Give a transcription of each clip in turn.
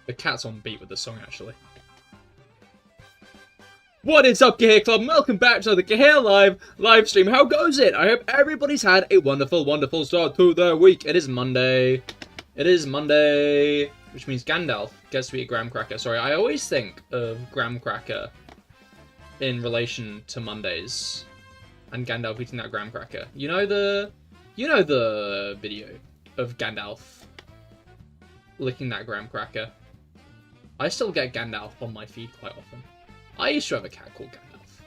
The cat's on beat with the song, actually. What is up, Cahir Club? Welcome back to the CahirLIVE live stream. How goes it? I hope everybody's had a wonderful, wonderful start to their week. It is Monday. It is Monday, which means Gandalf gets to eat a graham cracker. Sorry, I always think of graham cracker in relation to Mondays and Gandalf eating that graham cracker. You know the video of Gandalf licking that graham cracker? I still get Gandalf on my feed quite often. I used to have a cat called Gandalf.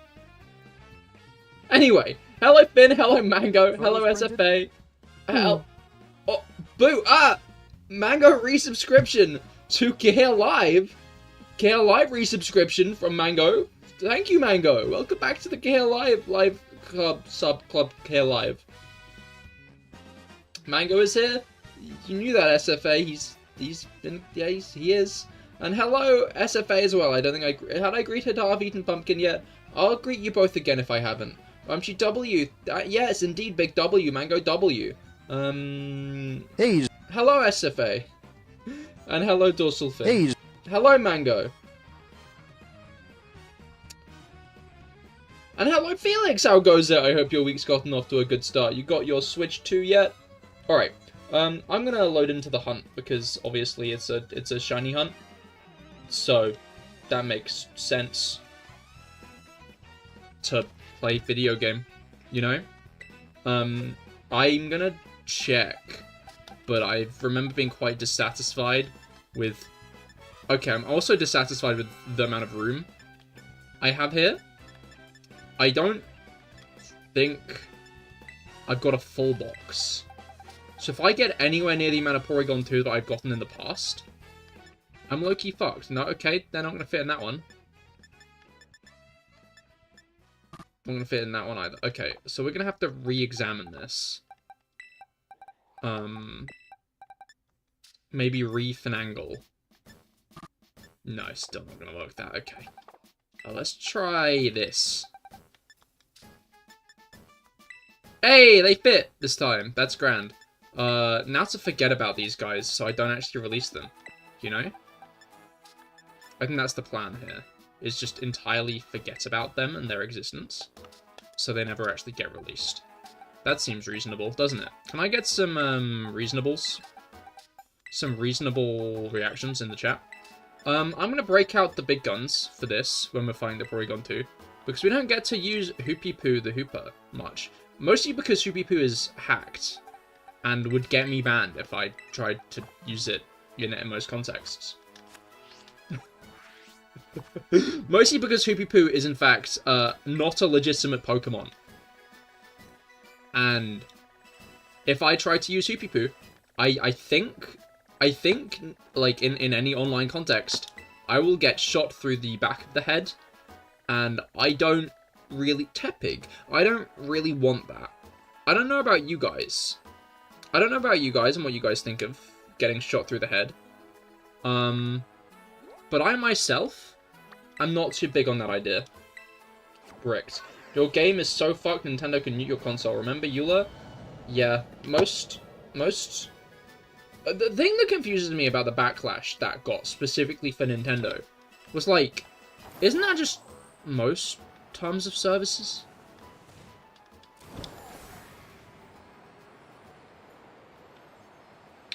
Anyway, hello Finn, hello Mango, hello SFA. Oh, boo! Mango resubscription to CahirLIVE. CahirLIVE resubscription from Mango. Thank you, Mango. Welcome back to the CahirLIVE live club sub-club CahirLIVE. Mango is here. You knew that, SFA. He is. And hello, SFA as well. I don't think had I greeted Half-Eaten Pumpkin yet? I'll greet you both again if I haven't. W. Yes, indeed, big W, Mango W. Hey. Hello, SFA. And hello, Dorsal Fin. Hey. Hello, Mango. And hello, Felix. How goes it? I hope your week's gotten off to a good start. You got your Switch 2 yet? Alright. I'm gonna load into the hunt because obviously it's a shiny hunt. So that makes sense to play video game, you know? I'm gonna check, but I remember being quite dissatisfied with... Okay, I'm also dissatisfied with the amount of room I have here. I don't think I've got a full box. So if I get anywhere near the amount of Porygon 2 that I've gotten in the past, I'm low-key fucked. No, okay, they're not going to fit in that one. I'm not going to fit in that one either. Okay, so we're going to have to re-examine this. Maybe re-finagle. No, still not going to work that. Okay. Let's try this. Hey, they fit this time. That's grand. Now to forget about these guys so I don't actually release them. You know? I think that's the plan here. Is just entirely forget about them and their existence. So they never actually get released. That seems reasonable, doesn't it? Can I get some, reasonables? Some reasonable reactions in the chat? I'm gonna break out the big guns for this when we're fighting the Porygon 2. Because we don't get to use Hoopy Poo the Hooper much. Mostly because Hoopy Poo is hacked. And would get me banned if I tried to use it in most contexts. Mostly because Hoopy Poo is in fact not a legitimate Pokemon. And if I try to use Hoopy Poo, I think like in any online context, I will get shot through the back of the head. And I don't really... Tepig. I don't really want that. I don't know about you guys. I don't know about you guys and what you guys think of getting shot through the head. But I myself, I'm not too big on that idea. Bricked. Your game is so fucked, Nintendo can mute your console. Remember Eula? Yeah, most... The thing that confuses me about the backlash that got specifically for Nintendo was like, isn't that just most terms of services?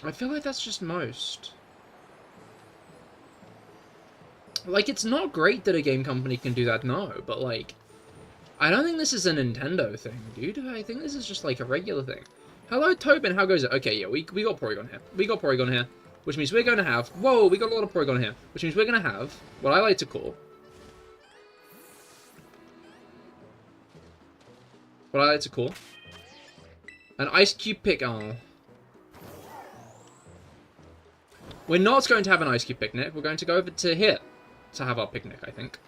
I feel like that's just most. Like, it's not great that a game company can do that, no, but like, I don't think this is a Nintendo thing, dude. I think this is just like a regular thing. Hello, Tobin, how goes it? Okay, yeah, we got Porygon here. We got Porygon here, which means we're going to have... Whoa, we got a lot of Porygon here, which means we're going to have what I like to call... an Ice Cube pick... Oh. We're not going to have an Ice Cube picnic. We're going to go over to here to have our picnic, I think.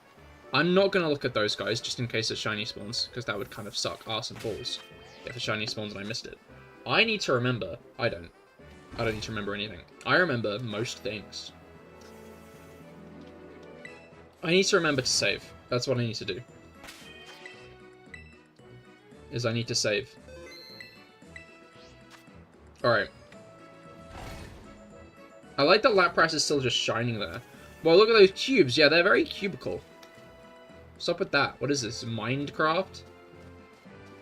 I'm not going to look at those guys just in case it's shiny spawns, because that would kind of suck arse and balls if a shiny spawns and I missed it. I need to remember... I don't need to remember anything. I remember most things. I need to remember to save. That's what I need to do. Is I need to save. Alright. I like that Lapras is still just shining there. Well, look at those cubes. Yeah, they're very cubical. What's up with that? What is this? Minecraft?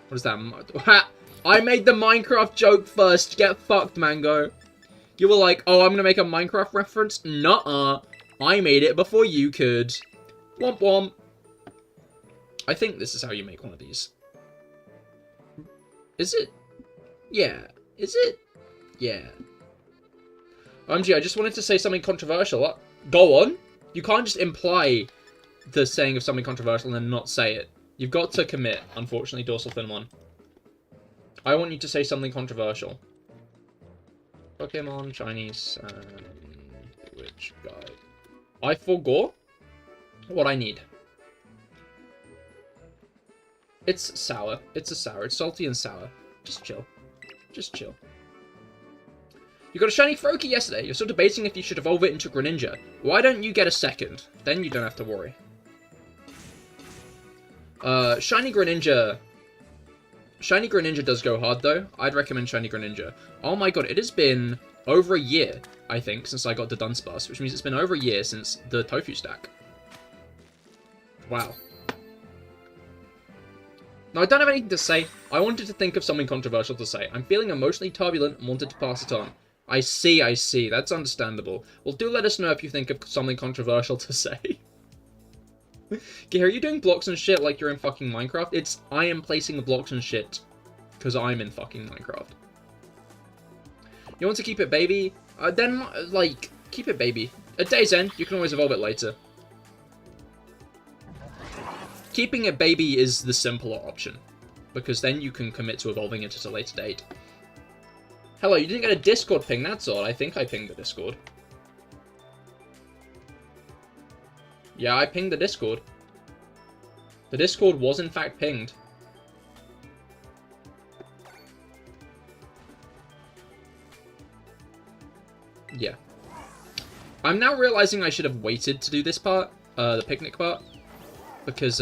What is that? I made the Minecraft joke first. Get fucked, Mango. You were like, oh, I'm gonna make a Minecraft reference? Nuh-uh. I made it before you could. Womp womp. I think this is how you make one of these. Is it? Yeah. Is it? Yeah. OMG, I just wanted to say something controversial. Go on. You can't just imply the saying of something controversial and then not say it. You've got to commit, unfortunately, Dorsal Fin 1. I want you to say something controversial. Pokemon, Chinese, and which guy? I forgot what I need. It's sour. It's a sour. It's salty and sour. Just chill. Just chill. You got a shiny Froakie yesterday. You're still debating if you should evolve it into Greninja. Why don't you get a second? Then you don't have to worry. Shiny Greninja... Shiny Greninja does go hard, though. I'd recommend Shiny Greninja. Oh my god, it has been over a year, I think, since I got the Dunsparce, which means it's been over a year since the Tofu stack. Wow. Now, I don't have anything to say. I wanted to think of something controversial to say. I'm feeling emotionally turbulent and wanted to pass it on. I see, I see. That's understandable. Well, do let us know if you think of something controversial to say. Cahir, are you doing blocks and shit like you're in fucking Minecraft? It's, I am placing the blocks and shit because I'm in fucking Minecraft. You want to keep it baby? Then, like, keep it baby. At day's end, you can always evolve it later. Keeping it baby is the simpler option, because then you can commit to evolving it at a later date. Hello, you didn't get a Discord ping, that's all. I think I pinged the Discord. Yeah, I pinged the Discord. The Discord was in fact pinged. Yeah. I'm now realizing I should have waited to do this part, the picnic part, because,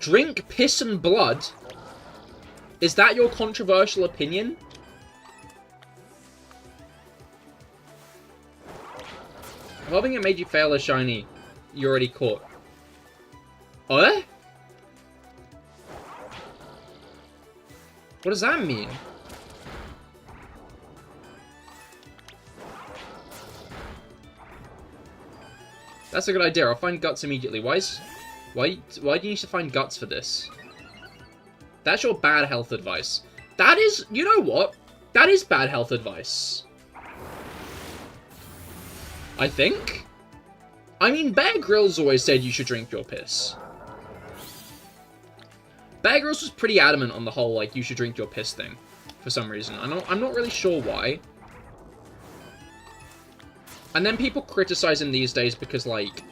drink piss and blood? Is that your controversial opinion? Hoping it made you fail a shiny you already caught. What does that mean? That's a good idea. I'll find guts immediately. Why do you need to find guts for this? That's your bad health advice. That is, you know what? That is bad health advice. I think? I mean, Bear Grylls always said you should drink your piss. Bear Grylls was pretty adamant on the whole, like, you should drink your piss thing. For some reason. I'm not really sure why. And then people criticize him these days because, like,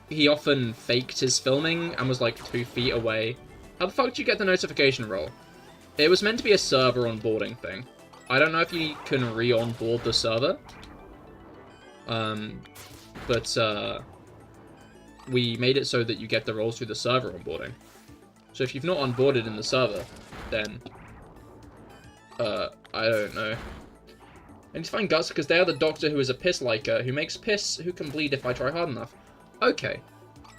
he often faked his filming and was, like, 2 feet away. How the fuck did you get the notification roll? It was meant to be a server onboarding thing. I don't know if you can re-onboard the server. We made it so that you get the rolls through the server onboarding. So if you've not onboarded in the server, then, I don't know. I need to find Guts because they are the doctor who is a piss liker, who makes piss who can bleed if I try hard enough. Okay.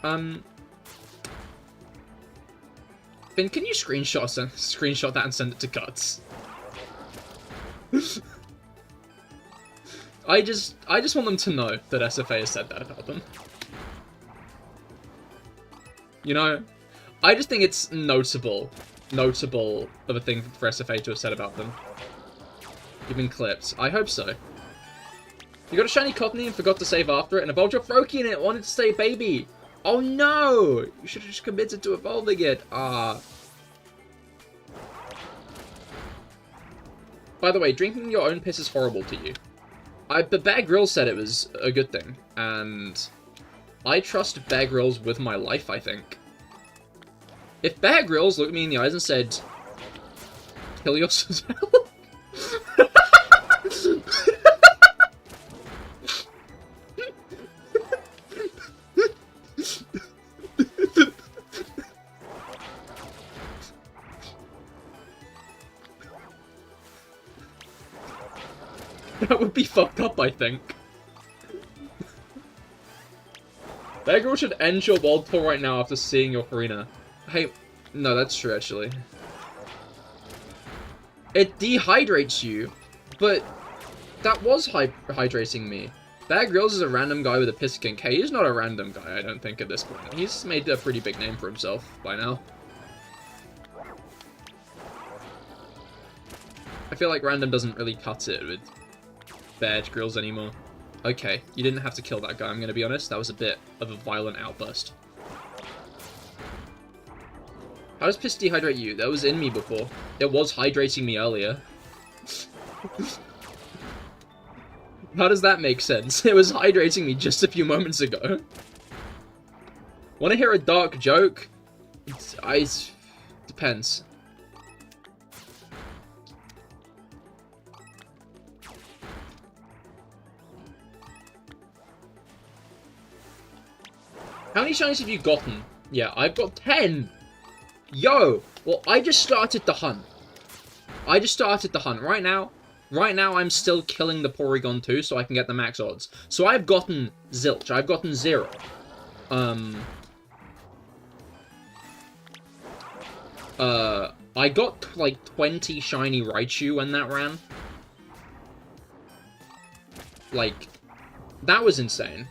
Finn, can you screenshot that and send it to Guts? I just want them to know that SFA has said that about them. You know, I just think it's notable of a thing for SFA to have said about them. You've been clipped. I hope so. You got a shiny Cottony and forgot to save after it, and evolved your Froakie in it, wanted to stay baby. Oh no! You should have just committed to evolving it. Ah. By the way, drinking your own piss is horrible to you. But Bear Grylls said it was a good thing, and I trust Bear Grylls with my life, I think. If Bear Grylls looked me in the eyes and said, kill yourself. That would be fucked up, I think. Bear Grylls should end your world tour right now after seeing your arena. Hey, no, that's true, actually. It dehydrates you, but that was hydrating me. Bear Grylls is a random guy with a Piskin. Hey, he's not a random guy, I don't think, at this point. He's made a pretty big name for himself by now. I feel like random doesn't really cut it with Bear Grylls anymore. Okay, you didn't have to kill that guy, I'm gonna be honest. That was a bit of a violent outburst. How does piss dehydrate you? That was in me before. It was hydrating me earlier. How does that make sense? It was hydrating me just a few moments ago. Wanna hear a dark joke? Depends. How many shinies have you gotten? Yeah, I've got 10! Yo! Well, I just started the hunt. Right now, I'm still killing the Porygon 2 so I can get the max odds. So I've gotten zilch. I've gotten 0. I got, like, 20 shiny Raichu when that ran. Like, that was insane.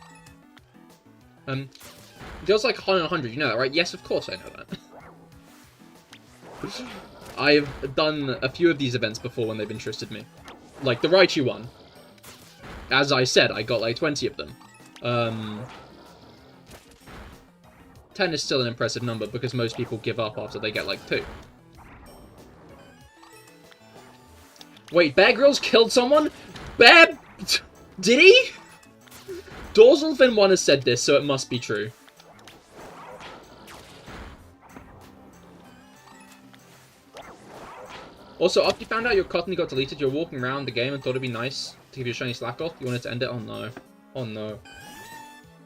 It feels like 100, you know that, right? Yes, of course I know that. I've done a few of these events before when they've interested me. Like the Raichu one. As I said, I got like 20 of them. 10 is still an impressive number because most people give up after they get like 2. Wait, Bear Grylls killed someone? Bear... Did he? Dorsalfin1 has said this, so it must be true. Also, after you found out your Cottony got deleted, you were walking around the game and thought it'd be nice to give you a shiny Slakoth. You wanted to end it? Oh no. Oh no.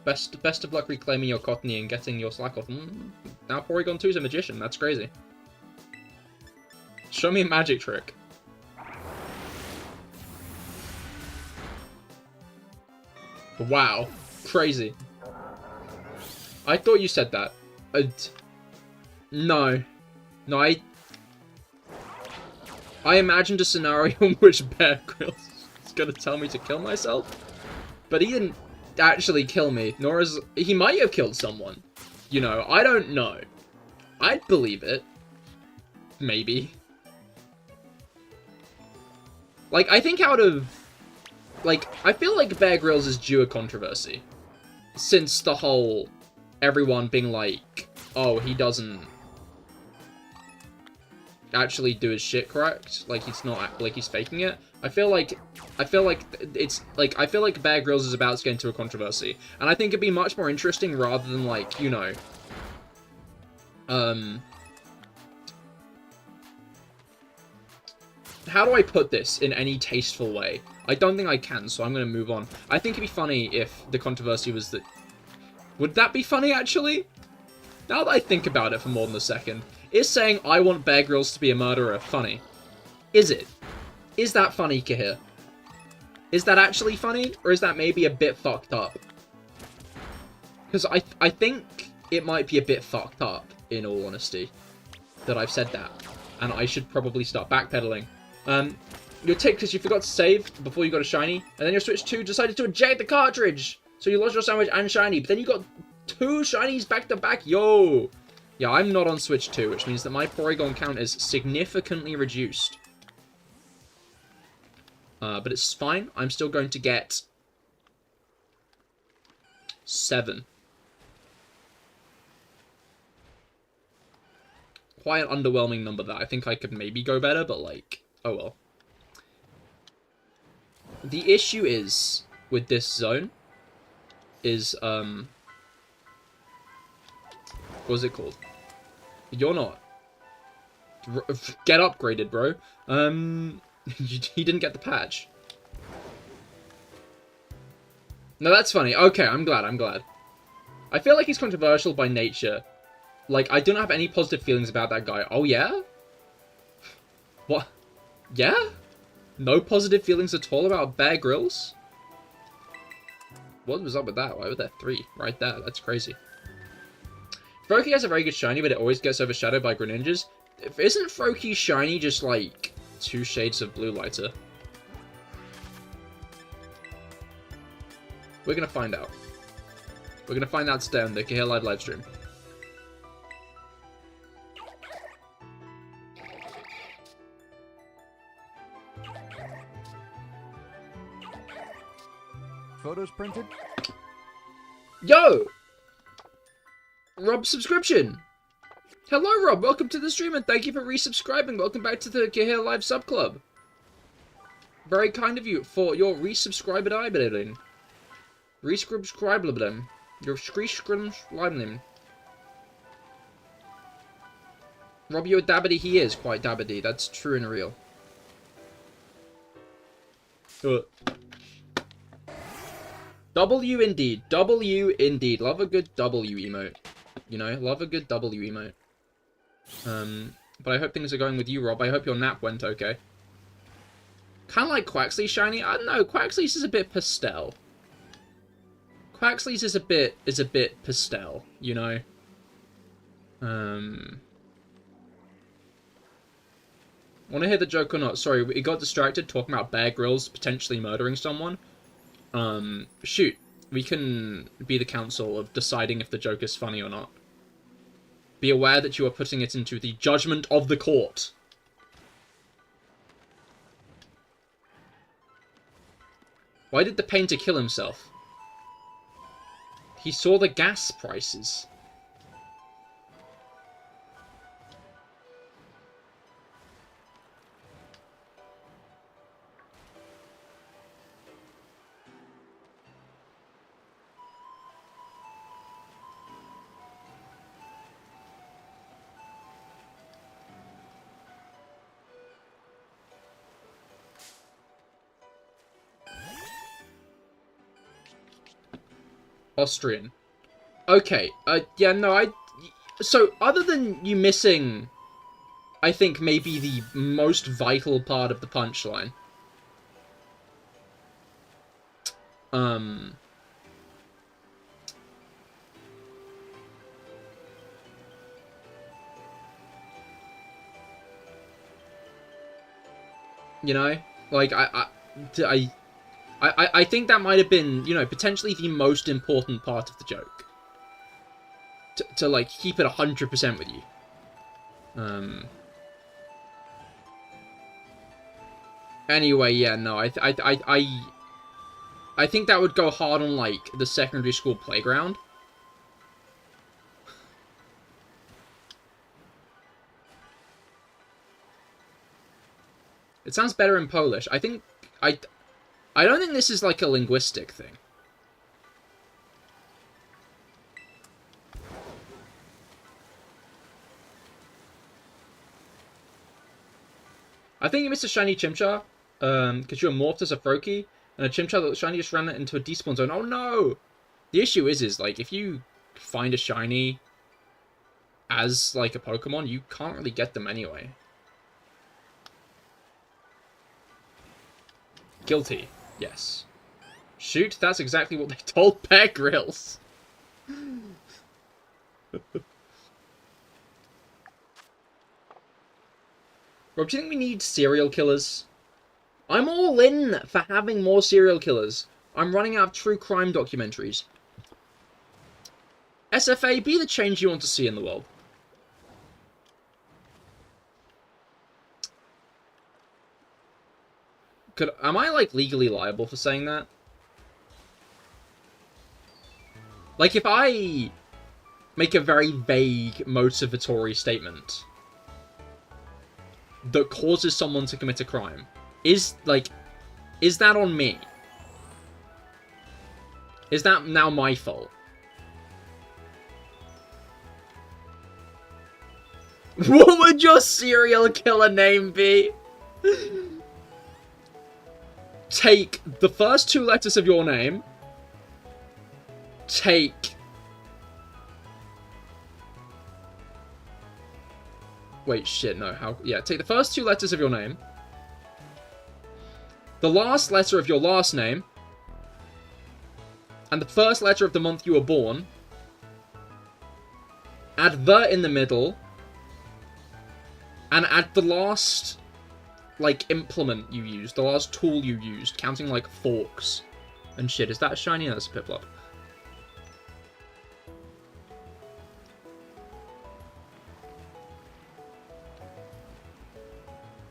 Best of luck reclaiming your Cottony and getting your Slakoth. Now Porygon 2's a magician. That's crazy. Show me a magic trick. Wow. Crazy. I thought you said that. No. No, I imagined a scenario in which Bear Grylls is gonna tell me to kill myself. But he didn't actually kill me, nor is... He might have killed someone. You know, I don't know. I'd believe it. Maybe. Like, I think out of... Like, I feel like Bear Grylls is due a controversy. Since the whole... Everyone being like, oh, he doesn't... actually do his shit correct, like he's not, like he's faking it. I feel like it's like, I feel like Bear Grylls is about to get into a controversy, and I think it'd be much more interesting rather than like, you know, how do I put this in any tasteful way? I don't think I can, so I'm gonna move on. I think it'd be funny if the controversy was that... Would that be funny, actually? Now that I think about it for more than a second, is saying I want Bear Grylls to be a murderer funny? Is it? Is that funny, Cahir? Is that actually funny? Or is that maybe a bit fucked up? Because I think it might be a bit fucked up, in all honesty, that I've said that. And I should probably start backpedaling. Your tick because you forgot to save before you got a shiny, and then your Switch 2 decided to eject the cartridge! So you lost your sandwich and shiny, but then you got 2 shinies back to back, yo! Yeah, I'm not on Switch 2, which means that my Porygon count is significantly reduced. But it's fine. I'm still going to get 7. Quite an underwhelming number that I think I could maybe go better, but like, oh well. The issue is, with this zone, is, what's it called? You're not. Get upgraded, bro. He didn't get the patch. No, that's funny. Okay, I'm glad. I feel like he's controversial by nature. Like, I don't have any positive feelings about that guy. Oh, yeah? What? Yeah? No positive feelings at all about Bear Grylls? What was up with that? Why were there 3 right there? That's crazy. Froakie has a very good shiny, but it always gets overshadowed by Greninjas. Isn't Froakie shiny just like 2 shades of blue lighter? We're gonna find out. We're gonna find out today on the CahirLIVE livestream. Photos printed? Yo! Rob subscription! Hello, Rob. Welcome to the stream, and thank you for resubscribing. Welcome back to the CahirLIVE sub club. Very kind of you for your resubscribing. Resubscribing. Your screech-scrim-libling. Rob, you're dabbity. He is quite dabbity. That's true and real. W indeed. W indeed. Love a good W emote. You know, love a good W emote. But I hope things are going with you, Rob. I hope your nap went okay. Kind of like Quaxly's shiny. I don't know. Quaxly's is a bit pastel. Quaxly's is a bit pastel, you know. Want to hear the joke or not? Sorry, we got distracted talking about Bear Grylls potentially murdering someone. Shoot. We can be the council of deciding if the joke is funny or not. Be aware that you are putting it into the judgment of the court. Why did the painter kill himself? He saw the gas prices. Austrian. Okay, yeah, no, so, other than you missing, I think, maybe the most vital part of the punchline. You know? Like, I think that might have been, you know, potentially the most important part of the joke. To like, keep it 100% with you. Anyway, yeah, no, I think that would go hard on, like, the secondary school playground. It sounds better in Polish. I think, I don't think this is, like, a linguistic thing. I think you missed a shiny Chimchar, because you were morphed as a Froakie, and a Chimchar that was shiny just ran into a despawn zone. Oh no! The issue is, like, if you find a shiny as, like, a Pokemon, you can't really get them anyway. Guilty. Yes. Shoot, that's exactly what they told Bear Grylls. Rob, do you think we need serial killers? I'm all in for having more serial killers. I'm running out of true crime documentaries. SFA, be the change you want to see in the world. Am I, like, legally liable for saying that? Like, if I make a very vague motivatory statement that causes someone to commit a crime, is that on me? Is that now my fault? What would your serial killer name be? Take the first 2 letters of your name. Take... Wait, shit, no. How? Yeah, take the first 2 letters of your name. the last letter of your last name, and the first letter of the month you were born, add the in the middle, and add the last, like, implement you used, the last tool you used, counting, like, forks and shit. Is that a shiny? That's a Piplup.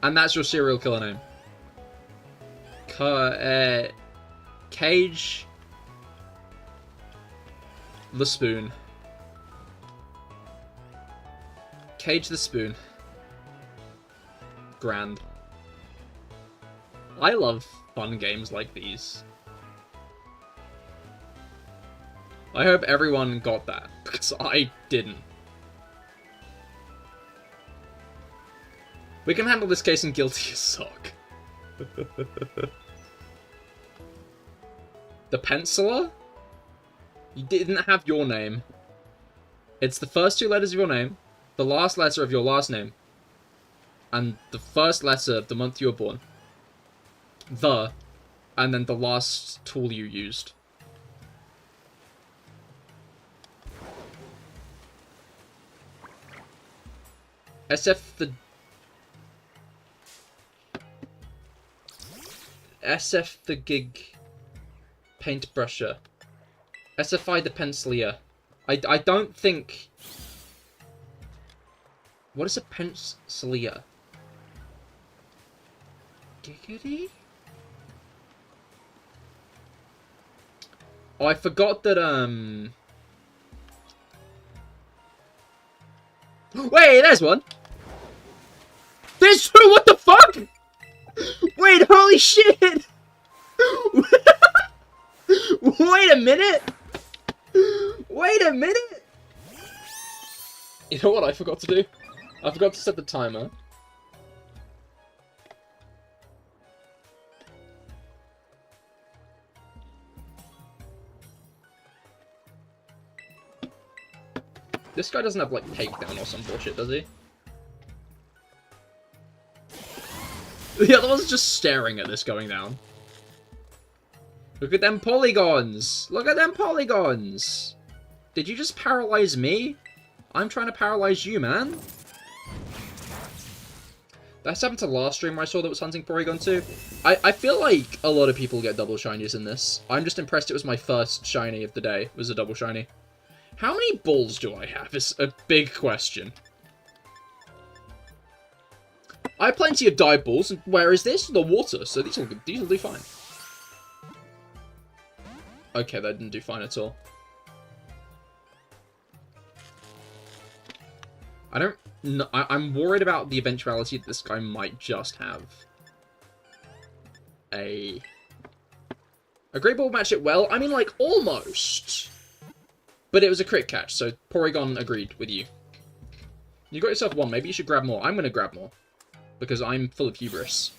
And that's your serial killer name. Cage the Spoon. Cage the Spoon. Grand. I love fun games like these. I hope everyone got that, because I didn't. We can handle this case in Guilty as Suck. The Penciler? You didn't have your name. It's the first two letters of your name, the last letter of your last name, and the first letter of the month you were born. And then the last tool you used. SF the Gig Paintbrusher. SFI the Penciler. I don't think... What is a Penciler? Giggity? Oh, I forgot that, Wait, there's one! There's two! What the fuck?! Wait, holy shit! Wait a minute! Wait a minute! You know what I forgot to do? I forgot to set the timer. This guy doesn't have, like, takedown or some bullshit, does he? The other one's just staring at this going down. Look at them polygons! Look at them polygons! Did you just paralyze me? I'm trying to paralyze you, man. That's happened to last stream where I saw that was hunting Porygon too. I feel like a lot of people get double shinies in this. I'm just impressed it was my first shiny of the day, was a double shiny. How many balls do I have is a big question. I have plenty of dive balls, and where is this? The water, so these will do fine. Okay, that didn't do fine at all. I don't know. I'm worried about the eventuality that this guy might just have a Great Ball match it well. I mean, like, almost. But it was a crit catch, so Porygon agreed with you. You got yourself one. Maybe you should grab more. I'm going to grab more. Because I'm full of hubris.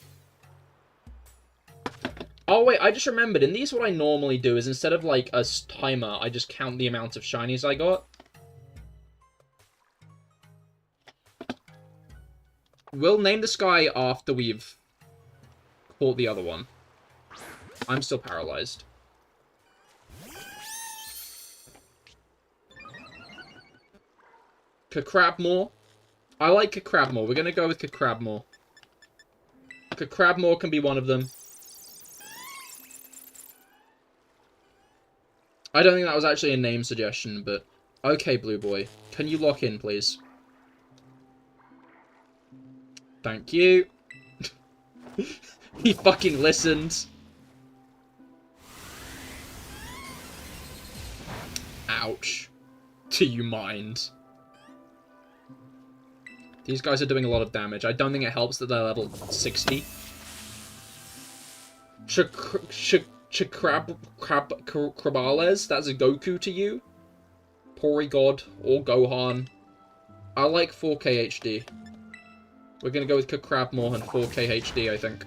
Oh, wait, I just remembered. In these, what I normally do is instead of, like, a timer, I just count the amount of shinies I got. We'll name this guy after we've caught the other one. I'm still paralyzed. Crabmore. I like Crabmore. We're going to go with Crabmore. Crabmore can be one of them. I don't think that was actually a name suggestion, but... Okay, Blue Boy. Can you lock in, please? Thank you. He fucking listened. Ouch. Do you mind? These guys are doing a lot of damage. I don't think it helps that they're level 60. Crabales, that's a Goku to you. Porygon or Gohan. I like 4K HD. We're going to go with Crabmore and 4K HD, I think.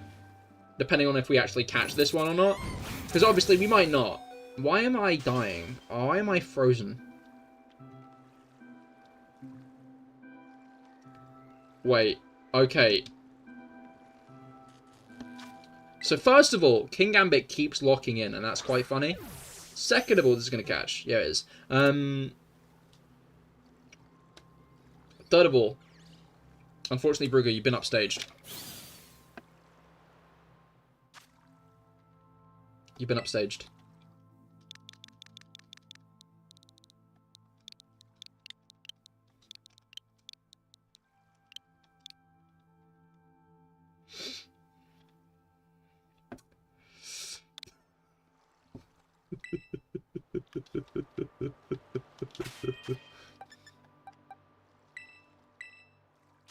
Depending on if we actually catch this one or not. Because obviously we might not. Why am I dying? Why am I frozen? Wait. Okay. So first of all, King Gambit keeps locking in, and that's quite funny. Second of all, this is going to catch. Yeah, it is. Third of all, unfortunately, Brugger, you've been upstaged. You've been upstaged.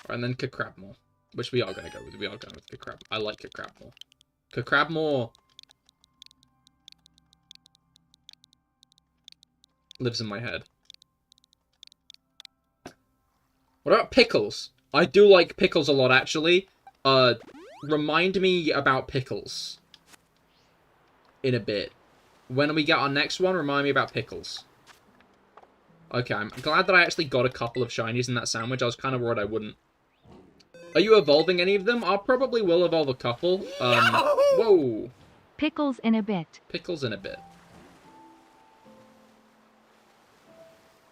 And then Crabmore, which we are going to go with. We are going with Crab. I like Crabmore. Crabmore lives in my head. What about Pickles? I do like Pickles a lot, actually. Remind me about Pickles in a bit. When we get our next one, remind me about Pickles. Okay, I'm glad that I actually got a couple of shinies in that sandwich. I was kind of worried I wouldn't. Are you evolving any of them? I probably will evolve a couple. Whoa. Pickles in a bit. Pickles in a bit.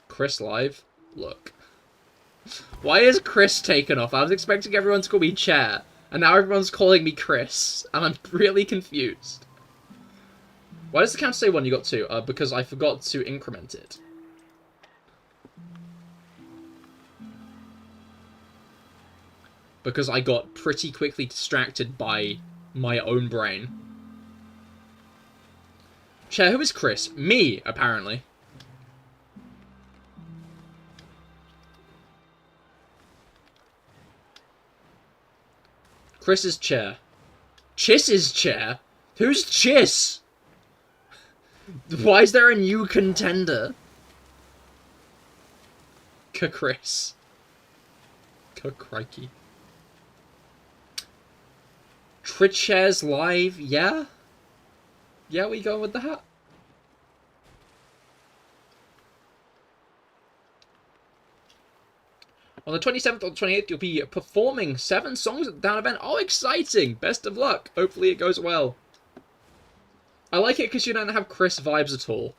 CahirLIVE? Look. Why is Chris taken off? I was expecting everyone to call me Chair, and now everyone's calling me Chris, and I'm really confused. Why does the count say 1? You got 2? Because I forgot to increment it. Because I got pretty quickly distracted by my own brain. Chair, who is Chris? Me, apparently. Chris is Chair. Chiss is Chair? Who's Chiss? Why is there a new contender? Chris. Crikey. Trichairs live, yeah? Yeah, we go with that. On the 27th or the 28th, you'll be performing 7 songs at the Down event. Oh, exciting! Best of luck. Hopefully it goes well. I like it because you don't have Chris vibes at all.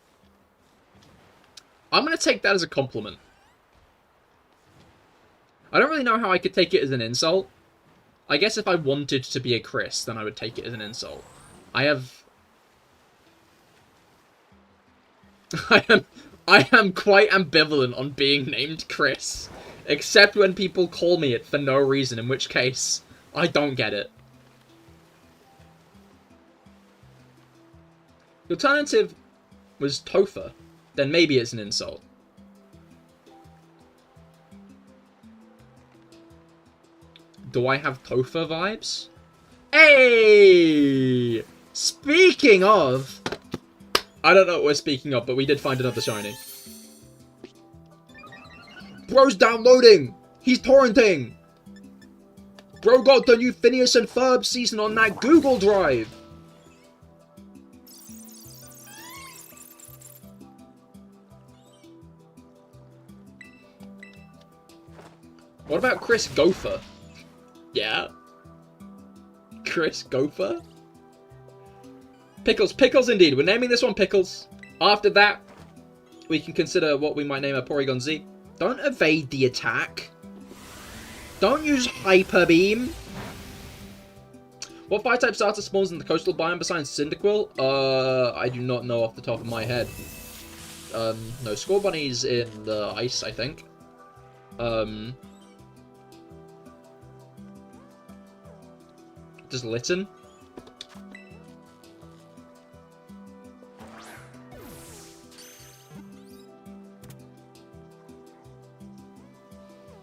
I'm going to take that as a compliment. I don't really know how I could take it as an insult. I guess if I wanted to be a Chris, then I would take it as an insult. I am quite ambivalent on being named Chris. Except when people call me it for no reason, in which case, I don't get it. The alternative was Topher. Then maybe it's an insult. Do I have Topher vibes? Hey! Speaking of... I don't know what we're speaking of, but we did find another shiny. Bro's downloading! He's torrenting! Bro got the new Phineas and Ferb season on that Google Drive! What about Chris Gopher? Yeah? Chris Gopher? Pickles. Pickles indeed. We're naming this one Pickles. After that, we can consider what we might name a Porygon Z. Don't evade the attack. Don't use Hyper Beam. What fire-type starter spawns in the coastal biome besides Cyndaquil? I do not know off the top of my head. No, Scorbunny's in the ice, I think. Does Litten?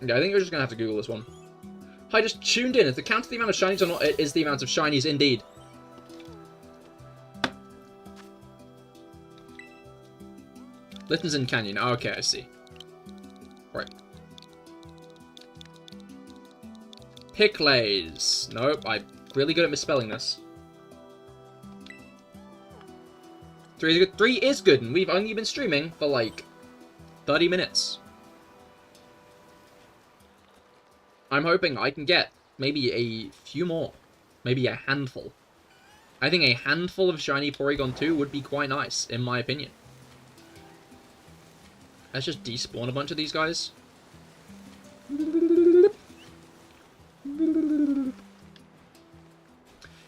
Yeah, I think we're just gonna have to Google this one. I just tuned in. Is the count of the amount of shinies or not? It is the amount of shinies, indeed. Litten's in Canyon. Oh, okay, I see. Right. Picklays. Nope, I'm really good at misspelling this. 3 is good. 3 is good, and we've only been streaming for like 30 minutes. I'm hoping I can get maybe a few more. Maybe a handful. I think a handful of shiny Porygon 2 would be quite nice, in my opinion. Let's just despawn a bunch of these guys.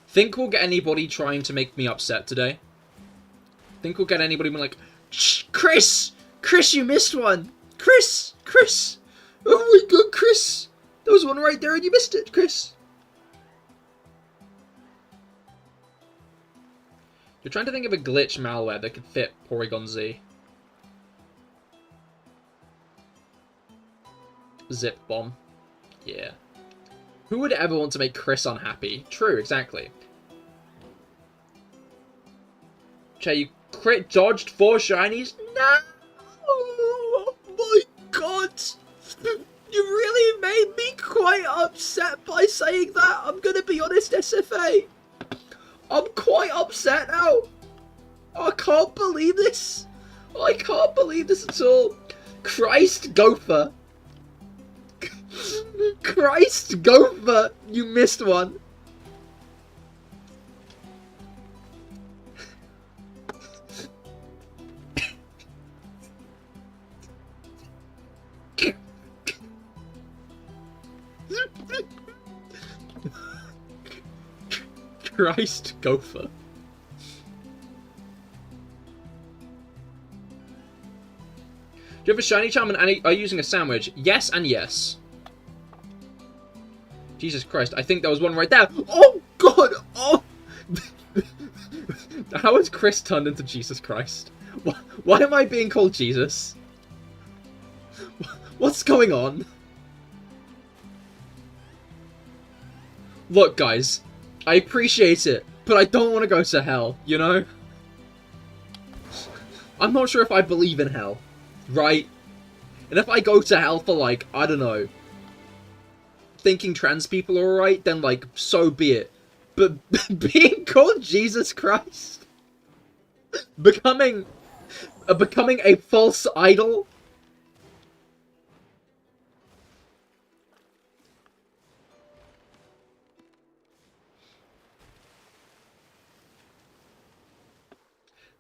Think we'll get anybody trying to make me upset today? Think we'll get anybody being like, Chris! Chris, you missed one! Chris! Chris! Oh my god, Chris! There was one right there and you missed it, Chris! You're trying to think of a glitch malware that could fit Porygon Z. Zip bomb. Yeah. Who would ever want to make Chris unhappy? True, exactly. Che, you crit dodged 4 shinies? No! Oh my god! You really made me quite upset by saying that. I'm gonna be honest, SFA. I'm quite upset now. I can't believe this. I can't believe this at all. Christ, Gopher. Christ, Gopher. You missed one. Christ, Gopher. Do you have a shiny charm and are you using a sandwich? Yes and yes. Jesus Christ, I think there was one right there. Oh god! Oh! How has Chris turned into Jesus Christ? Why am I being called Jesus? What's going on? Look, guys. I appreciate it, but I don't want to go to hell, you know? I'm not sure if I believe in hell, right? And if I go to hell for, like, I don't know, thinking trans people are alright, then, like, so be it. But being called Jesus Christ? Becoming a false idol?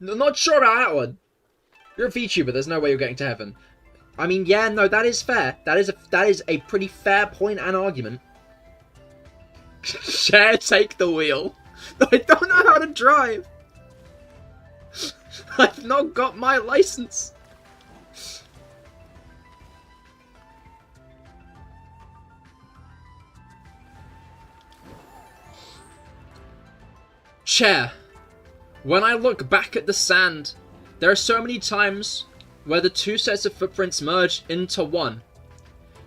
Not sure about that one. You're a VTuber, there's no way you're getting to heaven. I mean, yeah, no, that is fair. That is a pretty fair point and argument. Share, take the wheel. I don't know how to drive. I've not got my license. Chair. When I look back at the sand, there are so many times where the 2 sets of footprints merge into one.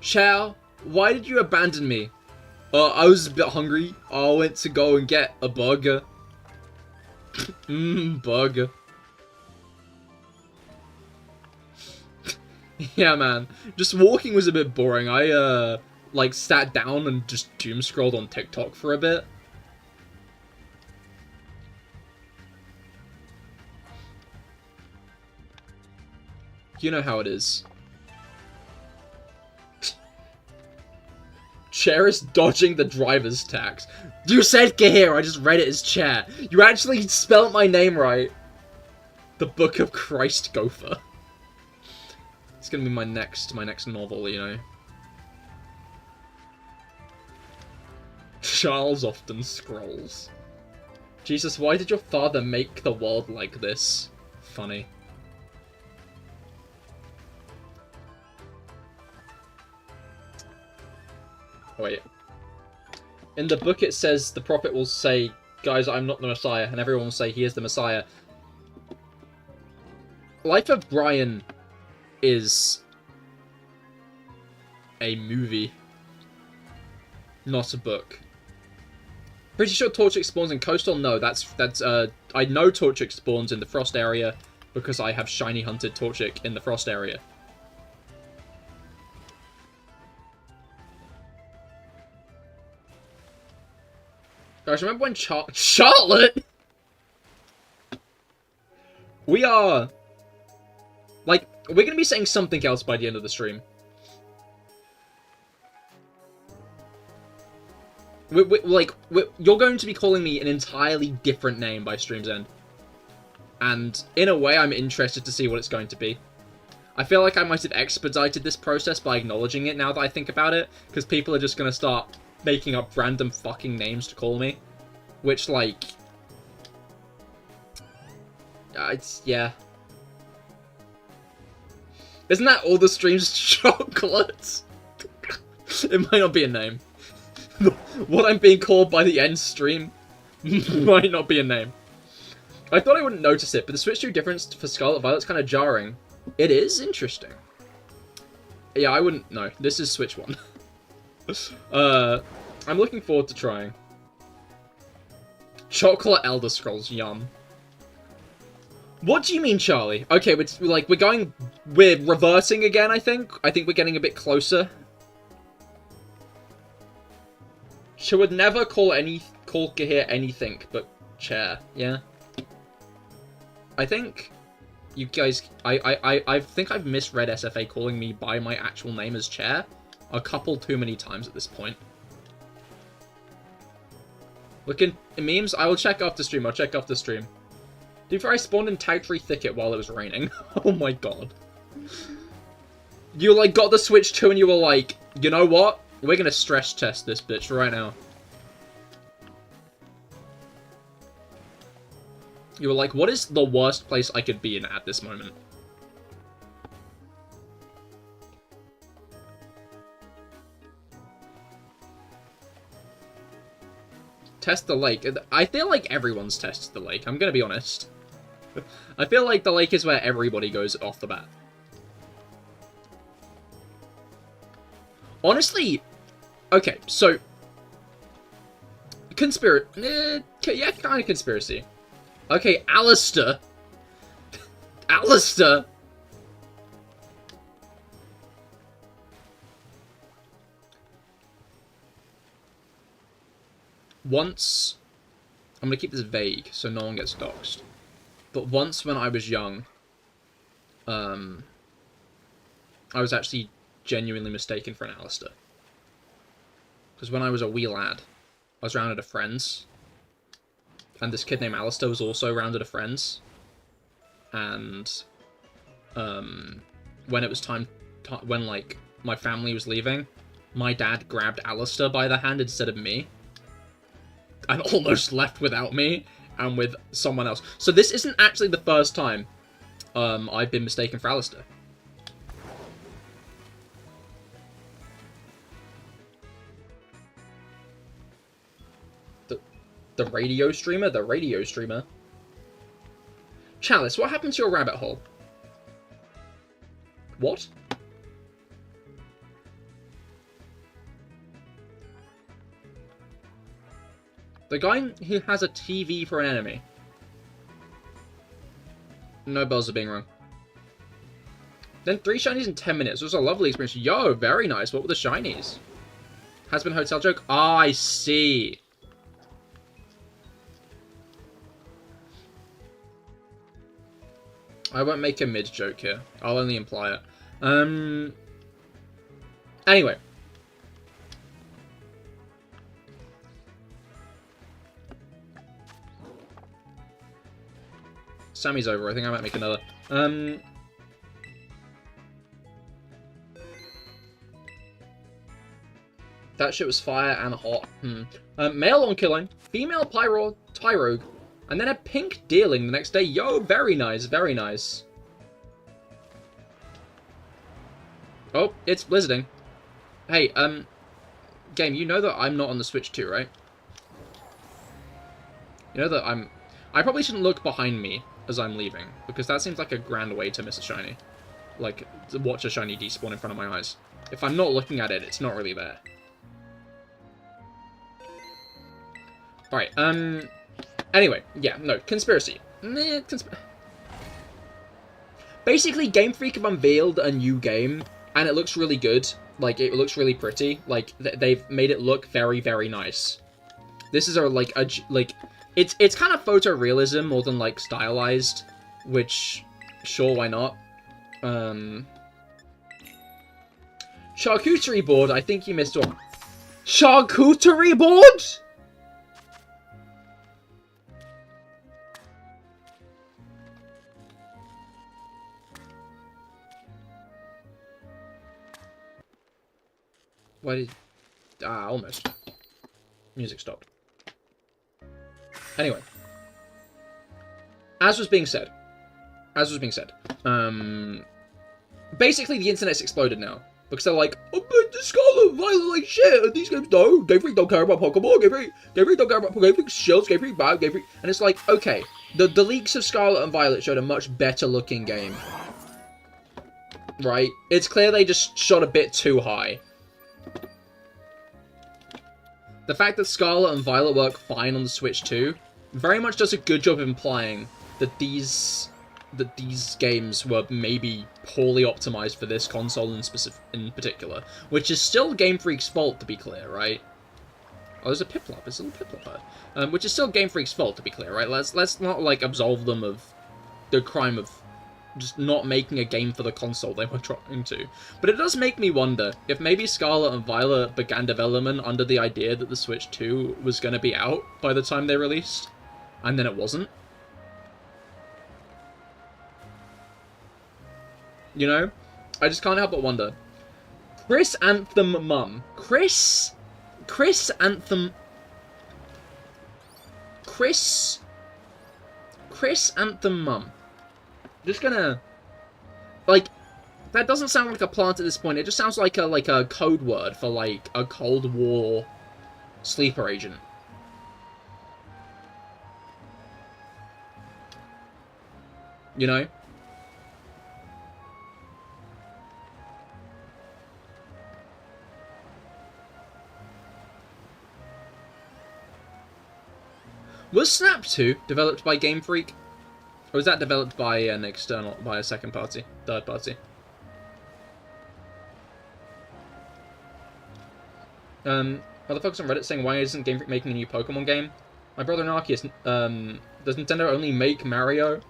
Chair, why did you abandon me? I was a bit hungry. I went to go and get a burger. Burger. Yeah, man. Just walking was a bit boring. I, like, sat down and just doom scrolled on TikTok for a bit. You know how it is. Chair is dodging the driver's tax. You said Cahir, I just read it as Chair. You actually spelled my name right. The Book of Christ Gopher. It's gonna be my next novel, you know. Charles often scrolls. Jesus, why did your father make the world like this? Funny. Wait. In the book it says the prophet will say, guys, I'm not the Messiah, and everyone will say he is the Messiah. Life of Brian is a movie, not a book. Pretty sure Torchic spawns in Coastal? No, that's I know Torchic spawns in the Frost area because I have shiny hunted Torchic in the Frost area. Guys, remember when Charlotte? We are... Like, we're going to be saying something else by the end of the stream. You're going to be calling me an entirely different name by stream's end. And in a way, I'm interested to see what it's going to be. I feel like I might have expedited this process by acknowledging it now that I think about it, because people are just going to start making up random fucking names to call me. Which, like... yeah. Isn't that all the streams chocolates? It might not be a name. What I'm being called by the end stream might not be a name. I thought I wouldn't notice it, but the Switch 2 difference for Scarlet Violet's kind of jarring. It is interesting. Yeah, I wouldn't know. This is Switch 1. I'm looking forward to trying. Chocolate Elder Scrolls, yum. What do you mean, Charlie? Okay, we're reverting again, I think. I think we're getting a bit closer. She would never call Cahir anything but chair, yeah? I think you guys... I think I've misread SFA calling me by my actual name as chair a couple too many times at this point. Looking at memes? I will check after stream. I'll check after stream. I spawned in Tag Tree Thicket while it was raining. Oh my god. You, like, got the Switch 2 and you were like, you know what? We're gonna stress test this bitch right now. You were like, what is the worst place I could be in at this moment? Test the lake. I feel like everyone's tested the lake, I'm gonna be honest. I feel like the lake is where everybody goes off the bat. Honestly, okay, so... yeah, kind of conspiracy. Okay, Alistair. Alistair! Once... I'm gonna keep this vague, so no one gets doxxed. But once when I was young, I was actually genuinely mistaken for an Alistair. Because when I was a wee lad, I was round at a friend's, and this kid named Alistair was also round at a friend's, and when it was time, when, like, my family was leaving, my dad grabbed Alistair by the hand instead of me, and almost left without me, and with someone else. So this isn't actually the first time I've been mistaken for Alistair. The radio streamer? The radio streamer. Chalice, what happened to your rabbit hole? What? The guy who has a TV for an enemy. No bells are being rung. Then 3 shinies in 10 minutes. It was a lovely experience. Yo, very nice. What were the shinies? Has been hotel joke? Ah, I see. I won't make a mid joke here. I'll only imply it. Anyway. Sammy's over. I think I might make another. That shit was fire and hot. Male on killing, female Tyrogue, and then a pink dealing the next day. Yo, very nice, very nice. Oh, it's blizzarding. Hey, game, you know that I'm not on the Switch 2, right? You know that I probably shouldn't look behind me as I'm leaving, because that seems like a grand way to miss a shiny. Like, to watch a shiny despawn in front of my eyes. If I'm not looking at it, it's not really there. Alright, anyway, yeah, no, conspiracy. Basically, Game Freak have unveiled a new game, and it looks really good. Like, it looks really pretty. Like, they've made it look very, very nice. This is it's kind of photorealism more than, like, stylized, which, sure, why not? Charcuterie board, I think you missed one. Charcuterie board? Why did... Ah, almost. Music stopped. Anyway. As was being said. Basically, the internet's exploded now. Because they're like, oh, but the Scarlet Violet like shit, and these games don't. Game Freak don't care about Pokemon. Game Freak don't care about Game Freak Shields. Game Freak bad. Game Freak... And it's like, okay, the leaks of Scarlet and Violet showed a much better looking game. Right? It's clear they just shot a bit too high. The fact that Scarlet and Violet work fine on the Switch too, very much does a good job of implying that these games were maybe poorly optimized for this console in particular, which is still Game Freak's fault, to be clear, right? Oh, there's a Piplup. It's a little Piplup here. Which is still Game Freak's fault, to be clear, right? Let's not, like, absolve them of the crime of just not making a game for the console they were trying to. But it does make me wonder if maybe Scarlet and Violet began development under the idea that the Switch 2 was going to be out by the time they released, and then it wasn't. You know? I just can't help but wonder. Chris Anthem Mum. Chris Anthem Mum. Just gonna... Like, that doesn't sound like a plant at this point. It just sounds like a code word for, like, a Cold War sleeper agent. You know? Was Snap 2 developed by Game Freak? Or was that developed by an external, by a second party, third party? Motherfuckers on Reddit saying, why isn't Game Freak making a new Pokemon game? My brother Narcius, does Nintendo only make Mario?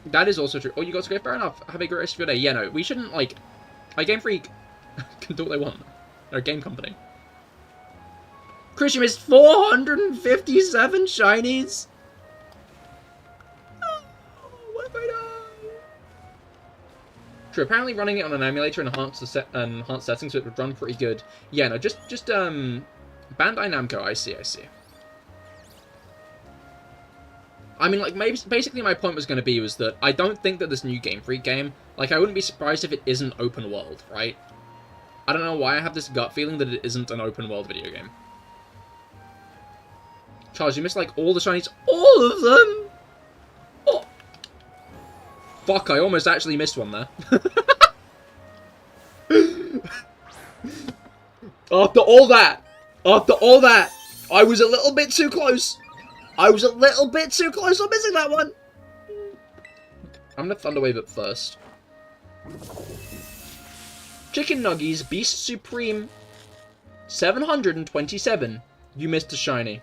That is also true. Oh, you got to go, fair enough. Have a great rest of your day. Yeah, no, we shouldn't, like Game Freak can do what they want. They're a game company. Chris, you missed 457 shinies? What have I done? True, apparently running it on an emulator enhanced settings, so it would run pretty good. Yeah, no, just Bandai Namco, I see. I mean, like, basically my point was going to be was that I don't think that this new Game Freak game, like, I wouldn't be surprised if it isn't open world, right? I don't know why I have this gut feeling that it isn't an open world video game. Charles, you missed, like, all the shinies. All of them? Oh. Fuck, I almost actually missed one there. After all that, I was a little bit too close. I was a little bit too close on missing that one. I'm gonna Thunder Wave it first. Chicken Nuggies, Beast Supreme, 727. You missed a shiny.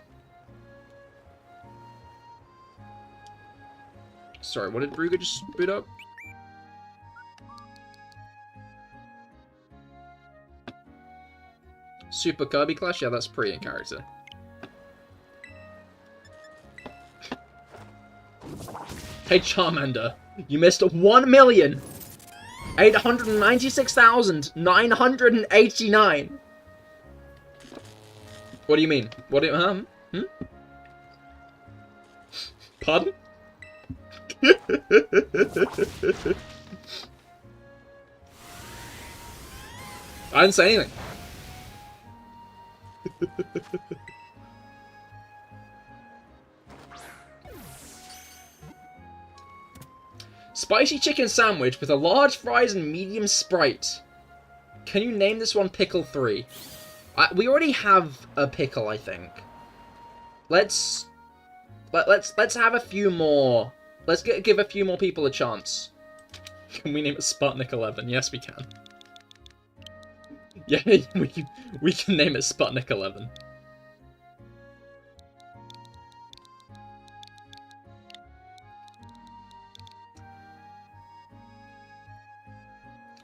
Sorry, what did Bruga just boot up? Super Kirby Clash? Yeah, that's pretty in character. Hey Charmander, you missed 1,896,989. What do you mean? What do you, Pardon? I didn't say anything. Spicy chicken sandwich with a large fries and medium Sprite. Can you name this one Pickle 3? We already have a pickle, I think. Let's have a few more. Let's give a few more people a chance. Can we name it Sputnik 11? Yes, we can. Yeah, we can name it Sputnik 11.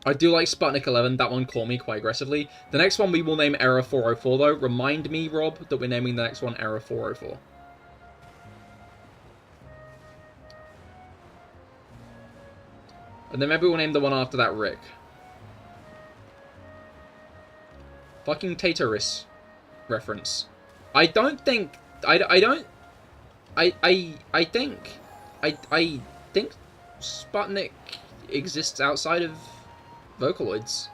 I do like Sputnik 11. That one caught me quite aggressively. The next one we will name Error 404, though. Remind me, Rob, that we're naming the next one Error 404. And then maybe we'll name the one after that Rick. Fucking Patterrz reference. I think Sputnik exists outside of Vocaloids.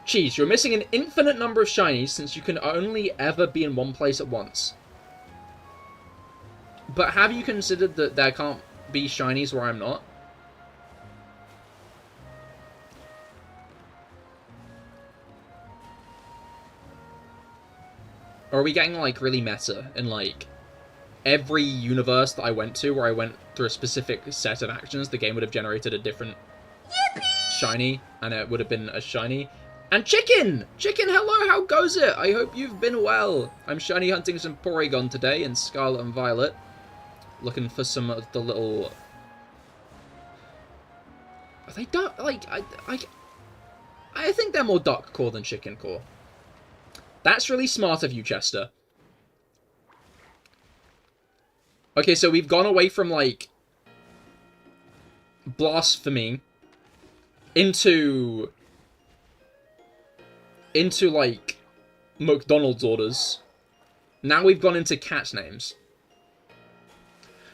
Cheese, you're missing an infinite number of shinies since you can only ever be in one place at once. But have you considered that there can't be shinies where I'm not? Or are we getting, like, really meta in, like, every universe that I went to where I went through a specific set of actions, the game would have generated a different shiny, and it would have been a shiny. And Chicken! Chicken, hello, how goes it? I hope you've been well. I'm shiny hunting some Porygon today in Scarlet and Violet. Looking for some of the little... They don't, like, I think they're more duck core than chicken core. That's really smart of you, Chester. Okay, so we've gone away from, like, blasphemy into like, McDonald's orders. Now we've gone into cat names.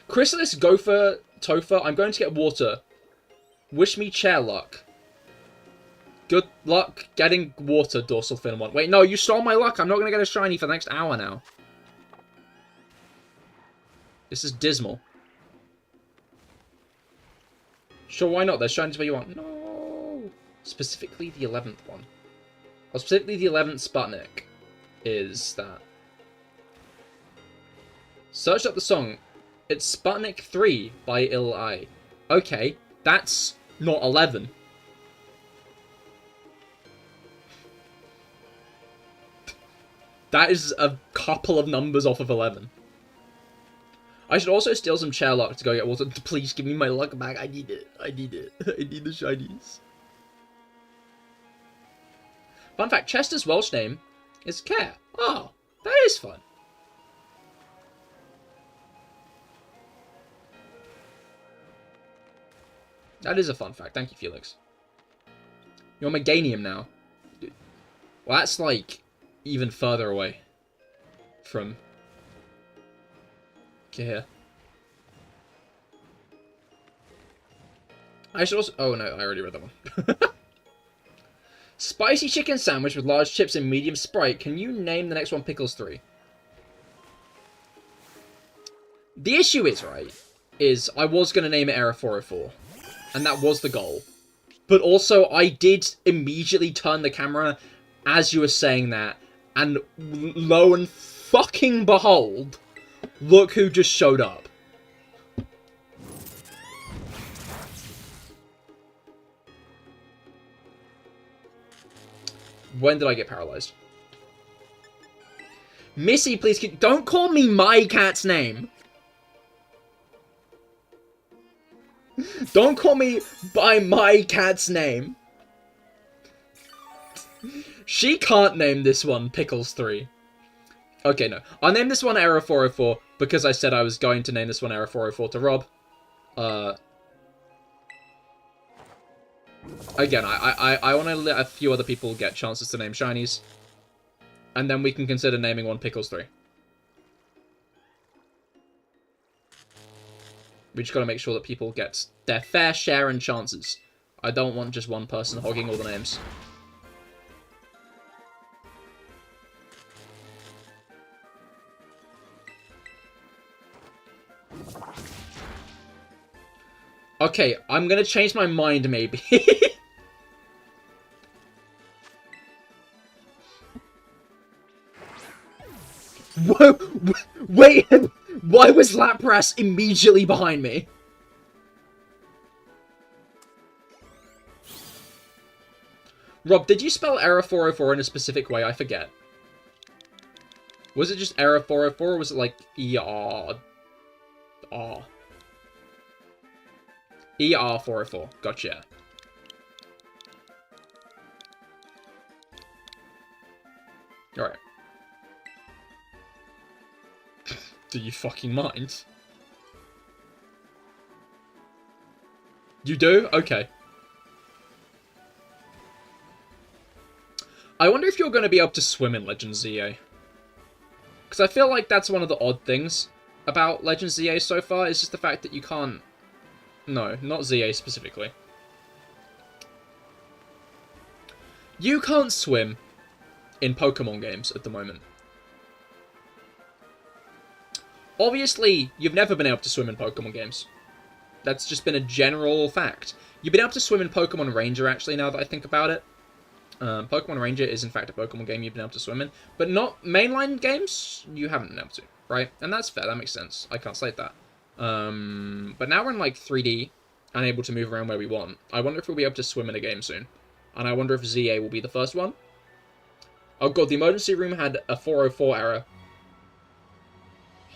Chrysalis, Gopher, Topher, I'm going to get water. Wish me chair luck. Good luck getting water, Dorsal Fin 1. Wait, no, you stole my luck. I'm not going to get a shiny for the next hour now. This is dismal. Sure, why not? There's shinies where you want. No. Specifically the 11th one. Or specifically the 11th Sputnik is that. Search up the song. It's Sputnik 3 by Ill Eye. Okay, that's not 11. That is a couple of numbers off of 11. I should also steal some chair luck to go get water. Please give me my luck back. I need it. I need it. I need the shinies. Fun fact, Chester's Welsh name is Cahir. Oh, that is fun. That is a fun fact. Thank you, Felix. You're Meganium now. Well, that's like even further away from Cahir. I should also... Oh, no, I already read that one. Spicy chicken sandwich with large chips and medium Sprite. Can you name the next one Pickles 3? The issue is, right, is I was going to name it Error 404. And that was the goal. But also, I did immediately turn the camera as you were saying that. And lo and fucking behold, look who just showed up. When did I get paralyzed? Missy, please, don't call me my cat's name. Don't call me by my cat's name. She can't name this one Pickles 3. Okay, no. I'll name this one Error 404 because I said I was going to name this one Error 404 to Rob. Again, I want to let a few other people get chances to name shinies. And then we can consider naming one Pickles 3. We just gotta make sure that people get their fair share and chances. I don't want just one person hogging all the names. Okay, I'm gonna change my mind, maybe. Whoa! Wait! Why was Lapras immediately behind me? Rob, did you spell Error 404 in a specific way? I forget. Was it just Error 404, or was it like E-R? ER404. Gotcha. Alright. Do you fucking mind? You do? Okay. I wonder if you're going to be able to swim in Legends ZA. Because I feel like that's one of the odd things about Legends ZA so far, is just the fact that you can't... No, not ZA specifically. You can't swim in Pokemon games at the moment. Obviously, you've never been able to swim in Pokemon games. That's just been a general fact. You've been able to swim in Pokemon Ranger, actually, now that I think about it. Pokemon Ranger is, in fact, a Pokemon game you've been able to swim in. But not mainline games, you haven't been able to, right? And that's fair, that makes sense. I can't slate that. But now we're in, like, 3D, and able to move around where we want. I wonder if we'll be able to swim in a game soon. And I wonder if ZA will be the first one. Oh god, the emergency room had a 404 error.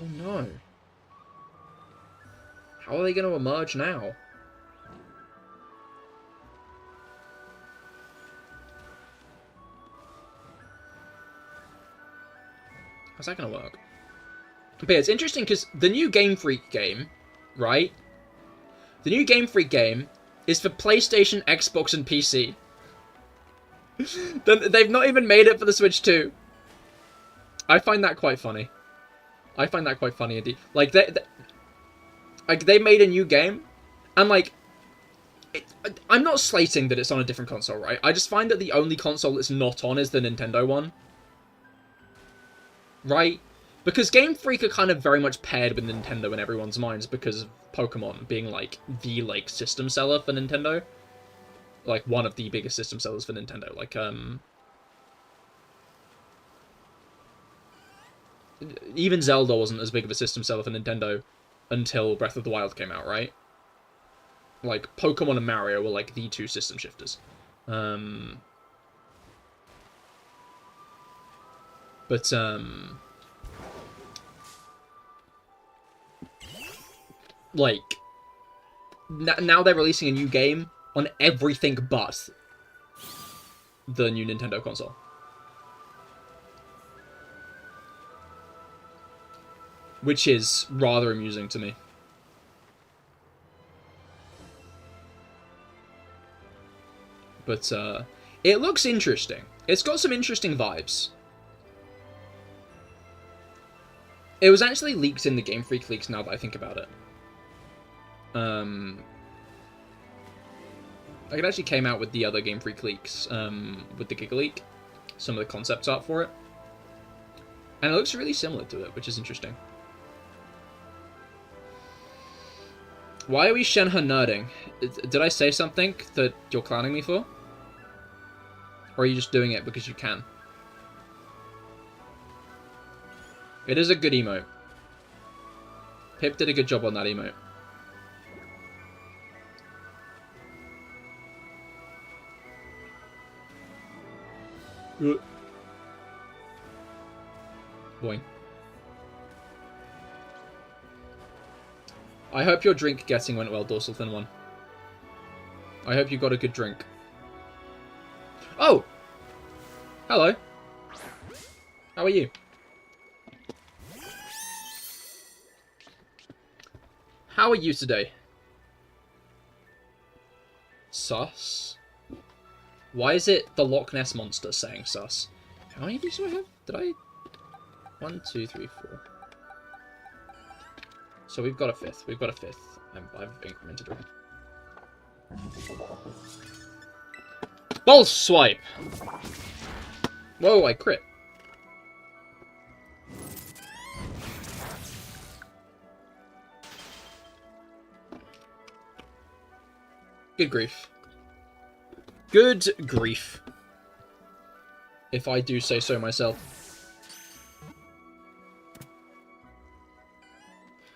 Oh no. How are they going to emerge now? How's that going to work? But yeah, it's interesting because the new Game Freak game, right? The new Game Freak game is for PlayStation, Xbox, and PC. They've not even made it for the Switch 2. I find that quite funny. I find that quite funny indeed. Like, they made a new game, and like, I'm not slating that it's on a different console, right? I just find that the only console it's not on is the Nintendo one. Right? Because Game Freak are kind of very much paired with Nintendo in everyone's minds because of Pokemon being, like, the, like, system seller for Nintendo. Like, one of the biggest system sellers for Nintendo. Like, even Zelda wasn't as big of a system seller for Nintendo until Breath of the Wild came out, right? Like, Pokemon and Mario were, like, the two system shifters. Like, now they're releasing a new game on everything but the new Nintendo console. Which is rather amusing to me. But, it looks interesting. It's got some interesting vibes. It was actually leaked in the Game Freak leaks now that I think about it. Like, it actually came out with the other Game Freak leaks, with the Giga Leak. Some of the concept art for it. And it looks really similar to it, which is interesting. Why are we Shenhe nerding? Did I say something that you're clowning me for? Or are you just doing it because you can? It is a good emote. Pip did a good job on that emote. Boing. I hope your drink getting went well, Dorsal Thin One. I hope you got a good drink. Oh! Hello. How are you? How are you today? Sus? Why is it the Loch Ness Monster saying sus? How many of these do I have? Did I... 1, 2, 3, 4. So we've got a fifth. We've got a fifth. I've incremented it. Ball swipe! Whoa, I crit. Good grief. Good grief. If I do say so myself.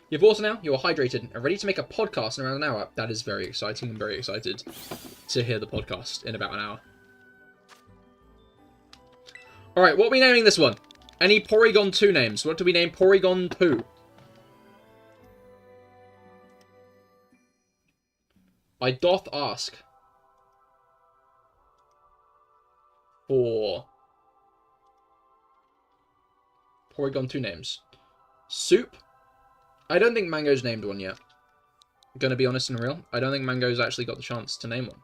You have water now, you are hydrated, and ready to make a podcast in around an hour. That is very exciting. I'm very excited to hear the podcast in about an hour. Alright, what are we naming this one? Any Porygon 2 names? What do we name Porygon 2? I doth ask for Porygon 2 names. Soup. I don't think Mango's named one yet. Gonna be honest and real. I don't think Mango's actually got the chance to name one.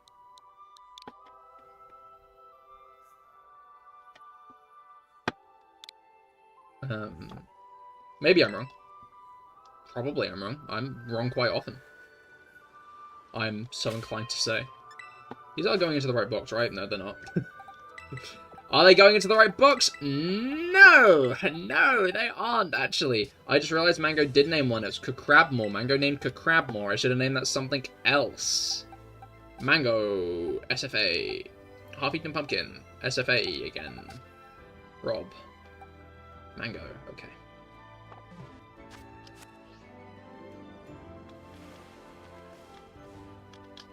Maybe I'm wrong. Probably I'm wrong. I'm wrong quite often. I'm so inclined to say. These are going into the right box, right? No, they're not. Are they going into the right box? No! No, they aren't, actually. I just realized Mango did name one. It's Crabmore. Mango named Crabmore. I should have named that something else. Mango. SFA. Half-eaten pumpkin. SFA again. Rob. Mango. Okay.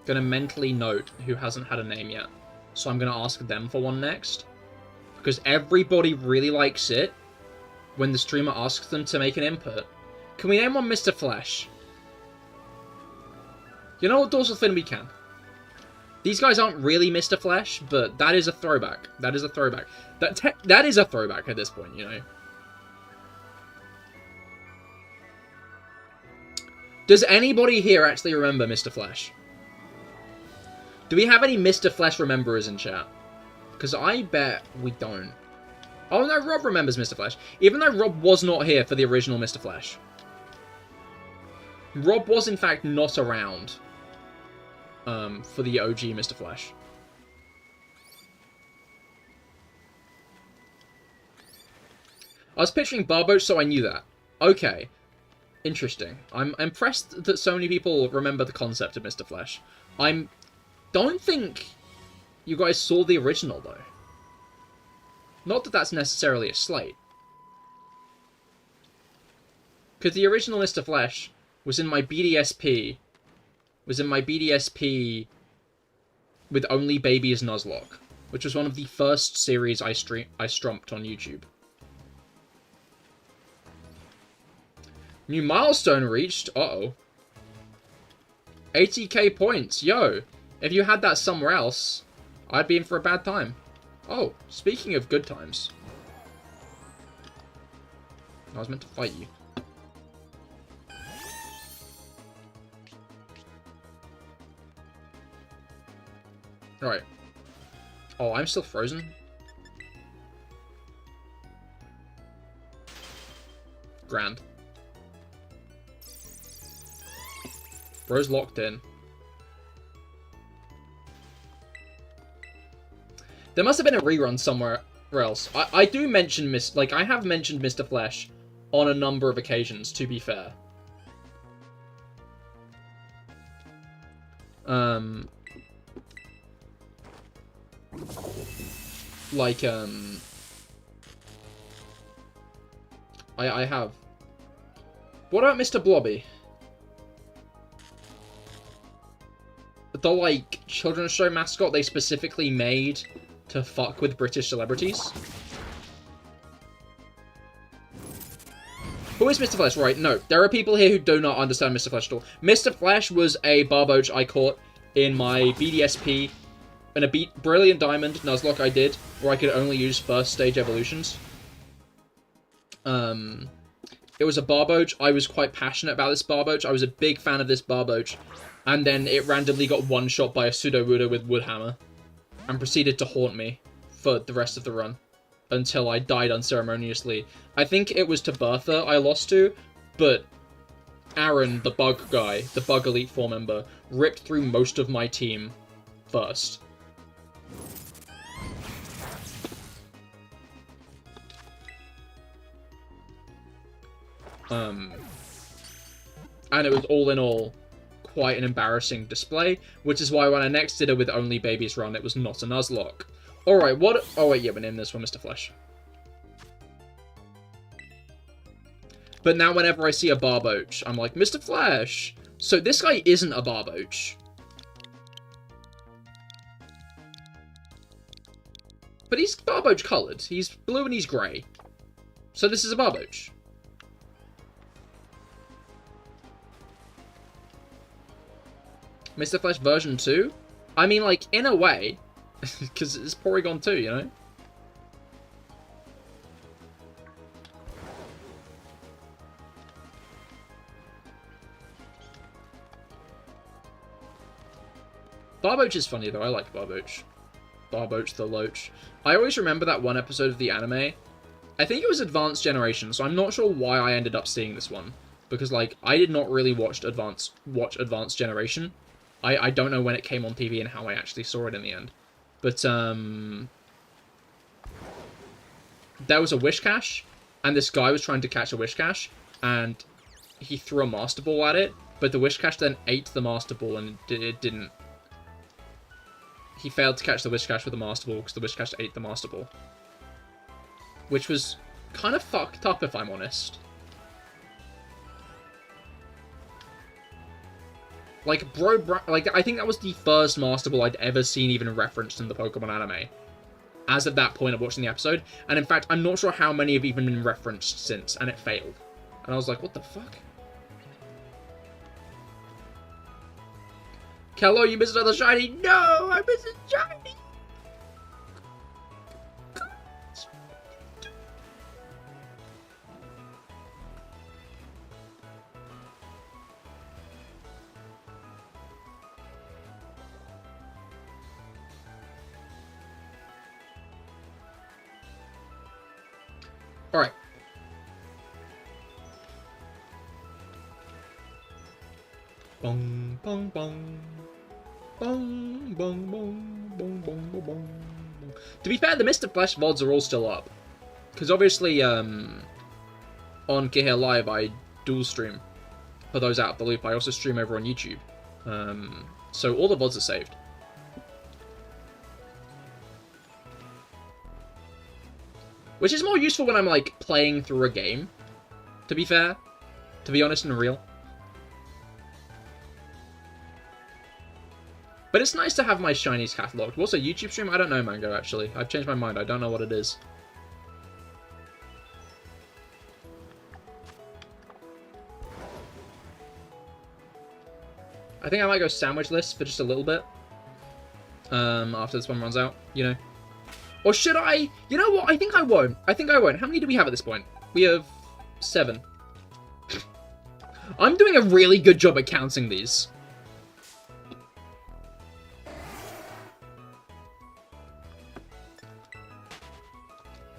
Gonna mentally note who hasn't had a name yet. So I'm gonna ask them for one next. Because everybody really likes it when the streamer asks them to make an input. Can we name one Mr. Flesh? You know what, Dorsal Fin, we can. These guys aren't really Mr. Flesh, but that is a throwback. That is a throwback. That is a throwback at this point, you know. Does anybody here actually remember Mr. Flesh? Do we have any Mr. Flesh rememberers in chat? Because I bet we don't. Oh no, Rob remembers Mr. Flesh. Even though Rob was not here for the original Mr. Flesh. Rob was in fact not around for the OG Mr. Flesh. I was picturing Barboach, so I knew that. Okay. Interesting. I'm impressed that so many people remember the concept of Mr. Flesh. Don't think you guys saw the original, though. Not that that's necessarily a slight. Because the original Mr. Flesh was in my BDSP. With Only Baby's Nuzlocke, which was one of the first series I strumped on YouTube. New milestone reached. Uh-oh. 80k points. Yo, if you had that somewhere else, I'd be in for a bad time. Oh, speaking of good times. I was meant to fight you. Alright. Oh, I'm still frozen? Grand. Bro's locked in. There must have been a rerun somewhere else. I do mention I have mentioned Mr. Flesh on a number of occasions, to be fair. I have. What about Mr. Blobby? The, like, children's show mascot they specifically made to fuck with British celebrities? Who is Mr. Flesh? Right, no. There are people here who do not understand Mr. Flesh at all. Mr. Flesh was a Barboach I caught in my BDSP, in a Brilliant Diamond Nuzlocke I did, where I could only use first stage evolutions. It was a Barboach. I was quite passionate about this Barboach. I was a big fan of this Barboach. And then it randomly got one-shot by a Sudowoodo with Woodhammer. And proceeded to haunt me for the rest of the run. Until I died unceremoniously. I think it was to Bertha I lost to. But Aaron, the bug guy, the bug Elite Four member, ripped through most of my team first. And it was all in all quite an embarrassing display, which is why when I next did it with Only Baby's run, it was not a Nuzlocke. Alright, what... Oh wait, yeah, we named this one Mr. Flesh. But now whenever I see a Barboach, I'm like, Mr. Flesh! So this guy isn't a Barboach. But he's Barboach coloured. He's blue and he's grey. So this is a Barboach. Mr. Flesh version 2? I mean, like, in a way. Because it's Porygon 2, you know? Barboach is funny, though. I like Barboach. Barboach the Loach. I always remember that one episode of the anime. I think it was Advanced Generation, so I'm not sure why I ended up seeing this one. Because, like, I did not really watch Advanced Generation. I don't know when it came on TV and how I actually saw it in the end. But, there was a Wish Cache, and this guy was trying to catch a Wish Cache, and he threw a Master Ball at it, but the Wish Cache then ate the Master Ball, and it didn't. He failed to catch the Wish Cache with the Master Ball, because the Wish Cache ate the Master Ball. Which was kind of fucked up, if I'm honest. Like, like, I think that was the first Master Ball I'd ever seen even referenced in the Pokemon anime. As of that point of watching the episode. And in fact, I'm not sure how many have even been referenced since, and it failed. And I was like, what the fuck? Kello, you missed another shiny! No! I missed a shiny! Alright. Bong, bong, bong. Bong, bong, bong, bong, bong, bong, bong. To be fair, the Mr. Flesh VODs are all still up. Because obviously, on CahirLIVE, I dual stream. For those out of the loop, I also stream over on YouTube. So all the VODs are saved. Which is more useful when I'm, like, playing through a game, to be fair. To be honest and real. But it's nice to have my shinies catalogued. What's a YouTube stream? I don't know, Mango, actually. I've changed my mind. I don't know what it is. I think I might go sandwich list for just a little bit. After this one runs out, you know. Or should I? You know what? I think I won't. I think I won't. How many do we have at this point? We have 7. I'm doing a really good job at counting these.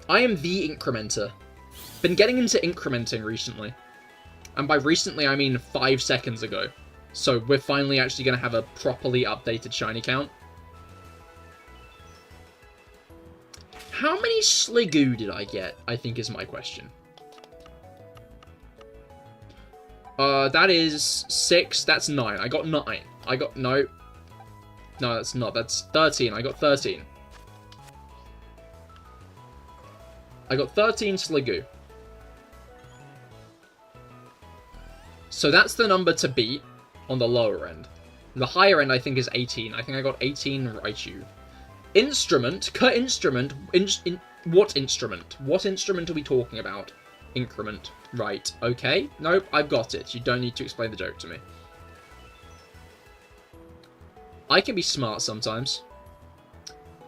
I am the incrementer. Been getting into incrementing recently. And by recently, I mean 5 seconds ago. So we're finally actually going to have a properly updated shiny count. How many Sliggoo did I get, I think is my question. That is 6. That's 9. I got 9. I got... No. No, that's not. That's 13. I got 13. I got 13 Sliggoo. So that's the number to beat on the lower end. The higher end, I think, is 18. I think I got 18 Raichu. Instrument? Instrument? What instrument? What instrument are we talking about? Increment. Right. Okay. Nope, I've got it. You don't need to explain the joke to me. I can be smart sometimes.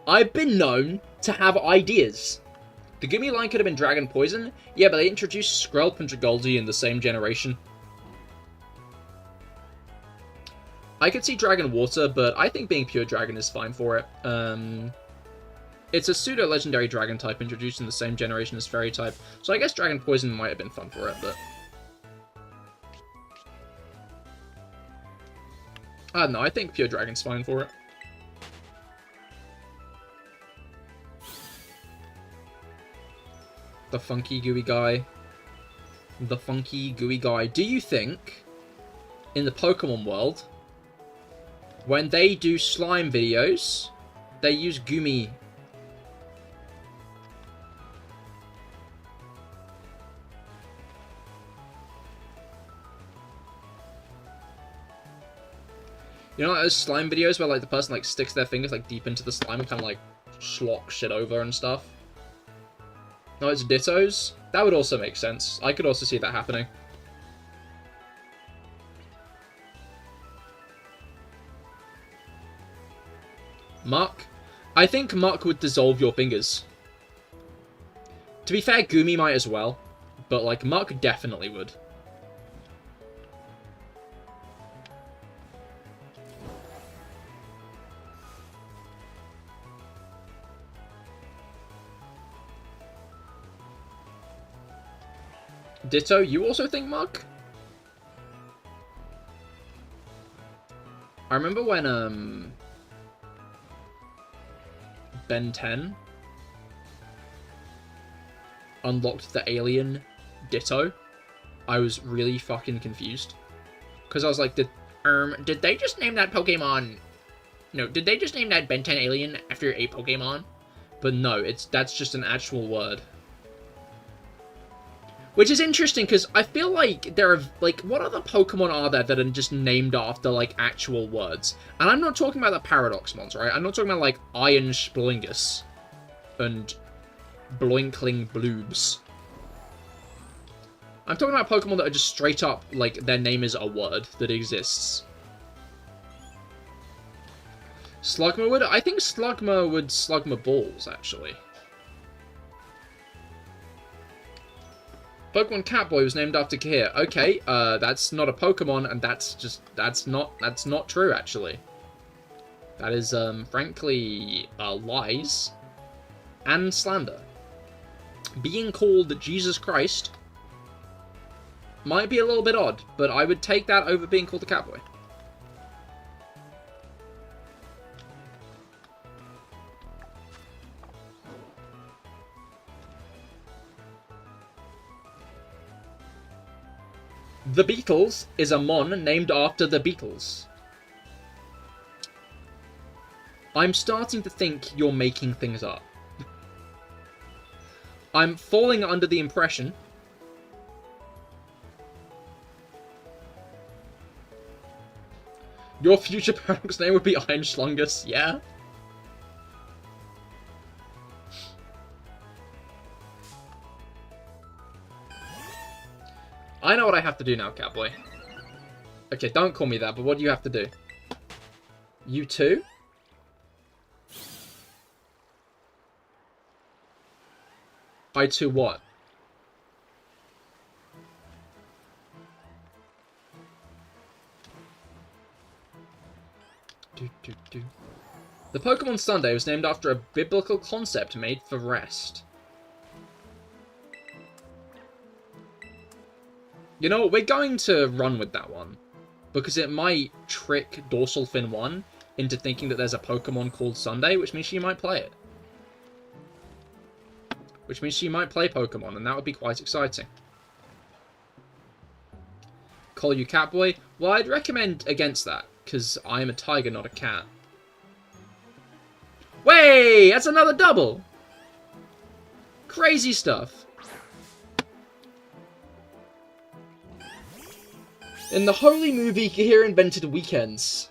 I've been known to have ideas. The Gummy line could have been Dragon Poison. Yeah, but they introduced Skrelp and Dragoldi in the same generation. I could see Dragon Water, but I think being Pure Dragon is fine for it. It's a pseudo-legendary Dragon type introduced in the same generation as Fairy type, so I guess Dragon Poison might have been fun for it, but... I don't know, I think Pure Dragon's fine for it. The funky gooey guy. The funky gooey guy. Do you think, in the Pokemon world, when they do slime videos, they use Gumi? You know, like those slime videos where like the person like sticks their fingers like deep into the slime and kind of like schlock shit over and stuff? No, it's Dittos. That would also make sense. I could also see that happening. Mark? I think Mark would dissolve your fingers. To be fair, Gumi might as well. But, like, Mark definitely would. Ditto, you also think Mark? I remember when, Ben 10 unlocked the alien Ditto, I was really fucking confused. Because I was like, did they just name that Pokemon... No, did they just name that Ben 10 alien after a Pokemon? But no, that's just an actual word. Which is interesting, because I feel like there are, like, what other Pokemon are there that are just named after, like, actual words? And I'm not talking about the Paradoxmons, right? I'm not talking about, like, Iron Splingus and Bloinkling Bloobs. I'm talking about Pokemon that are just straight up, like, their name is a word that exists. Slugma would? I think Slugma would Slugma Balls, actually. Pokemon Catboy was named after Cahir. Okay, that's not a Pokemon, and that's not true, actually. That is, frankly, lies and slander. Being called Jesus Christ might be a little bit odd, but I would take that over being called a Catboy. The Beatles is a mon named after the Beatles. I'm starting to think you're making things up. I'm falling under the impression your future Paradox name would be Einschlungus, yeah? I know what I have to do now, Catboy. Okay, don't call me that, but what do you have to do? You too? I too what? The Pokemon Sunday was named after a biblical concept made for rest. You know, we're going to run with that one. Because it might trick Dorsal Fin 1 into thinking that there's a Pokemon called Sunday, which means she might play it. Which means she might play Pokemon, and that would be quite exciting. Call you Catboy? Well, I'd recommend against that, because I am a tiger, not a cat. Way! That's another double! Crazy stuff. In the holy movie, Cahir invented weekends.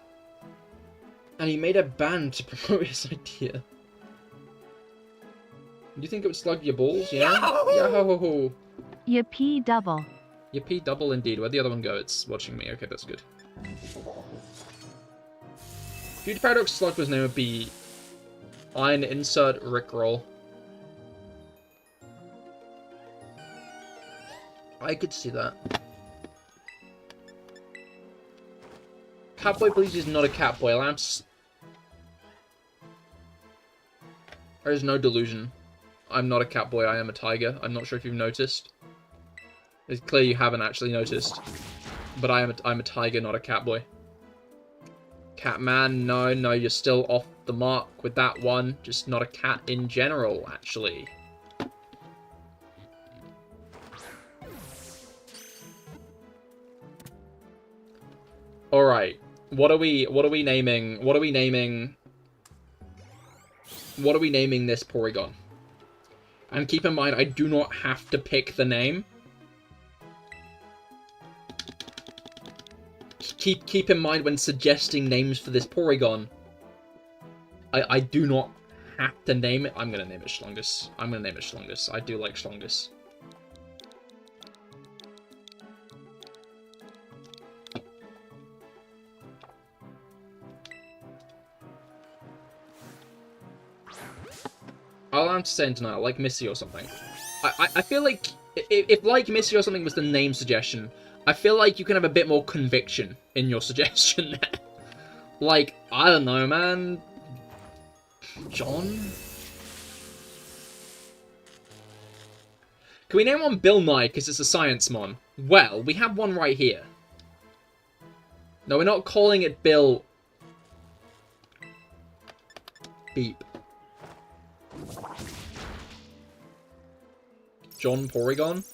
And he made a band to promote his idea. Do you think it would slug your balls? Yeah? Yo! Yippee double. Yippee double indeed. Where'd the other one go? It's watching me. Okay, that's good. Future Paradox Slugma's name would be Iron Insert Rickroll. I could see that. Catboy believes he's not a Catboy. Lamps. There is no delusion. I'm not a Catboy, I am a tiger. I'm not sure if you've noticed. It's clear you haven't actually noticed. But I'm a tiger, not a Catboy. Catman, no, you're still off the mark with that one. Just not a cat in general, actually. Alright. What are we naming this Porygon? And keep in mind, I do not have to pick the name. Keep in mind when suggesting names for this Porygon, I do not have to name it. I'm gonna name it Schlungus. I do like Schlungus. I'll have to say in denial, like Missy or something. I feel like if like Missy or something was the name suggestion, I feel like you can have a bit more conviction in your suggestion there. Like, I don't know, man. John? Can we name one Bill Nye because it's a science mon? Well, we have one right here. No, we're not calling it Bill... Beep. John Porygon?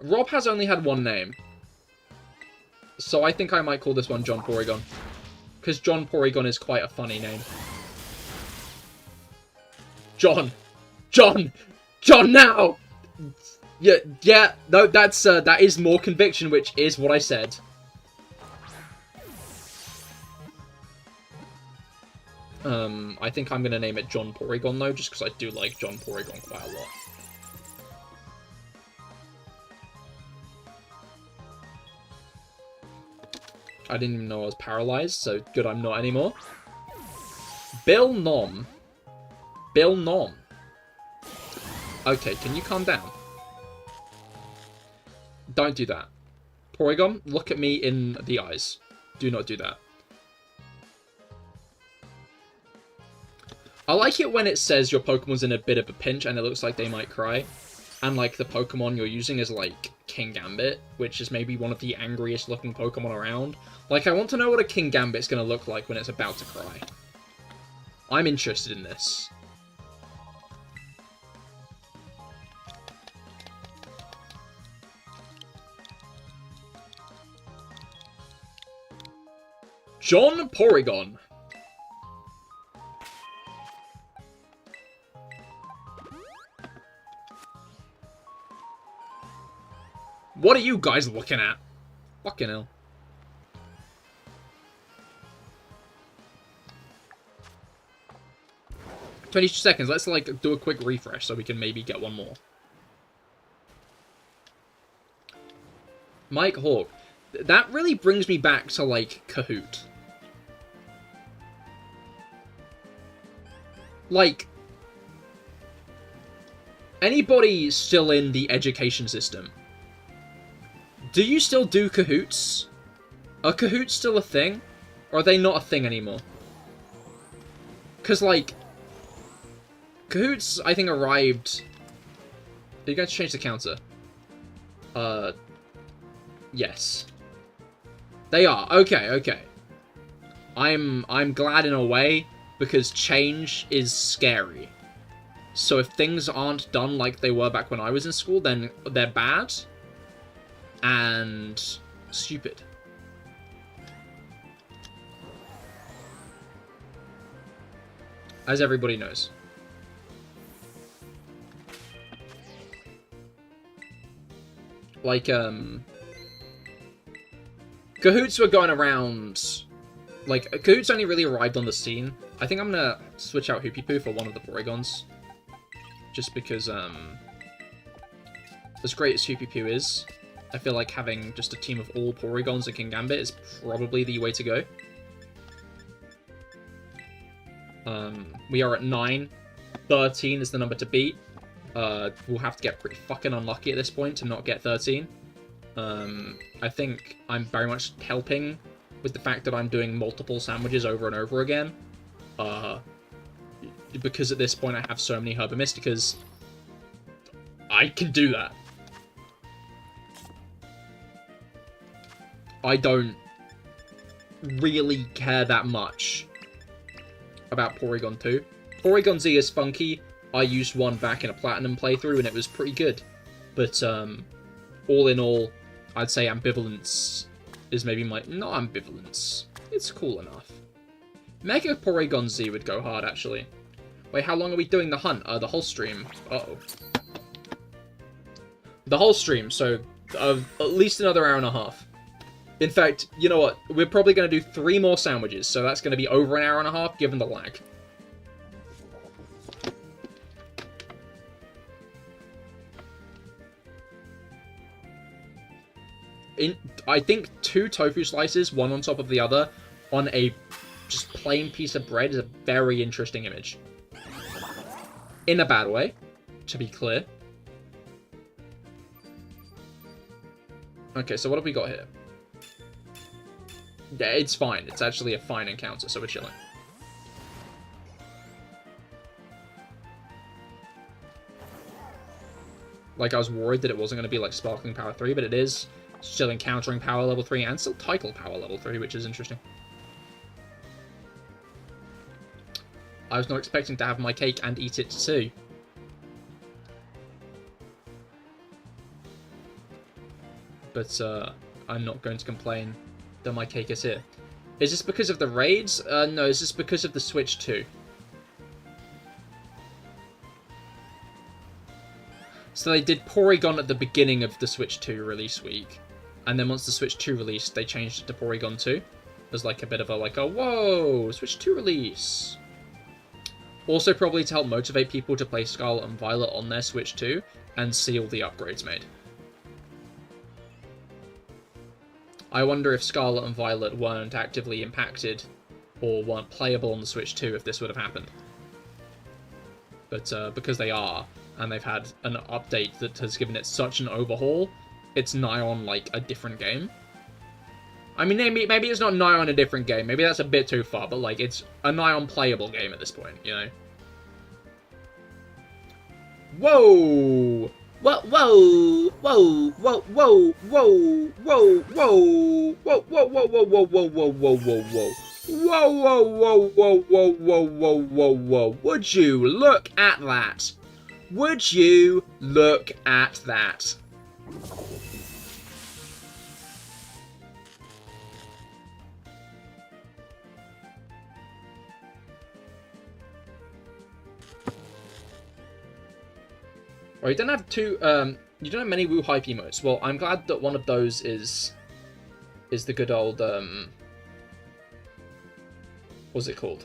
Rob has only had one name. So I think I might call this one John Porygon. Because John Porygon is quite a funny name. John! John! John now! Yeah, no, that is more conviction, which is what I said. I think I'm gonna name it John Porygon, though, just because I do like John Porygon quite a lot. I didn't even know I was paralyzed, so good I'm not anymore. Bill Nom. Bill Nom. Okay, can you calm down? Don't do that. Porygon, look at me in the eyes. Do not do that. I like it when it says your Pokemon's in a bit of a pinch and it looks like they might cry. And, like, the Pokemon you're using is, like, King Gambit, which is maybe one of the angriest looking Pokemon around. Like, I want to know what a King Gambit's gonna look like when it's about to cry. I'm interested in this. John Porygon. What are you guys looking at? Fucking hell. "22 seconds. Let's, like, do a quick refresh so we can maybe get one more. Mike Hawk. That really brings me back to, like, Kahoot. Like, anybody still in the education system? Do you still do Kahoots? Are Kahoots still a thing? Or are they not a thing anymore? Because, like, Kahoots, I think, arrived... Are you going to change the counter? Yes. They are. Okay, okay. I'm glad in a way, because change is scary. So if things aren't done like they were back when I was in school, then they're bad and stupid. As everybody knows. Like, Kahoots were going around... Like, Kahoots only really arrived on the scene. I think I'm gonna switch out Hoopy-Poo for one of the Porygons. Just because, as great as Hoopy-Poo is, I feel like having just a team of all Porygons and King Gambit is probably the way to go. We are at 9. 13 is the number to beat. We'll have to get pretty fucking unlucky at this point to not get 13. I think I'm very much helping with the fact that I'm doing multiple sandwiches over and over again. Because at this point I have so many Herba Mysticas. I can do that. I don't really care that much about Porygon 2. Porygon Z is funky. I used one back in a Platinum playthrough and it was pretty good. But, all in all, I'd say ambivalence is maybe my... Not ambivalence. It's cool enough. Mega Porygon Z would go hard, actually. Wait, how long are we doing the hunt? The whole stream. Uh-oh. The whole stream, so at least another hour and a half. In fact, you know what? We're probably going to do 3 more sandwiches, so that's going to be over an hour and a half, given the lag. I think 2 tofu slices, one on top of the other, on a just plain piece of bread is a very interesting image. In a bad way, to be clear. Okay, so what have we got here? Yeah, it's fine. It's actually a fine encounter, so we're chilling. Like, I was worried that it wasn't going to be like Sparkling Power 3, but it is. Still encountering Power Level 3 and still Title Power Level 3, which is interesting. I was not expecting to have my cake and eat it too. But I'm not going to complain that my cake is here. Is this because of the raids? No, is this because of the Switch 2? So they did Porygon at the beginning of the Switch 2 release week. And then once the Switch 2 released, they changed it to Porygon 2. As like a bit of a, like a, whoa, Switch 2 release. Also probably to help motivate people to play Scarlet and Violet on their Switch 2 and see all the upgrades made. I wonder if Scarlet and Violet weren't actively impacted or weren't playable on the Switch 2 if this would have happened. But because they are, and they've had an update that has given it such an overhaul, it's nigh on, like, a different game. I mean, maybe it's not nigh on a different game. Maybe that's a bit too far, but, like, it's a nigh on playable game at this point, you know? Whoa! Whoa, whoa, whoa, whoa, whoa, whoa, whoa, whoa, whoa, whoa, whoa, whoa, whoa, whoa, whoa, whoa, whoa, whoa. Whoa, whoa, whoa, whoa, whoa, whoa, whoa, whoa, whoa. Would you look at that? Would you look at that? Well, you don't have two, you don't have many Woo Hype emotes. Well, I'm glad that one of those is the good old, what's it called?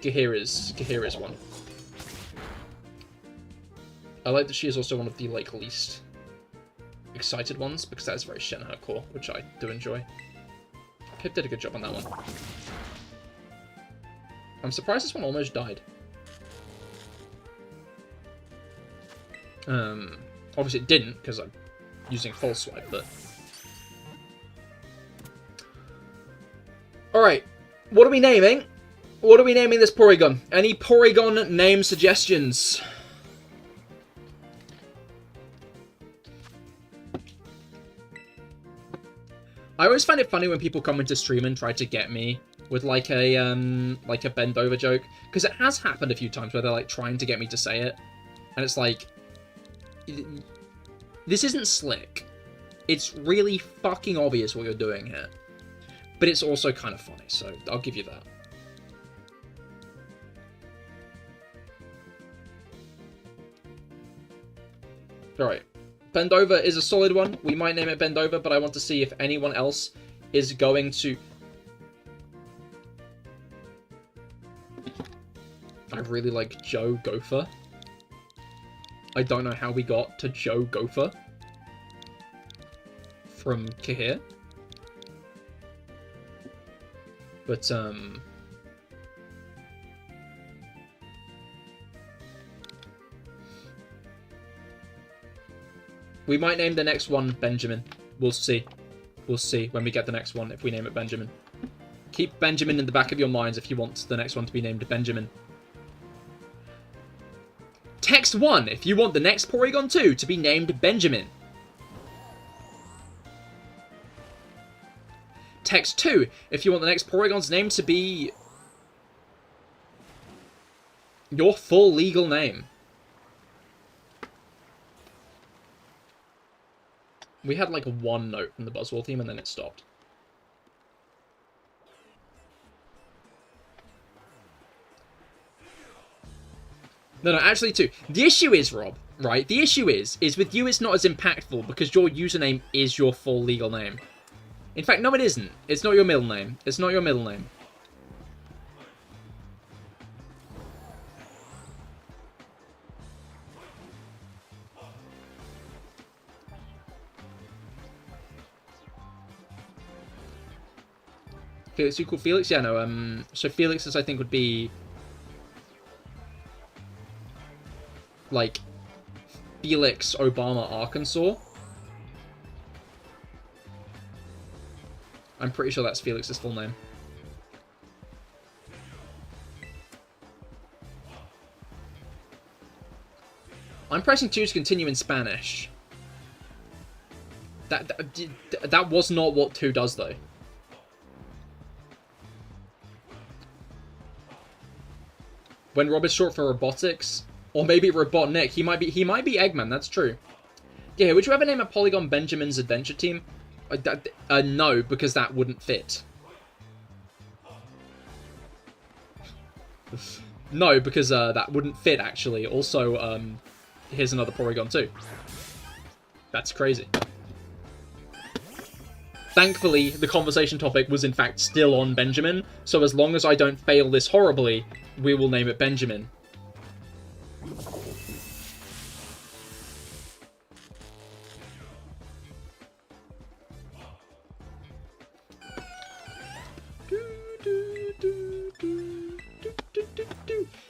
Cahir's one. I like that she is also one of the, like, least excited ones, because that is very Shenhe core, which I do enjoy. Pip did a good job on that one. I'm surprised this one almost died. Obviously it didn't, because I'm using False Swipe, but... Alright, what are we naming? What are we naming this Porygon? Any Porygon name suggestions? I always find it funny when people come into stream and try to get me with like a bend over joke, because it has happened a few times where they're like trying to get me to say it, and it's like, this isn't slick. It's really fucking obvious what you're doing here, but it's also kind of funny, so I'll give you that. Alright, Bend Over is a solid one. We might name it Bend Over, but I want to see if anyone else is going to... I really like Joe Gopher. I don't know how we got to Joe Gopher from Cahir. But, we might name the next one Benjamin. We'll see. We'll see when we get the next one if we name it Benjamin. Keep Benjamin in the back of your minds if you want the next one to be named Benjamin. Text 1 if you want the next Porygon 2 to be named Benjamin. Text 2 if you want the next Porygon's name to be your full legal name. We had like one note from the Buzzwole team and then it stopped. No, actually two. The issue is, Rob, right? The issue is with you it's not as impactful because your username is your full legal name. In fact, no it isn't. It's not your middle name. It's not your middle name. Felix, you call Felix? Yeah, no, so Felix's, I think, would be... like, Felix Obama, Arkansas. I'm pretty sure that's Felix's full name. I'm pressing 2 to continue in Spanish. That was not what 2 does, though. When Rob is short for robotics, or maybe Robotnik, he might be Eggman. That's true. Yeah, would you ever name a Polygon Benjamin's Adventure Team? No, because that wouldn't fit. No, because that wouldn't fit, actually. Also, here's another Porygon too. That's crazy. Thankfully, the conversation topic was in fact still on Benjamin, so as long as I don't fail this horribly, we will name it Benjamin.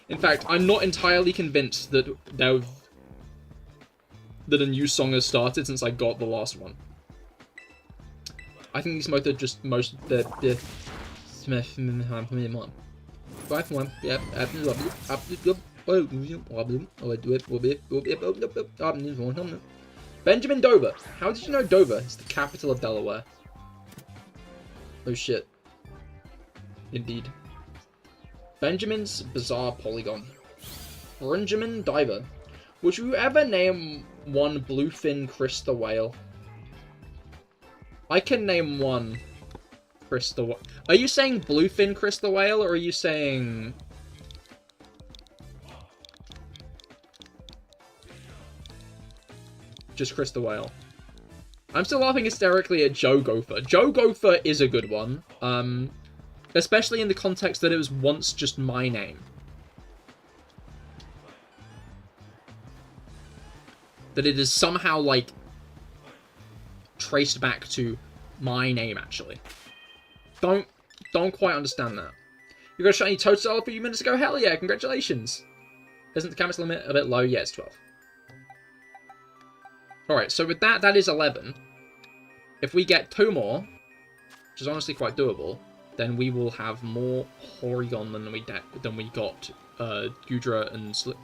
In fact, I'm not entirely convinced that a new song has started since I got the last one. I think these both are just Benjamin Dover. How did you know Dover is the capital of Delaware? Oh shit. Indeed. Benjamin's Bizarre Polygon. Benjamin Diver. Would you ever name one Bluefin Chris the Whale? I can name one Chris the Whale. Are you saying Bluefin Chris the Whale, or are you saying... just Chris the Whale? I'm still laughing hysterically at Joe Gopher. Joe Gopher is a good one. Especially in the context that it was once just my name. That it is somehow, like, traced back to my name, actually. Don't quite understand that. You got a shiny Toadstool a few minutes ago? Hell yeah, congratulations! Isn't the chemist limit a bit low? Yeah, it's 12. Alright, so with that is 11. If we get 2 more, which is honestly quite doable, then we will have more Porygon than we got Gudra and Slip.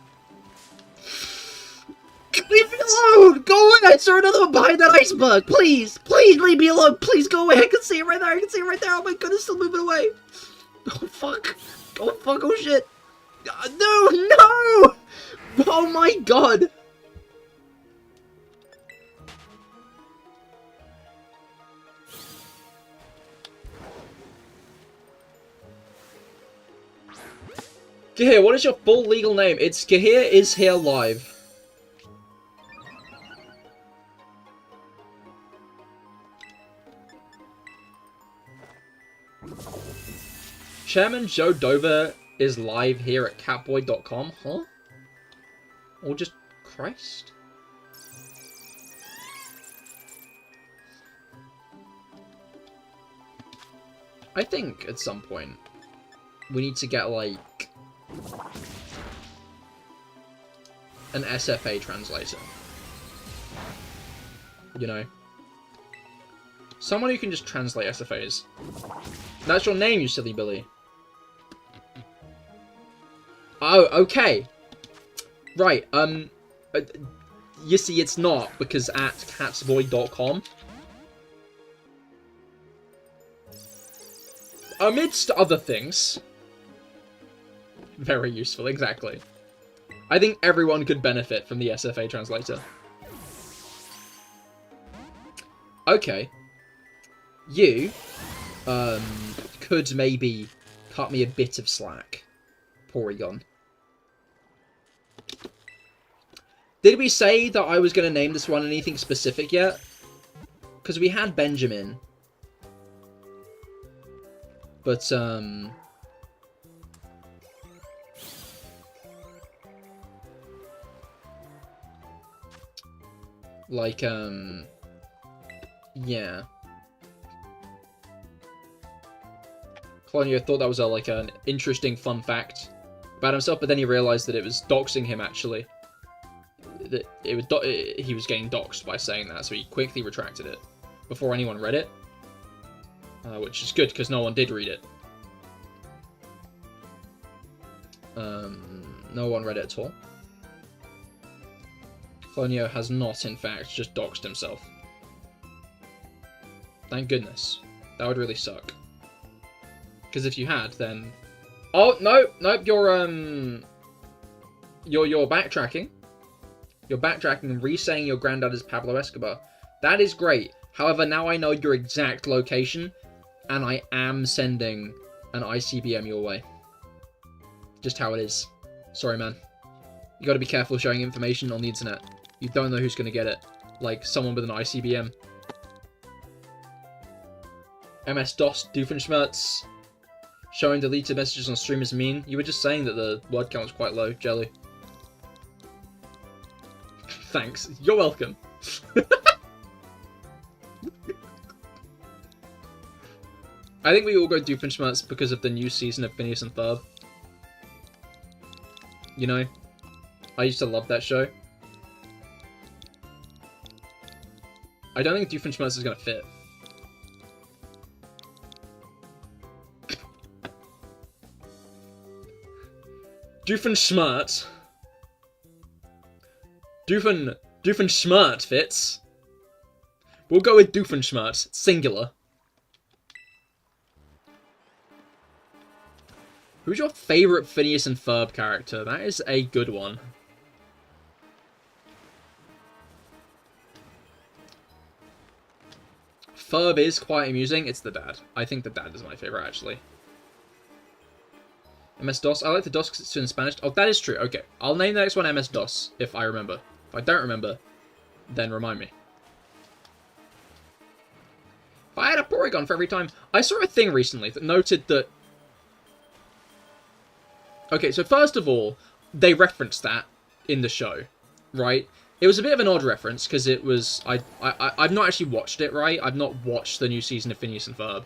Leave me alone! Go away! I saw another one behind that iceberg! Please! Please leave me alone! Please go away! I can see it right there! I can see it right there! Oh my goodness, still moving away! Oh fuck! Oh fuck! Oh shit! No! No! Oh my god! Cahir, what is your full legal name? It's Cahir is here live. Chairman Joe Dover is live here at catboy.com, huh? Or just Christ? I think at some point we need to get like an SFA translator. You know? Someone who can just translate SFAs. That's your name, you silly Billy. Oh, okay. Right, you see, it's not, because at catsboy.com, amidst other things, very useful, exactly. I think everyone could benefit from the SFA translator. Okay. You, could maybe cut me a bit of slack, Porygon. Did we say that I was going to name this one anything specific yet? Because we had Benjamin. But, like, yeah. Clonio thought that was like an interesting fun fact about himself, but then he realized that it was doxing him actually. That he was getting doxed by saying that, so he quickly retracted it before anyone read it, which is good because no one did read it. No one read it at all. Clonio has not, in fact, just doxed himself. Thank goodness. That would really suck. Because if you had, then... Oh, no! Nope, you're backtracking. You're backtracking and re-saying your granddad is Pablo Escobar. That is great. However, now I know your exact location, and I am sending an ICBM your way. Just how it is. Sorry, man. You gotta be careful showing information on the internet. You don't know who's gonna get it. Like, someone with an ICBM. MS-DOS, Doofenshmirtz. Showing deleted messages on stream is mean. You were just saying that the word count was quite low, Jelly. Thanks. You're welcome. I think we all go Doofenshmirtz because of the new season of Phineas and Ferb. You know? I used to love that show. I don't think Doofenshmirtz is gonna fit. Doofenshmirtz. Doofenshmirtz fits. We'll go with Doofenshmirtz. Singular. Who's your favourite Phineas and Ferb character? That is a good one. Ferb is quite amusing. It's the dad. I think the dad is my favourite, actually. MS-DOS. I like the DOS because it's in Spanish. Oh, that is true. Okay. I'll name the next one MS-DOS if I remember. If I don't remember, then remind me. If I had a Porygon for every time... I saw a thing recently that noted that... Okay, so first of all, they referenced that in the show, right? It was a bit of an odd reference, because it was... I've not actually watched it, right? I've not watched the new season of Phineas and Ferb.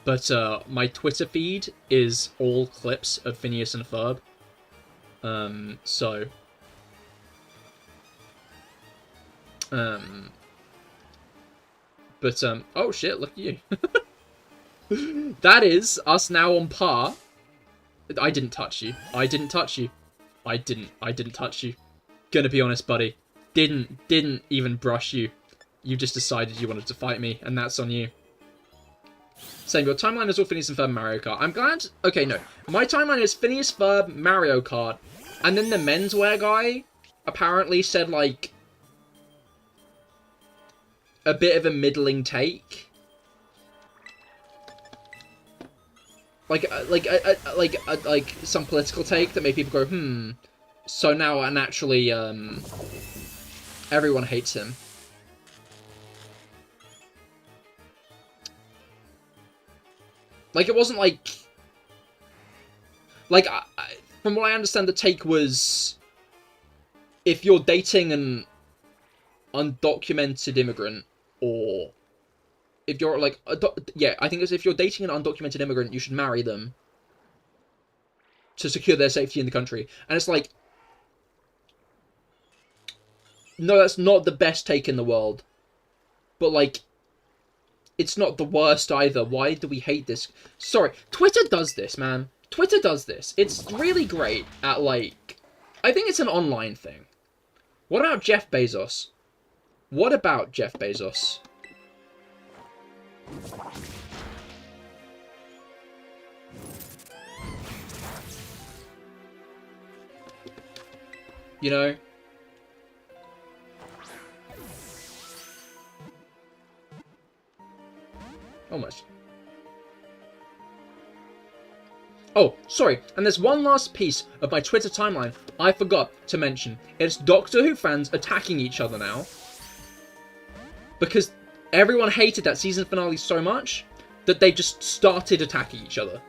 But my Twitter feed is all clips of Phineas and Ferb. Oh shit, look at you. That is us now on par. I didn't touch you. I didn't touch you. I didn't touch you. Gonna be honest, buddy. Didn't even brush you. You just decided you wanted to fight me, and that's on you. Same, your timeline is all Phineas and Ferb Mario Kart. I'm glad... Okay, no. My timeline is Phineas Ferb Mario Kart, and then the menswear guy apparently said, like, a bit of a middling take. Like some political take that made people go, So now, naturally, everyone hates him. Like, it wasn't like... Like, from what I understand, the take was... If you're dating an undocumented immigrant, or... If you're, like... Yeah, I think it's if you're dating an undocumented immigrant, you should marry them. To secure their safety in the country. And it's like... No, that's not the best take in the world. But, like... It's not the worst either. Why do we hate this? Sorry, Twitter does this, man. Twitter does this. It's really great at, like... I think it's an online thing. What about Jeff Bezos? What about Jeff Bezos? You know? Almost. Oh, sorry, and there's one last piece of my Twitter timeline I forgot to mention. It's Doctor Who fans attacking each other now. Because everyone hated that season finale so much that they just started attacking each other.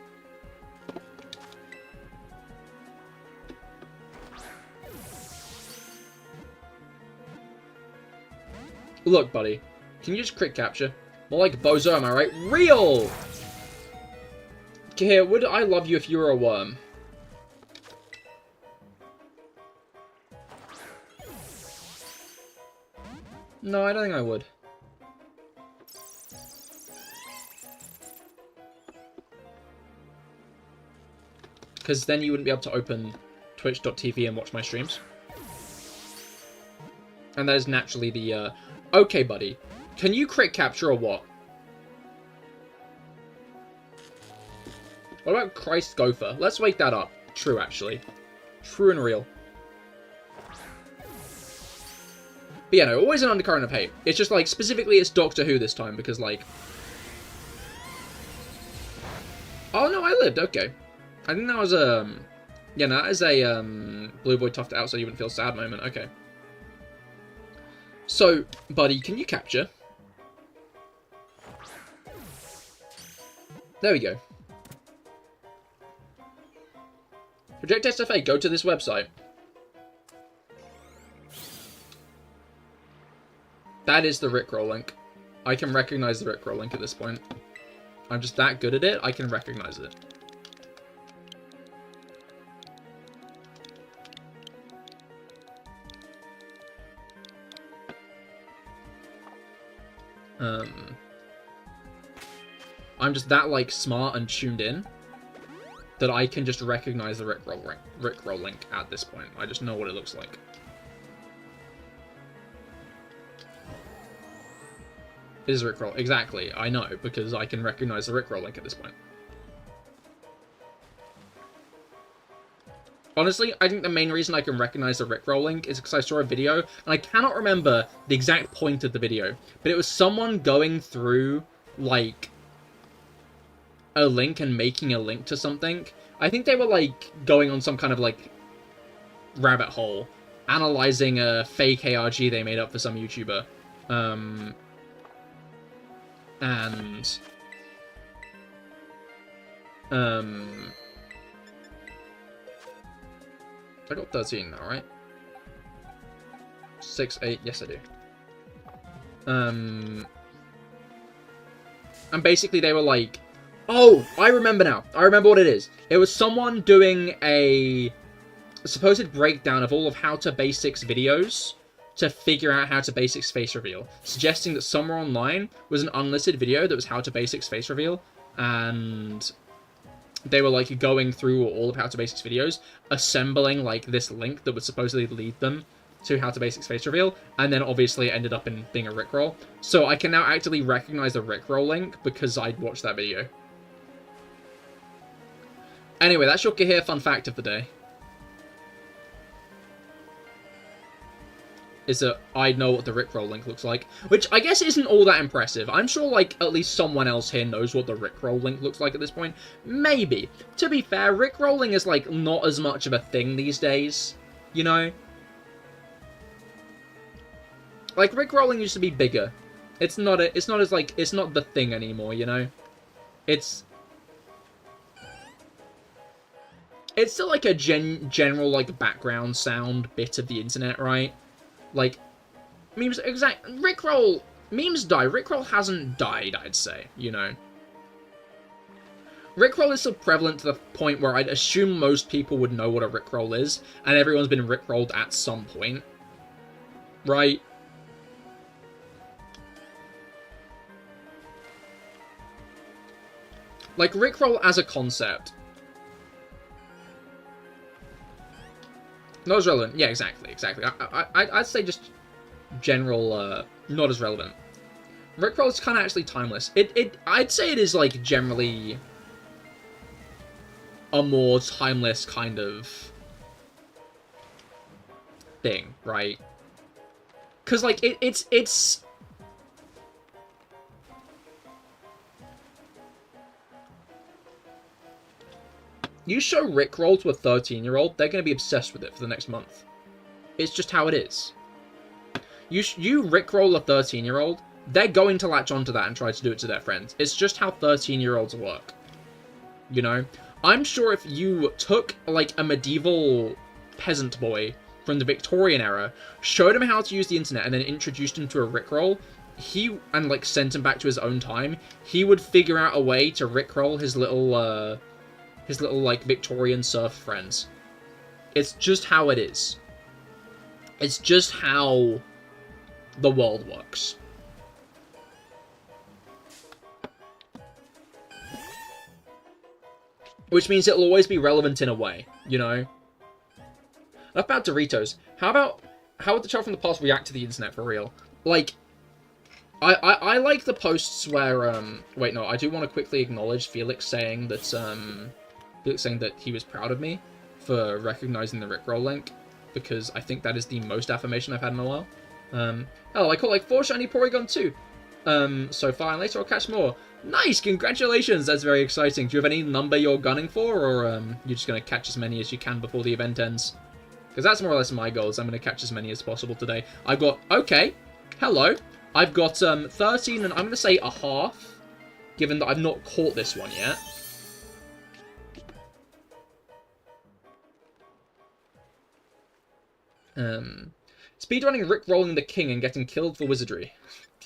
Look, buddy, can you just crit capture? More like Bozo, am I right? Real! Cahir, would I love you if you were a worm? No, I don't think I would. Because then you wouldn't be able to open twitch.tv and watch my streams. And that is naturally the, okay, buddy. Can you crit capture or what? What about Christ Gopher? Let's wake that up. True, actually. True and real. But yeah, no, always an undercurrent of hate. It's just, like, specifically it's Doctor Who this time, because, like... Oh, no, I lived, okay. I think that was, yeah, no, that is a, Blue Boy toughed out so you wouldn't feel sad moment, okay. So, buddy, can you capture? There we go. Project SFA, go to this website. That is the Rickroll link. I can recognize the Rickroll link at this point. I'm just that good at it, I can recognize it. I'm just that, like, smart and tuned in that I can just recognize the Rickroll link at this point. I just know what it looks like. It is Rickroll. Exactly, I know, because I can recognize the Rickroll link at this point. Honestly, I think the main reason I can recognize the Rickroll link is because I saw a video, and I cannot remember the exact point of the video, but it was someone going through, like, a link and making a link to something. I think they were, like, going on some kind of, like, rabbit hole, analyzing a fake ARG they made up for some YouTuber. I got 13 now, right? 6, 8, yes I do. And basically they were like, oh, I remember now. I remember what it is. It was someone doing a supposed breakdown of all of How to Basics videos to figure out How to Basics face reveal, suggesting that somewhere online was an unlisted video that was How to Basics face reveal, and they were, like, going through all of How to Basics videos, assembling, like, this link that would supposedly lead them to How to Basics face reveal, and then obviously it ended up in being a Rickroll. So I can now actively recognize the Rickroll link because I'd watched that video. Anyway, that's your Cahir fun fact of the day. Is that I know what the Rickroll link looks like, which I guess isn't all that impressive. I'm sure, like, at least someone else here knows what the Rickroll link looks like at this point. Maybe. To be fair, Rickrolling is, like, not as much of a thing these days, you know? Like, Rickrolling used to be bigger. It's not the thing anymore, you know? It's still, like, a general, like, background sound bit of the internet, right? Like, memes, Rickroll, memes die. Rickroll hasn't died, I'd say, you know. Rickroll is still prevalent to the point where I'd assume most people would know what a Rickroll is, and everyone's been Rickrolled at some point. Right? Like, Rickroll as a concept. Not as relevant. Yeah, exactly. I'd say just general, not as relevant. Rickroll is kind of actually timeless. I'd say it is, like, generally a more timeless kind of thing, right? Because, like, it's... You show Rickroll to a 13-year-old, they're going to be obsessed with it for the next month. It's just how it is. You Rickroll a 13-year-old, they're going to latch onto that and try to do it to their friends. It's just how 13-year-olds work. You know? I'm sure if you took, like, a medieval peasant boy from the Victorian era, showed him how to use the internet, and then introduced him to a Rickroll, and, like, sent him back to his own time, he would figure out a way to Rickroll his little, his little, like, Victorian surf friends. It's just how it is. It's just how the world works. Which means it'll always be relevant in a way, you know? Enough about Doritos. How would the child from the past react to the internet for real? Like, I like the posts where, wait, no, I do want to quickly acknowledge Felix saying that, he was proud of me for recognizing the Rickroll link, because I think that is the most affirmation I've had in a while. Oh, I caught like 4 shiny Porygon too. So far, and later I'll catch more. Nice, congratulations, that's very exciting. Do you have any number you're gunning for, or you're just going to catch as many as you can before the event ends? Because that's more or less my goals. I'm going to catch as many as possible today. I've got, okay, hello. I've got 13, and I'm going to say a half, given that I've not caught this one yet. Speedrunning Rickrolling the King and getting killed for wizardry.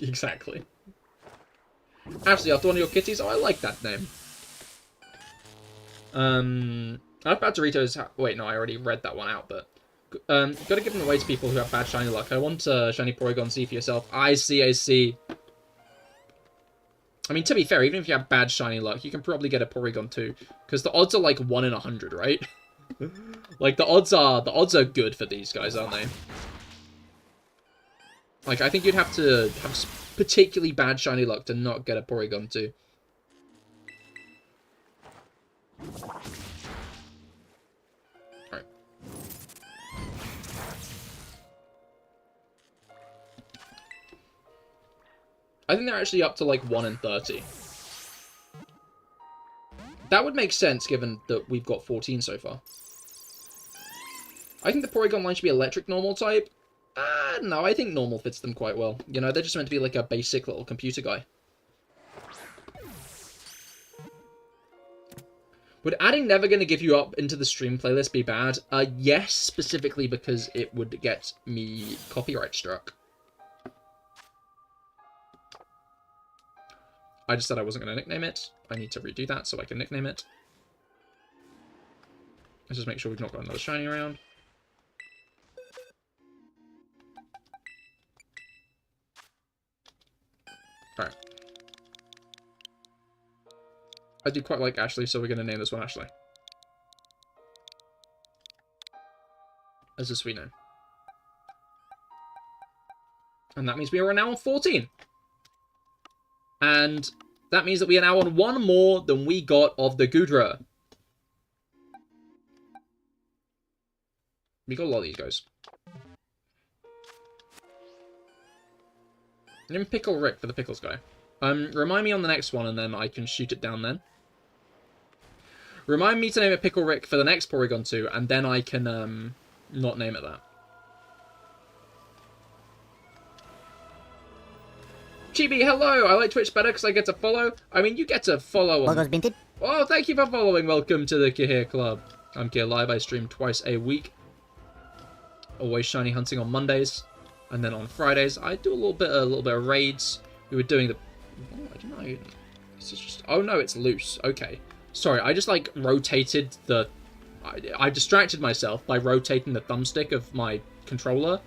Exactly. Ashley, after one of your kitties? Oh, I like that name. Enough about Doritos. Wait, no, I already read that one out, but... gotta give them away to people who have bad shiny luck. I want shiny Porygon C for yourself. I see, I see. I mean, to be fair, even if you have bad shiny luck, you can probably get a Porygon too. Because the odds are like 1 in 100, right? Like, the odds are good for these guys, aren't they? Like, I think you'd have to have particularly bad shiny luck to not get a Porygon too. Alright. I think they're actually up to like 1 in 30. That would make sense given that we've got 14 so far. I think the Porygon line should be electric normal type. No, I think normal fits them quite well. You know, they're just meant to be like a basic little computer guy. Would adding Never Gonna Give You Up into the stream playlist be bad? Yes, specifically because it would get me copyright struck. I just said I wasn't going to nickname it. I need to redo that so I can nickname it. Let's just make sure we've not got another shiny around. Alright. I do quite like Ashley, so we're going to name this one Ashley. As a sweet name. And that means we are now on 14. And that means that we are now on 1 more than we got of the Goodra. We got a lot of these guys. Name Pickle Rick for the Pickles guy. Remind me on the next one, and then I can shoot it down then. Remind me to name it Pickle Rick for the next Porygon 2, and then I can, not name it that. Chibi, hello! I like Twitch better because I get to follow. I mean, you get to follow on... Oh, thank you for following. Welcome to the Cahir Club. I'm CahirLIVE. I stream twice a week. Always shiny hunting on Mondays. And then on Fridays, I do a little bit of raids. We were doing the... Oh, I don't know. This is just... Oh, no, it's loose. Okay. Sorry, I just, like, rotated the... I distracted myself by rotating the thumbstick of my controller.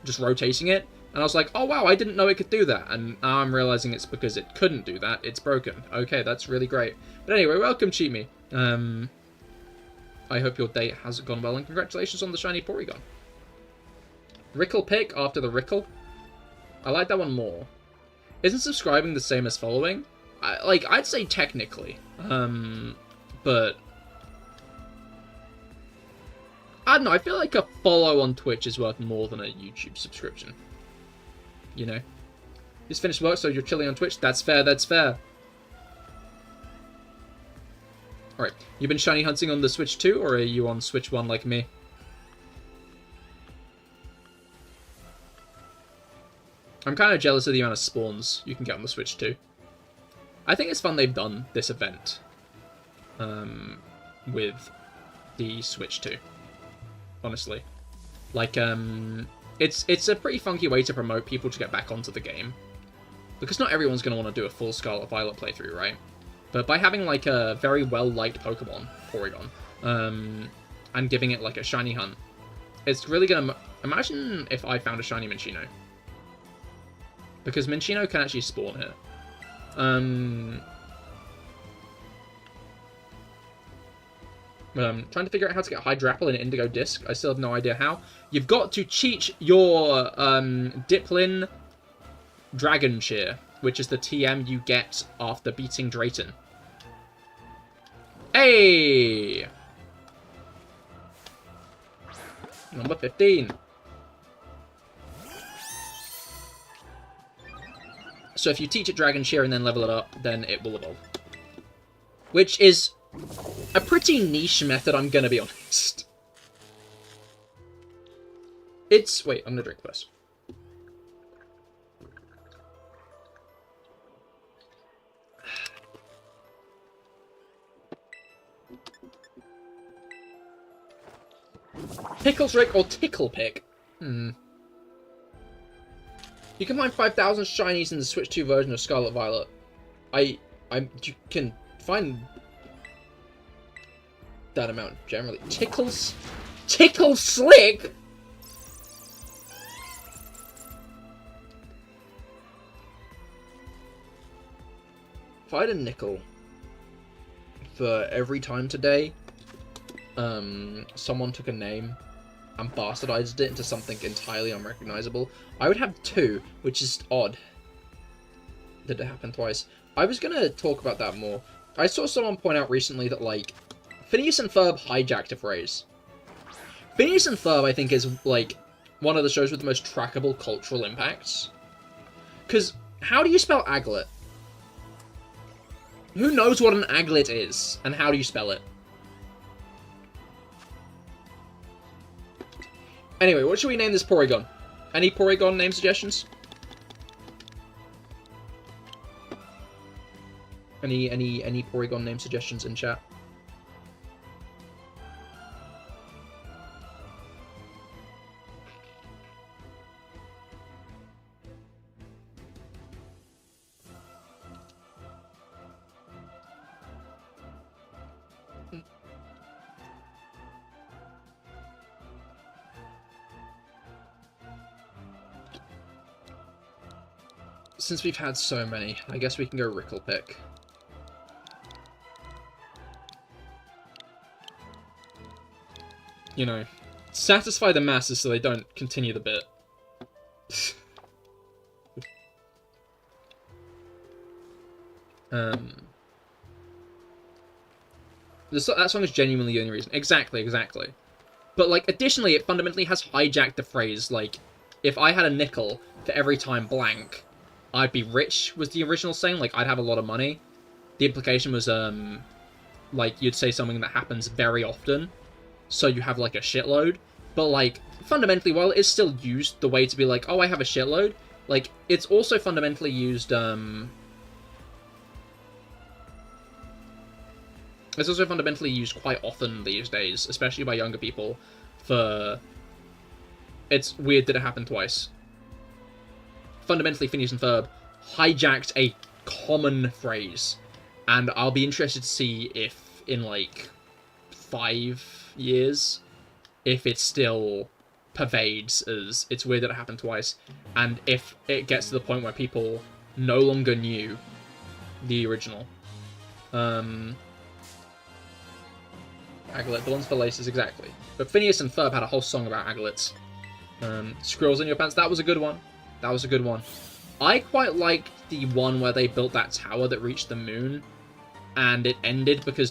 Just rotating it. And I was like, oh, wow, I didn't know it could do that. And now I'm realizing it's because it couldn't do that. It's broken. Okay, that's really great. But anyway, welcome, Cheat Me. I hope your day has gone well, and congratulations on the shiny Porygon. Rickle pick after the Rickle. I like that one more. Isn't subscribing the same as following? I'd say technically. But... I don't know, I feel like a follow on Twitch is worth more than a YouTube subscription. You know? Just finished work, so you're chilling on Twitch? That's fair, that's fair. Alright, you been shiny hunting on the Switch 2, or are you on Switch 1 like me? I'm kind of jealous of the amount of spawns you can get on the Switch 2. I think it's fun they've done this event with the Switch 2. Honestly. Like, it's a pretty funky way to promote people to get back onto the game. Because not everyone's going to want to do a full Scarlet Violet playthrough, right? But by having, like, a very well-liked Pokemon, Porygon, and giving it, like, a shiny hunt, it's really gonna... Imagine if I found a shiny Minccino. Because Minccino can actually spawn here. Trying to figure out how to get Hydrapple and Indigo Disc. I still have no idea how. You've got to cheat your Diplin Dragon Cheer, which is the TM you get after beating Drayton. Hey! Number 15. So if you teach it Dragon Cheer and then level it up, then it will evolve. Which is a pretty niche method, I'm gonna be honest. It's... Wait, I'm gonna drink first. Pickles Rick or Tickle Pick? You can find 5,000 shinies in the Switch 2 version of Scarlet Violet. You can find that amount generally. Tickle Slick? If I had a nickel for every time today someone took a name and bastardized it into something entirely unrecognizable, I would have 2, which is odd that it happened twice. I was gonna talk about that more. I saw someone point out recently that, like, Phineas and Ferb hijacked a phrase. Phineas and Ferb, I think, is, like, one of the shows with the most trackable cultural impacts. Because, how do you spell aglet? Who knows what an aglet is, and how do you spell it? Anyway, what should we name this Porygon? Any Porygon name suggestions? Any Porygon name suggestions in chat? Since we've had so many, I guess we can go Ricklepick. You know, satisfy the masses so they don't continue the bit. That song is genuinely the only reason. Exactly. But, like, additionally, it fundamentally has hijacked the phrase, like, if I had a nickel for every time blank, I'd be rich, was the original saying. Like, I'd have a lot of money. The implication was, like, you'd say something that happens very often, so you have, like, a shitload. But, like, fundamentally, while it is still used the way to be like, oh, I have a shitload, like, it's also fundamentally used, it's also fundamentally used quite often these days, especially by younger people, for... It's weird that it happened twice. Fundamentally, Phineas and Ferb hijacked a common phrase, and I'll be interested to see if, in, like, 5 years, if it still pervades as it's weird that it happened twice, and if it gets to the point where people no longer knew the original. Aglet, the ones for laces, exactly. But Phineas and Ferb had a whole song about aglets. Squirrels in your pants, that was a good one. That was a good one. I quite liked the one where they built that tower that reached the moon, and it ended because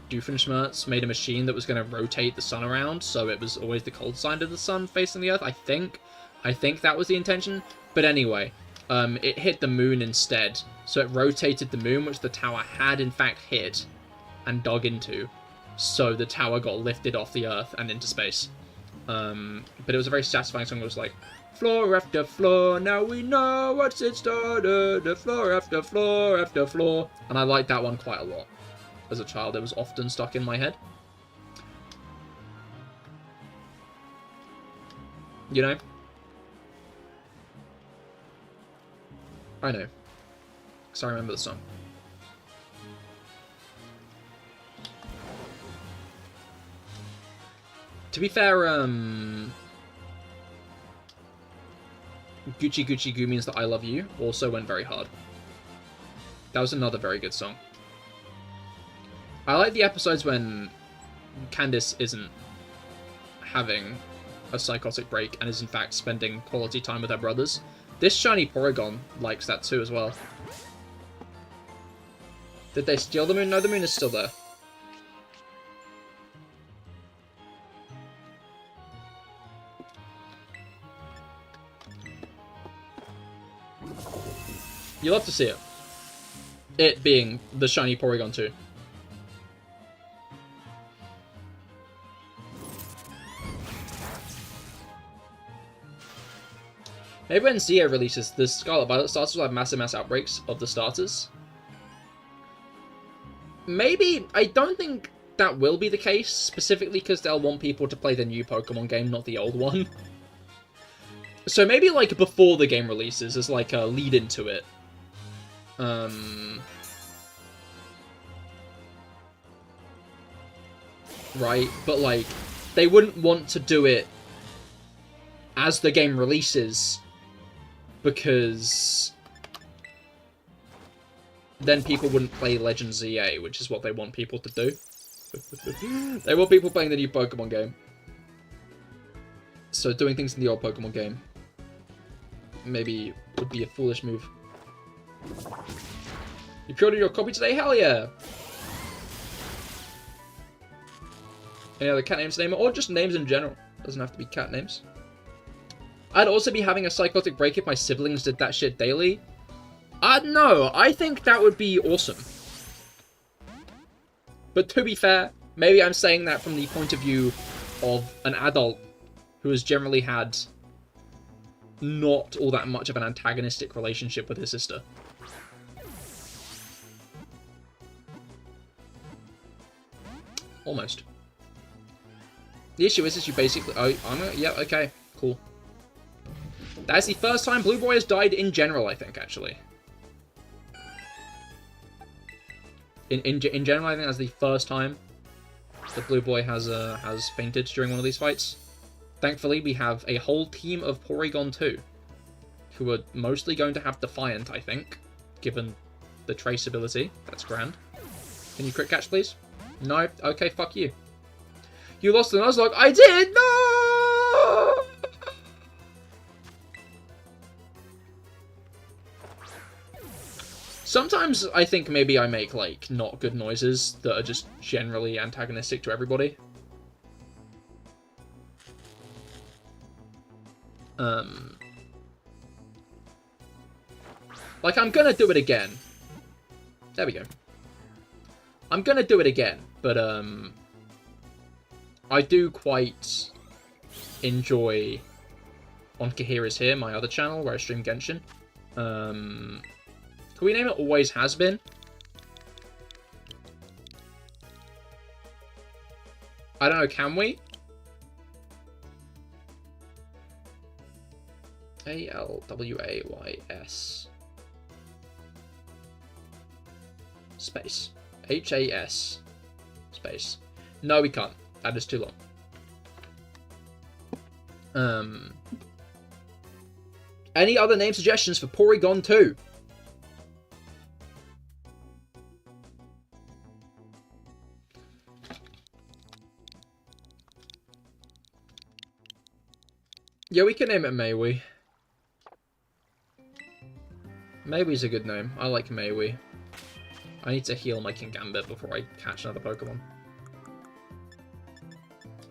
Doofenshmirtz made a machine that was going to rotate the sun around, so it was always the cold side of the sun facing the Earth, I think. I think that was the intention. But anyway, it hit the moon instead, so it rotated the moon, which the tower had in fact hit and dug into. So the tower got lifted off the Earth and into space. But it was a very satisfying song. It was like, floor after floor, now we know what's it started, floor after floor after floor. And I liked that one quite a lot. As a child, it was often stuck in my head. You know? I know. Because I remember the song. To be fair, Gucci Gucci Goo means that I love you also went very hard. That was another very good song. I like the episodes when Candice isn't having a psychotic break and is in fact spending quality time with her brothers. This shiny Porygon likes that too as well. Did they steal the moon? No, the moon is still there. You love to see it. It being the shiny Porygon too. Maybe when ZA releases, the Scarlet Violet starters will have massive outbreaks of the starters. Maybe. I don't think that will be the case, specifically because they'll want people to play the new Pokemon game, not the old one. So maybe, like, before the game releases, as, like, a lead into it. Right? But, like, they wouldn't want to do it as the game releases, because then people wouldn't play Legend ZA, which is what they want people to do. They want people playing the new Pokemon game. So doing things in the old Pokemon game maybe would be a foolish move. You pre-ordered your copy today? Hell yeah! Any other cat names to name it? Or just names in general. Doesn't have to be cat names. I'd also be having a psychotic break if my siblings did that shit daily. No, I think that would be awesome. But to be fair, maybe I'm saying that from the point of view of an adult who has generally had not all that much of an antagonistic relationship with his sister. Almost. The issue is you basically... Oh, yeah, okay, cool. That's the first time Blue Boy has died in general, I think, actually. In general, I think that's the first time that Blue Boy has fainted during one of these fights. Thankfully, we have a whole team of Porygon 2, who are mostly going to have Defiant, I think, given the traceability. That's grand. Can you crit catch, please? No? Okay, fuck you. You lost the Nuzlocke. I did! No! Sometimes I think maybe I make, like, not good noises that are just generally antagonistic to everybody. Like, I'm gonna do it again. There we go. I'm gonna do it again, but, I do quite enjoy on Cahir is Here, my other channel, where I stream Genshin. Can we name it Always Has Been? I don't know, can we? ALWAYS. Space. HAS. Space. No, we can't. That is too long. Any other name suggestions for Porygon 2? Yeah, we can name it Maywee. Maywee's a good name. I like Maywee. I need to heal my Kingambit before I catch another Pokemon.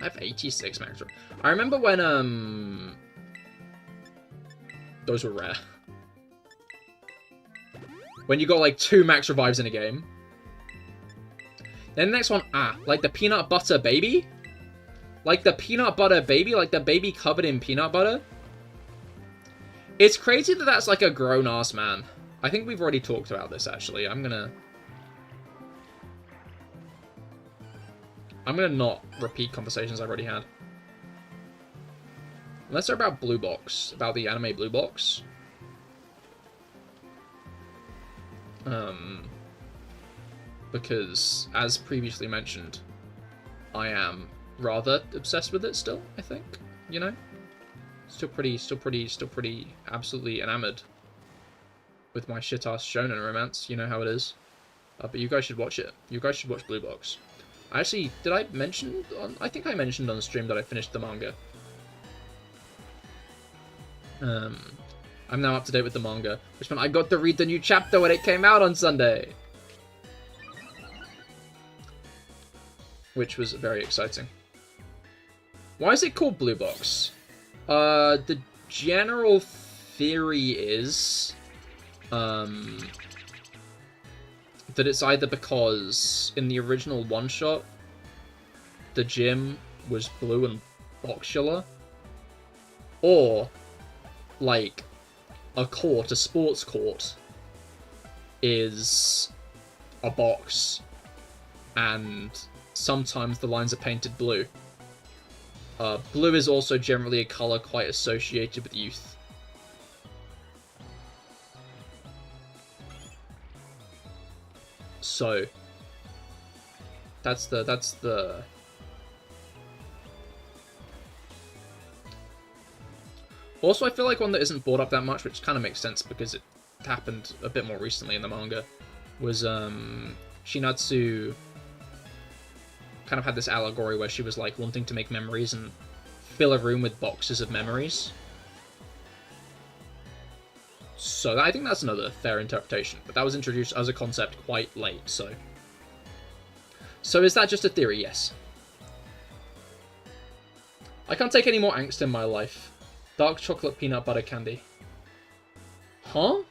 I have 86 max. I remember when, those were rare. When you got, like, 2 max revives in a game. Then the next one, like the peanut butter baby? Like the peanut butter baby? Like the baby covered in peanut butter? It's crazy that that's like a grown-ass man. I think we've already talked about this, actually. I'm gonna not repeat conversations I've already had. Unless they're about Blue Box. About the anime Blue Box. Because, as previously mentioned, I am rather obsessed with it still, I think, you know? Still pretty absolutely enamored with my shit-ass shonen romance, you know how it is. But you guys should watch it. You guys should watch Blue Box. Actually, did I mention I think I mentioned on the stream that I finished the manga. I'm now up to date with the manga, which meant I got to read the new chapter when it came out on Sunday. Which was very exciting. Why is it called Blue Box? The general theory is that it's either because in the original one-shot, the gym was blue and boxular, or, like, a sports court, is a box, and sometimes the lines are painted blue. Blue is also generally a colour quite associated with youth. So, that's the... Also, I feel like one that isn't brought up that much, which kind of makes sense because it happened a bit more recently in the manga, was Shinatsu kind of had this allegory where she was like wanting to make memories and fill a room with boxes of memories. So I think that's another fair interpretation, but that was introduced as a concept quite late, so... So is that just a theory? Yes. I can't take any more angst in my life. Dark chocolate peanut butter candy. Huh?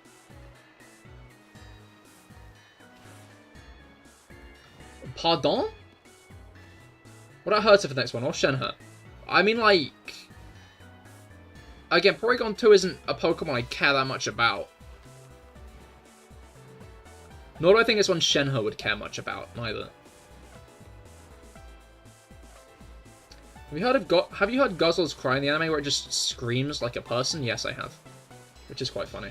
Pardon? What about Herta for the next one, or Shenhe? I mean, like... Again, Porygon 2 isn't a Pokemon I care that much about. Nor do I think it's one Shenhe would care much about, neither. Have you heard Guzzles cry in the anime where it just screams like a person? Yes, I have. Which is quite funny.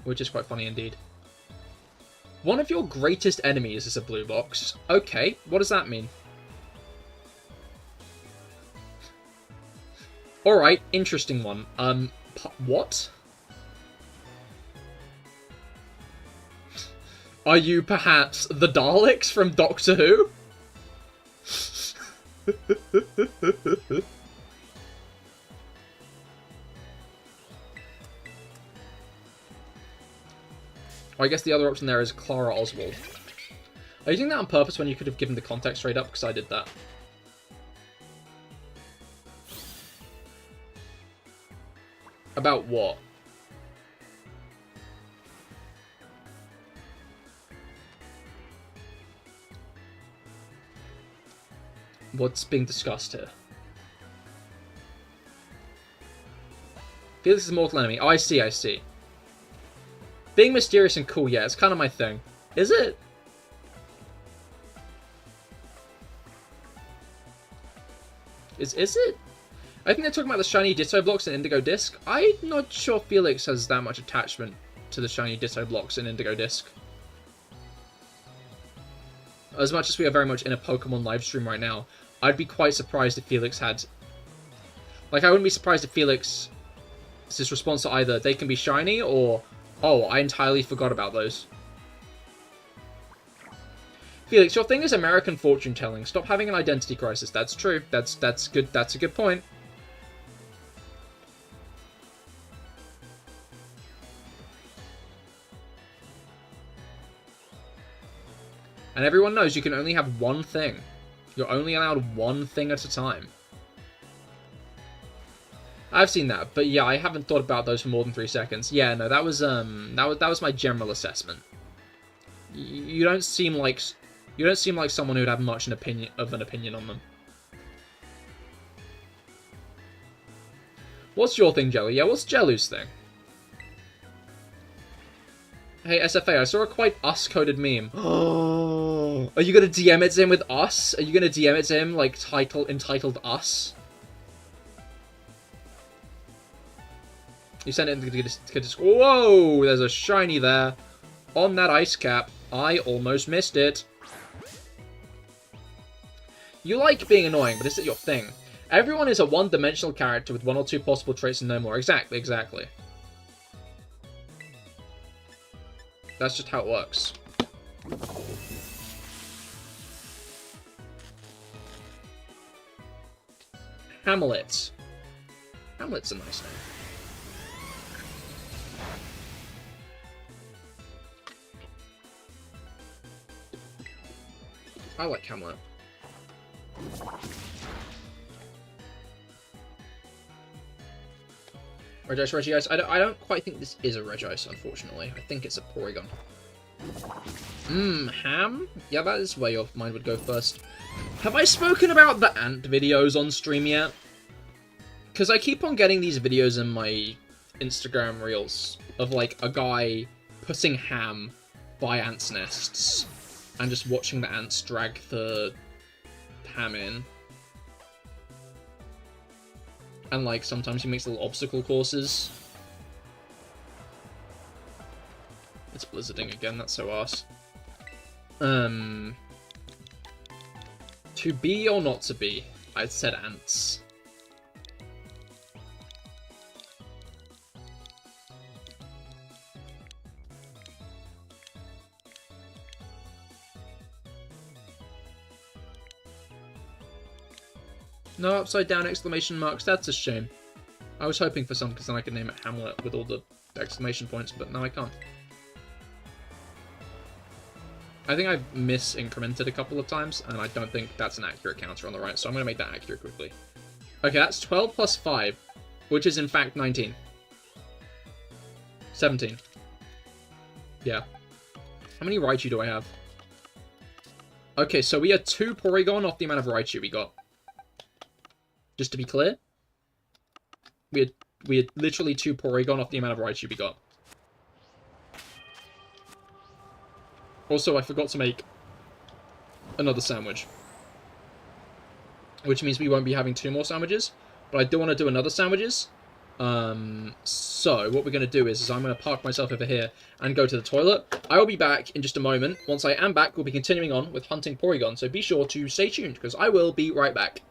Which is quite funny indeed. One of your greatest enemies is a blue box. Okay, what does that mean? Alright, interesting one. What? Are you perhaps the Daleks from Doctor Who? I guess the other option there is Clara Oswald. Are you doing that on purpose when you could have given the context straight up? Because I did that. About what? What's being discussed here? Felix is a mortal enemy. Oh, I see, I see. Being mysterious and cool, yeah, it's kind of my thing. Is it? Is it? I think they're talking about the shiny Ditto blocks and Indigo Disc. I'm not sure Felix has that much attachment to the shiny Ditto blocks and Indigo Disc. As much as we are very much in a Pokemon live stream right now, I'd be quite surprised if Felix had... Like, I wouldn't be surprised if Felix's response to either they can be shiny or... Oh, I entirely forgot about those. Felix, your thing is American fortune telling. Stop having an identity crisis. That's true. That's good. That's a good point. And everyone knows you can only have one thing. You're only allowed one thing at a time. I've seen that, but yeah, I haven't thought about those for more than 3 seconds. Yeah, no, that was my general assessment. You don't seem like someone who'd have much of an opinion on them. What's your thing, Jelly? Yeah, what's Jellu's thing? Hey, SFA, I saw a quite us-coded meme. Oh, are you gonna DM it to him with us? Are you gonna DM it to him like entitled us? You sent it into the Discord. Whoa, there's a shiny there. on that ice cap. I almost missed it. You like being annoying, but is it your thing? Everyone is a one-dimensional character with 1 or 2 possible traits and no more. Exactly, exactly. That's just how it works. Hamlet. Hamlet's a nice name. I like Hamlet. Regice. I don't quite think this is a Regice, unfortunately. I think it's a Porygon. Ham? Yeah, that is where your mind would go first. Have I spoken about the ant videos on stream yet? Because I keep on getting these videos in my Instagram reels of, like, a guy putting ham by ants' nests and just watching the ants drag the ham in. And, like, sometimes he makes little obstacle courses. It's blizzarding again, that's so arse. To be or not to be? I said ants. No upside down exclamation marks, that's a shame. I was hoping for some because then I could name it Hamlet with all the exclamation points, but now I can't. I think I've misincremented a couple of times, and I don't think that's an accurate counter on the right, so I'm going to make that accurate quickly. Okay, that's 12 plus 5, which is in fact 19. 17. Yeah. How many Raichu do I have? Okay, so we are 2 Porygon off the amount of Raichu we got. Just to be clear, we had literally 2 Porygon off the amount of Raichu we got. Also, I forgot to make another sandwich. Which means we won't be having 2 more sandwiches. But I do want to do another sandwiches. So, what we're going to do is I'm going to park myself over here and go to the toilet. I will be back in just a moment. Once I am back, we'll be continuing on with hunting Porygon. So be sure to stay tuned, because I will be right back.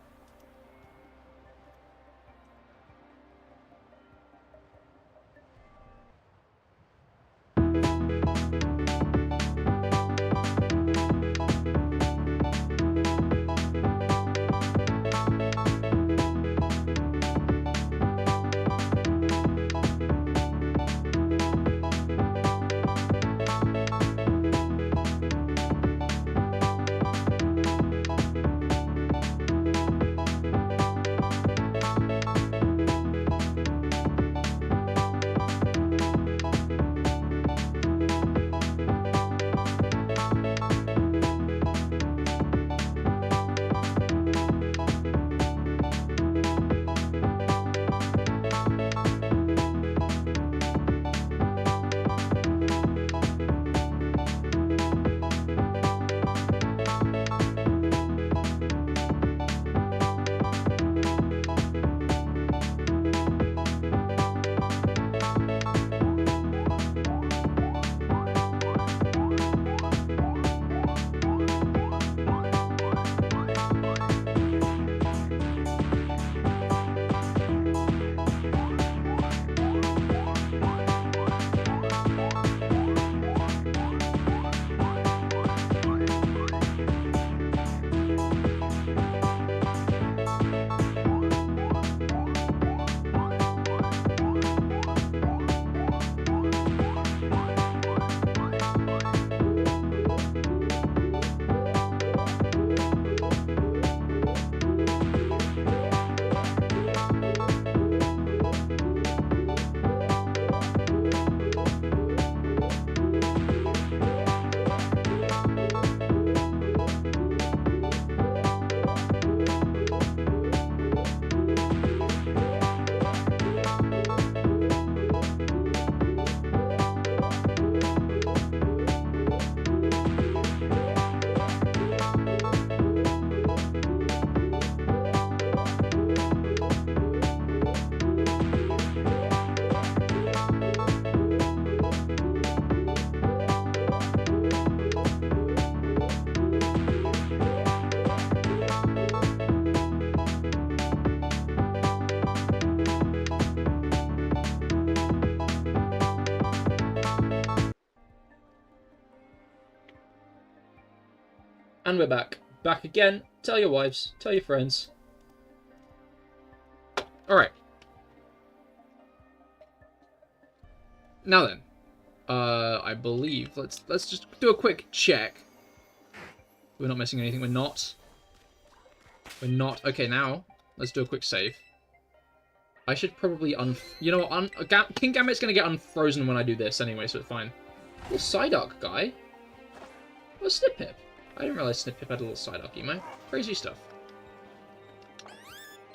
And we're back. Back again. Tell your wives. Tell your friends. Alright. Now then. I believe... Let's just do a quick check. We're not missing anything. We're not. We're not. Okay, now. Let's do a quick save. I should probably You know what? King Gambit's gonna get unfrozen when I do this anyway, so it's fine. Little Psyduck guy. Oh, Snippip. I didn't realize Snippip had a little Psyduck emo. Crazy stuff.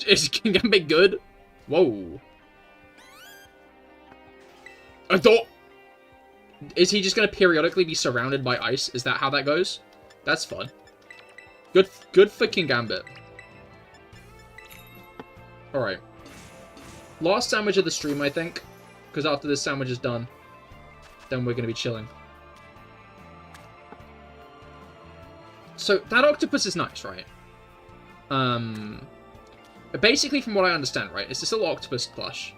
Is King Gambit good? Whoa. I thought... Is he just going to periodically be surrounded by ice? Is that how that goes? That's fun. Good for King Gambit. Alright. Last sandwich of the stream, I think. Because after this sandwich is done, then we're going to be chilling. So, that octopus is nice, right? Basically, from what I understand, right, it's this little octopus plush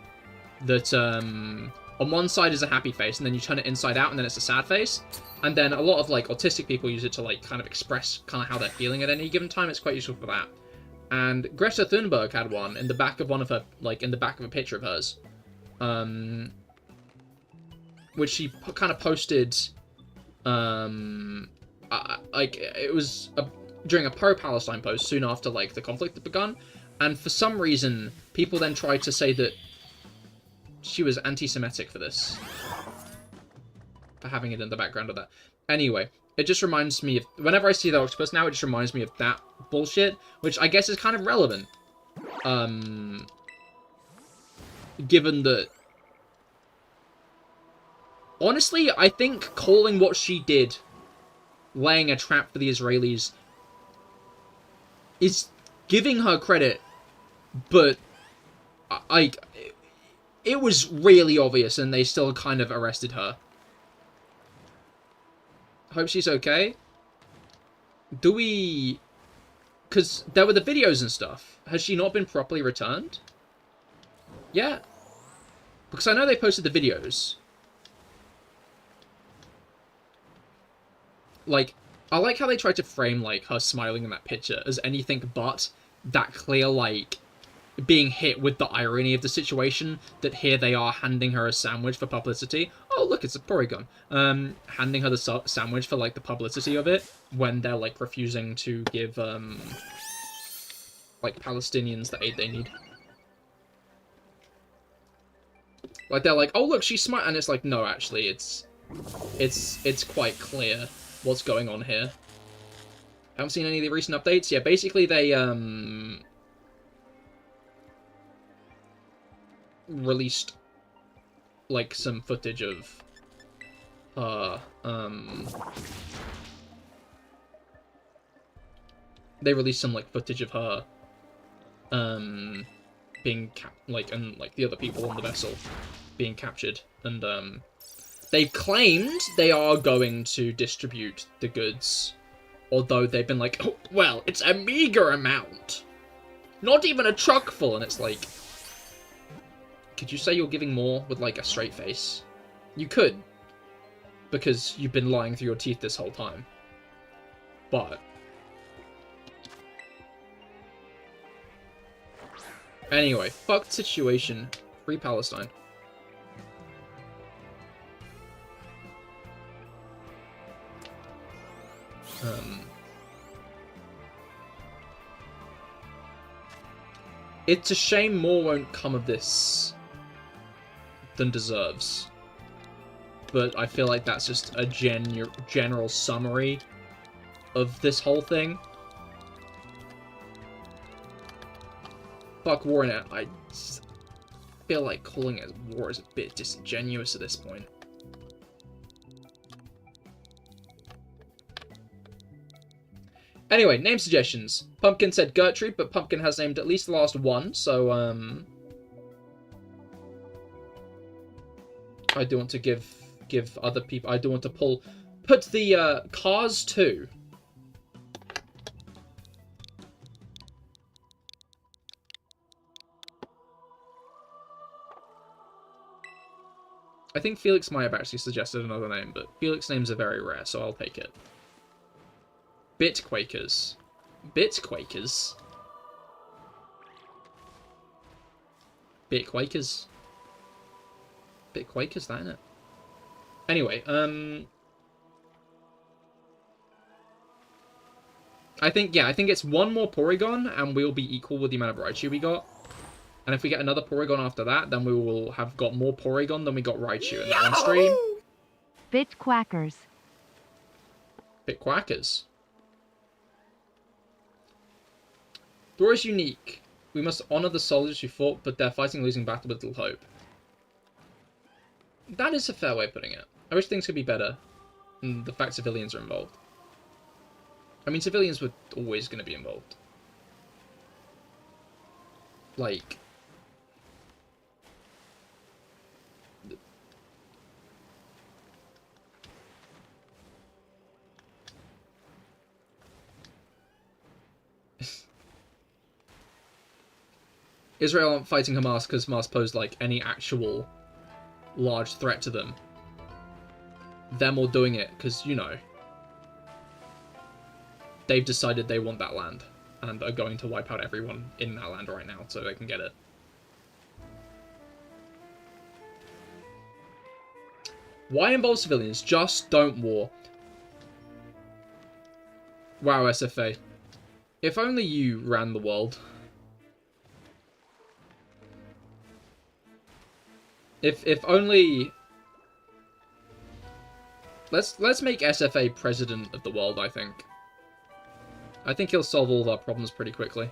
that, on one side is a happy face, and then you turn it inside out, and then it's a sad face. And then a lot of, like, autistic people use it to, like, kind of express kind of how they're feeling at any given time. It's quite useful for that. And Greta Thunberg had one in the back of one of her, like, in the back of a picture of hers. Which she kind of posted, like, it was during a pro-Palestine post soon after, like, the conflict had begun. And for some reason, people then tried to say that she was anti-Semitic for this. For having it in the background of that. Anyway, it just reminds me of... Whenever I see the octopus now, it just reminds me of that bullshit. Which I guess is kind of relevant. Given that... Honestly, I think calling what she did, laying a trap for the Israelis, is giving her credit, but it was really obvious and they still kind of arrested her. Hope she's okay. Do we... Because there were the videos and stuff. Has she not been properly returned? Yeah. Because I know they posted the videos. Like, I like how they tried to frame, like, her smiling in that picture as anything but that clear, like, being hit with the irony of the situation, that here they are handing her a sandwich for publicity. Oh, look, it's a Porygon. Handing her the sandwich for, like, the publicity of it, when they're, like, refusing to give, like, Palestinians the aid they need. Like, they're like, oh, look, she's smart, and it's like, no, actually, it's quite clear what's going on here. Haven't seen any of the recent updates. Yeah, basically they, released, like, some footage of they released some, like, footage of her, being, and, like, the other people on the vessel being captured, and, they've claimed they are going to distribute the goods, although they've been like, oh, well, it's a meager amount. Not even a truck full, and it's like, could you say you're giving more with, like, a straight face? You could, because you've been lying through your teeth this whole time. But anyway, fucked situation. Free Palestine. It's a shame more won't come of this than deserves. But I feel like that's just a general summary of this whole thing. Fuck war in it. I feel like calling it war is a bit disingenuous at this point. Anyway, name suggestions. Pumpkin said Gertrude, but Pumpkin has named at least the last one, so, I do want to give other people... I do want to put the, Cars 2. I think Felix might have actually suggested another name, but Felix names are very rare, so I'll take it. Bitquakers. Bitquakers? Bitquakers. Bitquakers, that innit? Anyway, I think it's one more Porygon, and we'll be equal with the amount of Raichu we got. And if we get another Porygon after that, then we will have got more Porygon than we got Raichu in that one stream. Bitquackers. Bitquackers. Thor is unique. We must honor the soldiers who fought, but they're fighting a losing battle with little hope. That is a fair way of putting it. I wish things could be better. And the fact civilians are involved. I mean, civilians were always going to be involved. Like... Israel aren't fighting Hamas because Hamas posed, like, any actual large threat to them. Them all doing it because, you know, they've decided they want that land and are going to wipe out everyone in that land right now so they can get it. Why involve civilians? Just don't war. Wow, SFA. If only you ran the world. If only... Let's make SFA president of the world, I think. I think he'll solve all of our problems pretty quickly.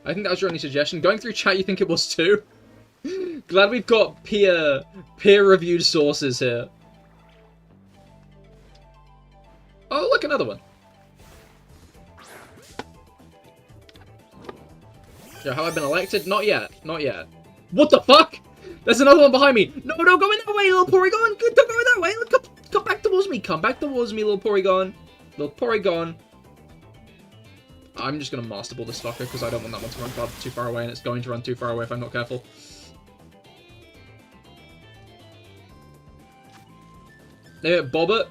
I think that was your only suggestion. Going through chat, you think it was too? Glad we've got peer-reviewed sources here. Oh, look, another one. Yo, have I been elected? Not yet. Not yet. What the fuck? There's another one behind me. No, don't go in that way, little Porygon. Don't go in that way. Come back towards me. Come back towards me, little Porygon. Little Porygon. I'm just going to Master Ball this fucker because I don't want that one to run too far away, and it's going to run too far away if I'm not careful. Bobbert.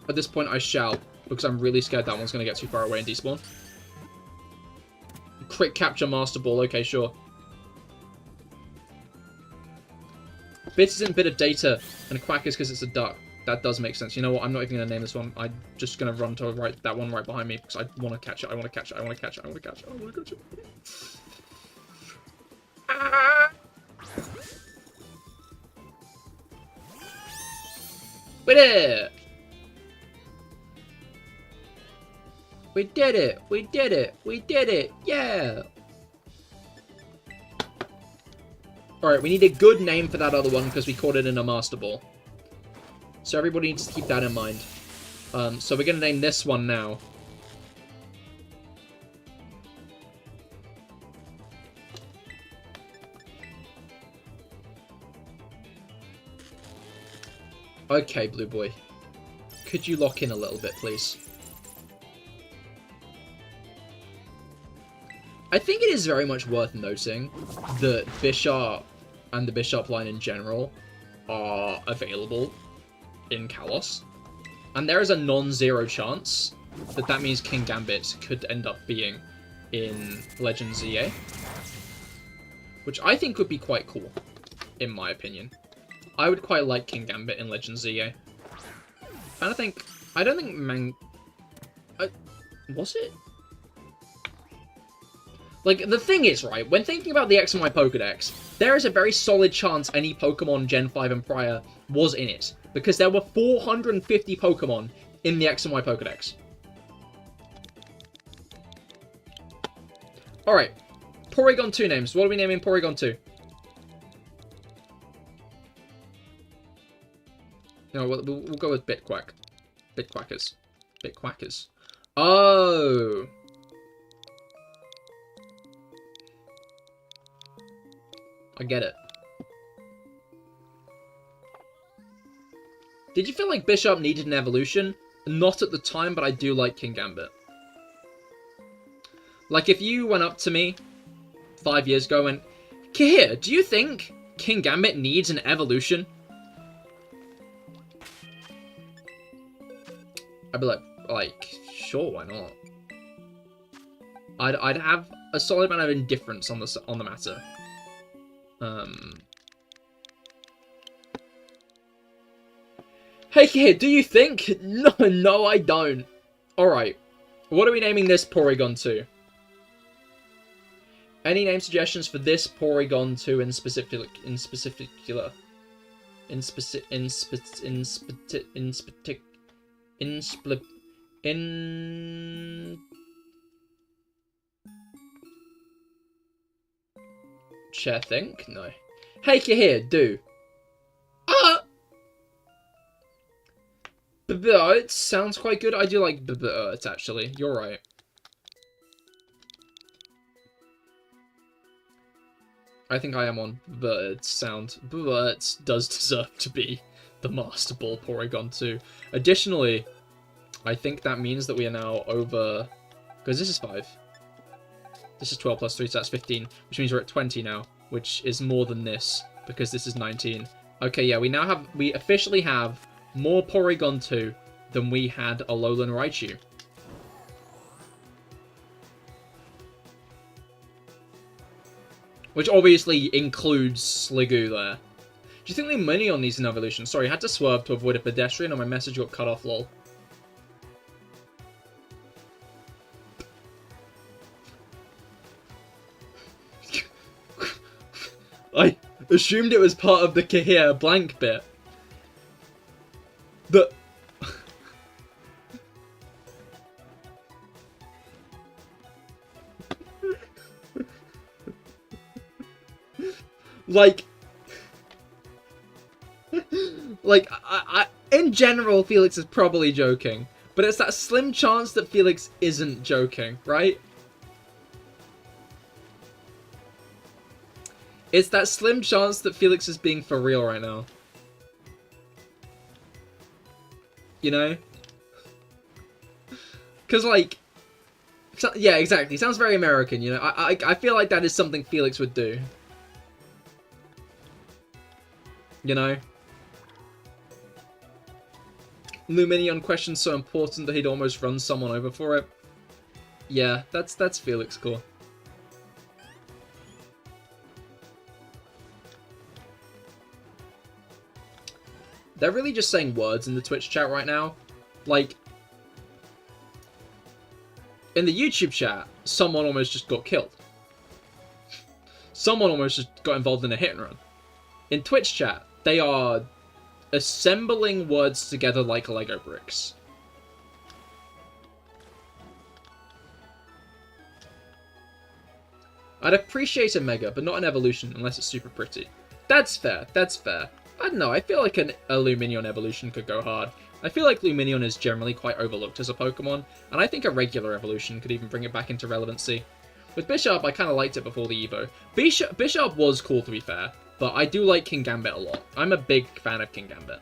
At this point, I shall, because I'm really scared that one's going to get too far away and despawn. Crit capture Master Ball, okay, sure. Bit isn't bit of data, and Quack is because it's a duck. That does make sense. You know what? I'm not even going to name this one. I'm just going to run to that one right behind me, because I want to catch it. I want to catch it. I want to catch it. I want to catch it. I want to catch it. Ah! We did it! We did it! We did it! We did it! Yeah! Alright, we need a good name for that other one because we caught it in a Master Ball. So everybody needs to keep that in mind. So we're going to name this one now. Okay, Blue Boy. Could you lock in a little bit, please? I think it is very much worth noting that Bisharp and the Bisharp line in general are available in Kalos. And there is a non-zero chance that that means King Gambit could end up being in Legends ZA. Which I think would be quite cool, in my opinion. I would quite like King Gambit in Legends ZA. I don't think was it? Like, the thing is, right, when thinking about the X and Y Pokedex, there is a very solid chance any Pokemon Gen 5 and prior was in it. Because there were 450 Pokemon in the X and Y Pokedex. Alright, Porygon 2 names. What are we naming Porygon 2? No, we'll go with Bitquack. Bitquackers. Bitquackers. Oh! I get it. Did you feel like Bisharp needed an evolution? Not at the time, but I do like King Gambit. Like, if you went up to me 5 years ago and went, Cahir, do you think Kingambit needs an evolution? I'd be like, sure, why not? I'd have a solid amount of indifference on the matter. Hey kid, do you think? No, I don't. Alright. What are we naming this Porygon to? Any name suggestions for this Porygon 2 in Chair think? No. Hey Cahir, do. It sounds quite good. I do like it actually. You're right. I think I am on Birds sound. Birds does deserve to be the Master Ball Porygon 2. Additionally, I think that means that we are now over... Because this is 5. This is 12 plus 3, so that's 15. Which means we're at 20 now. Which is more than this, because this is 19. Okay, yeah, we officially have more Porygon 2 than we had Alolan Raichu. Which obviously includes Sliggoo there. Do you think Lumineon needs an evolution? Sorry, I had to swerve to avoid a pedestrian and my message got cut off, lol. I assumed it was part of the Cahir blank bit. I in general, Felix is probably joking, but it's that slim chance that Felix isn't joking, right? It's that slim chance that Felix is being for real right now. You know? Because, like... Yeah, exactly. Sounds very American, you know? I feel like that is something Felix would do. You know? Lumineon question's so important that he'd almost run someone over for it. Yeah, that's Felix cool. They're really just saying words in the Twitch chat right now. Like, in the YouTube chat, someone almost just got killed. Someone almost just got involved in a hit and run. In Twitch chat, they are assembling words together like Lego bricks. I'd appreciate a Mega, but not an evolution unless it's super pretty. That's fair, that's fair. I don't know, I feel like a Lumineon evolution could go hard. I feel like Lumineon is generally quite overlooked as a Pokemon, and I think a regular evolution could even bring it back into relevancy. With Bisharp, I kind of liked it before the Evo. Bisharp was cool, to be fair, but I do like Kingambit a lot. I'm a big fan of Kingambit.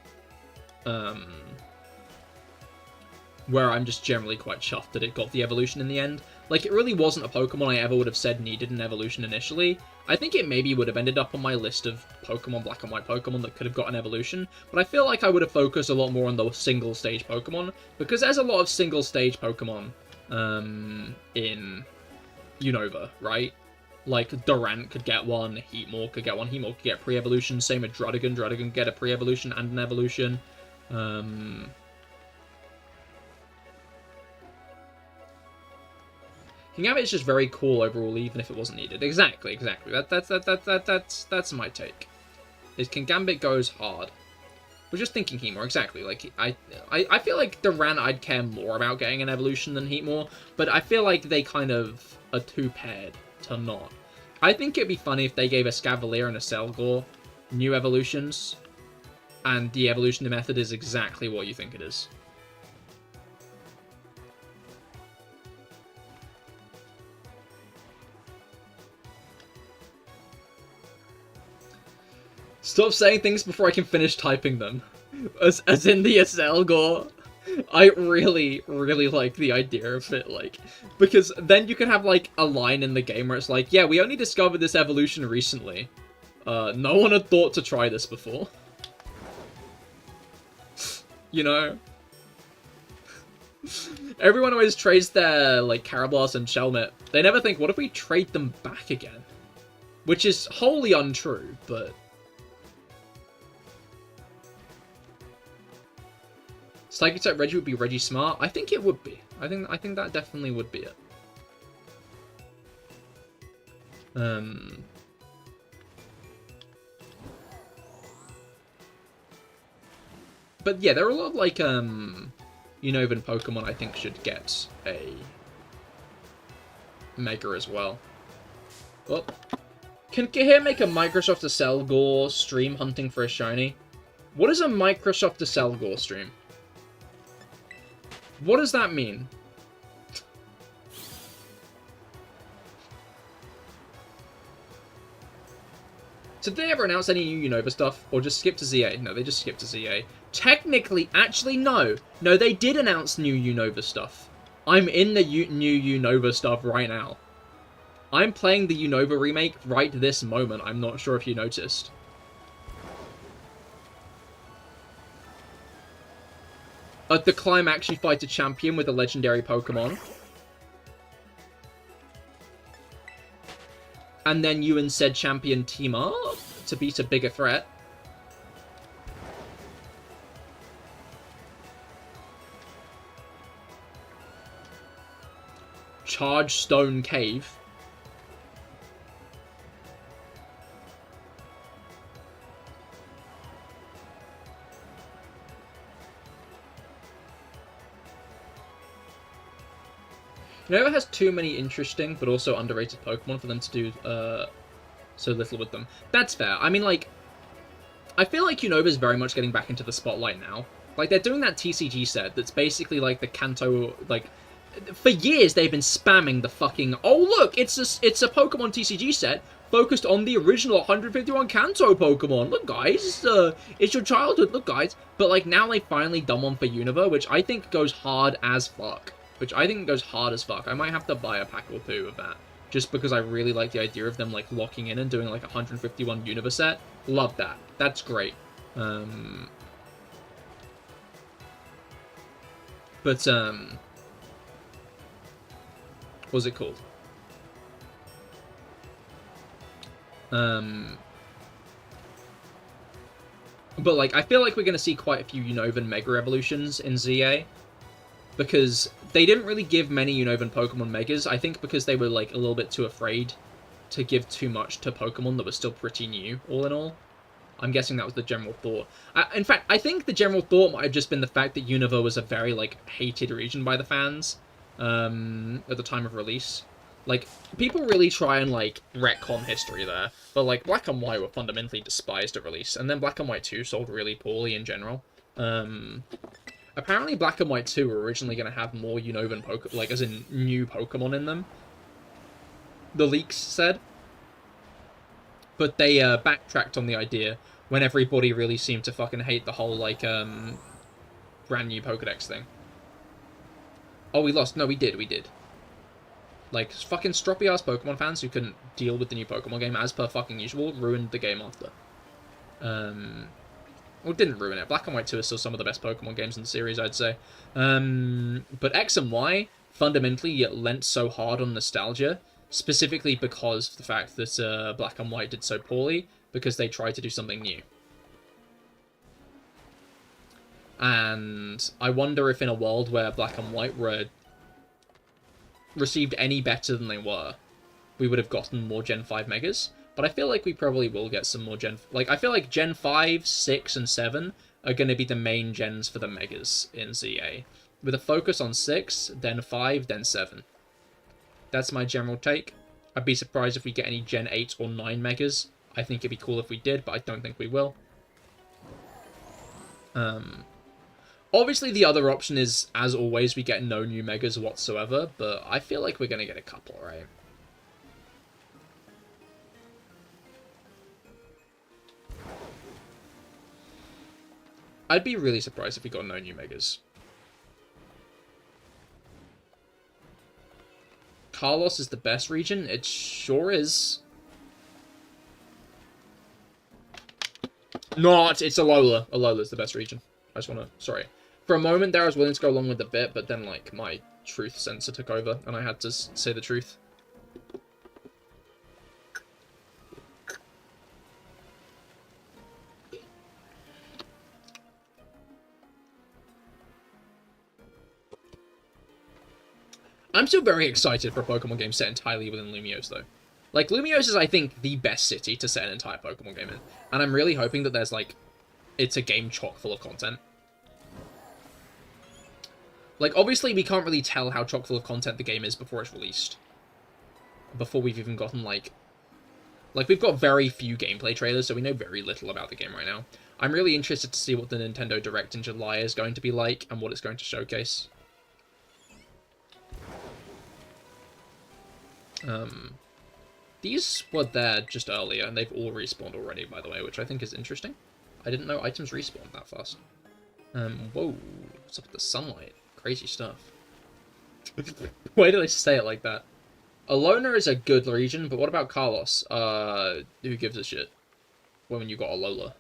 Where I'm just generally quite chuffed that it got the evolution in the end. Like, it really wasn't a Pokemon I ever would have said needed an evolution initially. I think it maybe would have ended up on my list of Pokemon, Black and White Pokemon that could have got an evolution, but I feel like I would have focused a lot more on the single-stage Pokemon, because there's a lot of single-stage Pokemon in Unova, right? Like, Durant could get one, Heatmore could get one, Heatmore could get pre-evolution, same with Druddigon, Druddigon could get a pre-evolution and an evolution. Kingambit is just very cool overall, even if it wasn't needed. Exactly. That's my take. Is Kingambit goes hard. We're just thinking Heatmore, exactly. Like I feel like Durant I'd care more about getting an evolution than Heatmore, but I feel like they kind of are too paired to not. I think it'd be funny if they gave a Scavalier and a Selgor new evolutions, and the evolution method is exactly what you think it is. Stop saying things before I can finish typing them. As in the Selgor. I really, really like the idea of it, like, because then you can have, like, a line in the game where it's like, yeah, we only discovered this evolution recently. No one had thought to try this before. You know? Everyone always trades their, like, Carablast and Shelmet. They never think, what if we trade them back again? Which is wholly untrue, but... Psychic type Reggie would be Reggie Smart? I think it would be. I think that definitely would be it. But yeah, there are a lot of, like, Unovan Pokemon I think should get a Mega as well. Well, can Cahir make a Microsoft Accelgore stream hunting for a shiny? What is a Microsoft Accelgore stream? What does that mean? Did they ever announce any new Unova stuff? Or just skip to ZA? No, they just skipped to ZA. Technically, actually, no. No, they did announce new Unova stuff. I'm in the new Unova stuff right now. I'm playing the Unova remake right this moment. I'm not sure if you noticed. At the climax, you fight a champion with a legendary Pokemon. And then you and said champion team up to beat a bigger threat. Charge Stone Cave. Unova has too many interesting but also underrated Pokemon for them to do so little with them. That's fair. I mean, like, I feel like Unova's very much getting back into the spotlight now. Like, they're doing that TCG set that's basically like the Kanto, like, for years they've been spamming the fucking, oh look, it's a Pokemon TCG set focused on the original 151 Kanto Pokemon. Look, guys, it's your childhood. Look, guys. But, like, now they finally done one for Unova, which I think goes hard as fuck. I might have to buy a pack or two of that, just because I really like the idea of them, like, locking in and doing, like, a 151 Unova set. Love that. That's great. But, what was it called? But, like, I feel like we're going to see quite a few Unovan Mega Evolutions in ZA, because they didn't really give many Unovan Pokemon Megas, I think because they were, like, a little bit too afraid to give too much to Pokemon that were still pretty new, all in all. I'm guessing that was the general thought. In fact, I think the general thought might have just been the fact that Unova was a very, like, hated region by the fans at the time of release. Like, people really try and, like, retcon history there, but, like, Black and White were fundamentally despised at release, and then Black and White 2 sold really poorly in general. Apparently Black and White 2 were originally going to have more Unovan Pokemon, like, as in new Pokemon in them. The leaks said. But they backtracked on the idea when everybody really seemed to fucking hate the whole, like, brand new Pokedex thing. Oh, we lost. No, we did. Like, fucking stroppy-ass Pokemon fans who couldn't deal with the new Pokemon game, as per fucking usual, ruined the game after. Well, didn't ruin it. Black and White 2 is still some of the best Pokemon games in the series, I'd say. But X and Y fundamentally lent so hard on nostalgia, specifically because of the fact that Black and White did so poorly, because they tried to do something new. And I wonder if in a world where Black and White were received any better than they were, we would have gotten more Gen 5 Megas. But I feel like we probably will get some more I feel like Gen 5, 6, and 7 are going to be the main gens for the Megas in ZA. With a focus on 6, then 5, then 7. That's my general take. I'd be surprised if we get any Gen 8 or 9 Megas. I think it'd be cool if we did, but I don't think we will. Obviously, the other option is, as always, we get no new Megas whatsoever, but I feel like we're going to get a couple, right? I'd be really surprised if we got no new Megas. Kalos is the best region? It sure is. Not, it's Alola. Alola's the best region. I just want to, sorry. For a moment there, I was willing to go along with the bit, but then, like, my truth sensor took over, and I had to say the truth. I'm still very excited for a Pokemon game set entirely within Lumiose, though. Like, Lumiose is, I think, the best city to set an entire Pokemon game in. And I'm really hoping that there's, like, it's a game chock full of content. Like, obviously, we can't really tell how chock full of content the game is before it's released. Before we've even gotten, like, we've got very few gameplay trailers, so we know very little about the game right now. I'm really interested to see what the Nintendo Direct in July is going to be like, and what it's going to showcase. These were there just earlier, and they've all respawned already, by the way, which I think is interesting. I didn't know items respawned that fast. Whoa, what's up with the sunlight? Crazy stuff. Why did I say it like that? Alola is a good region, but what about Kalos? Who gives a shit? When you got Alola.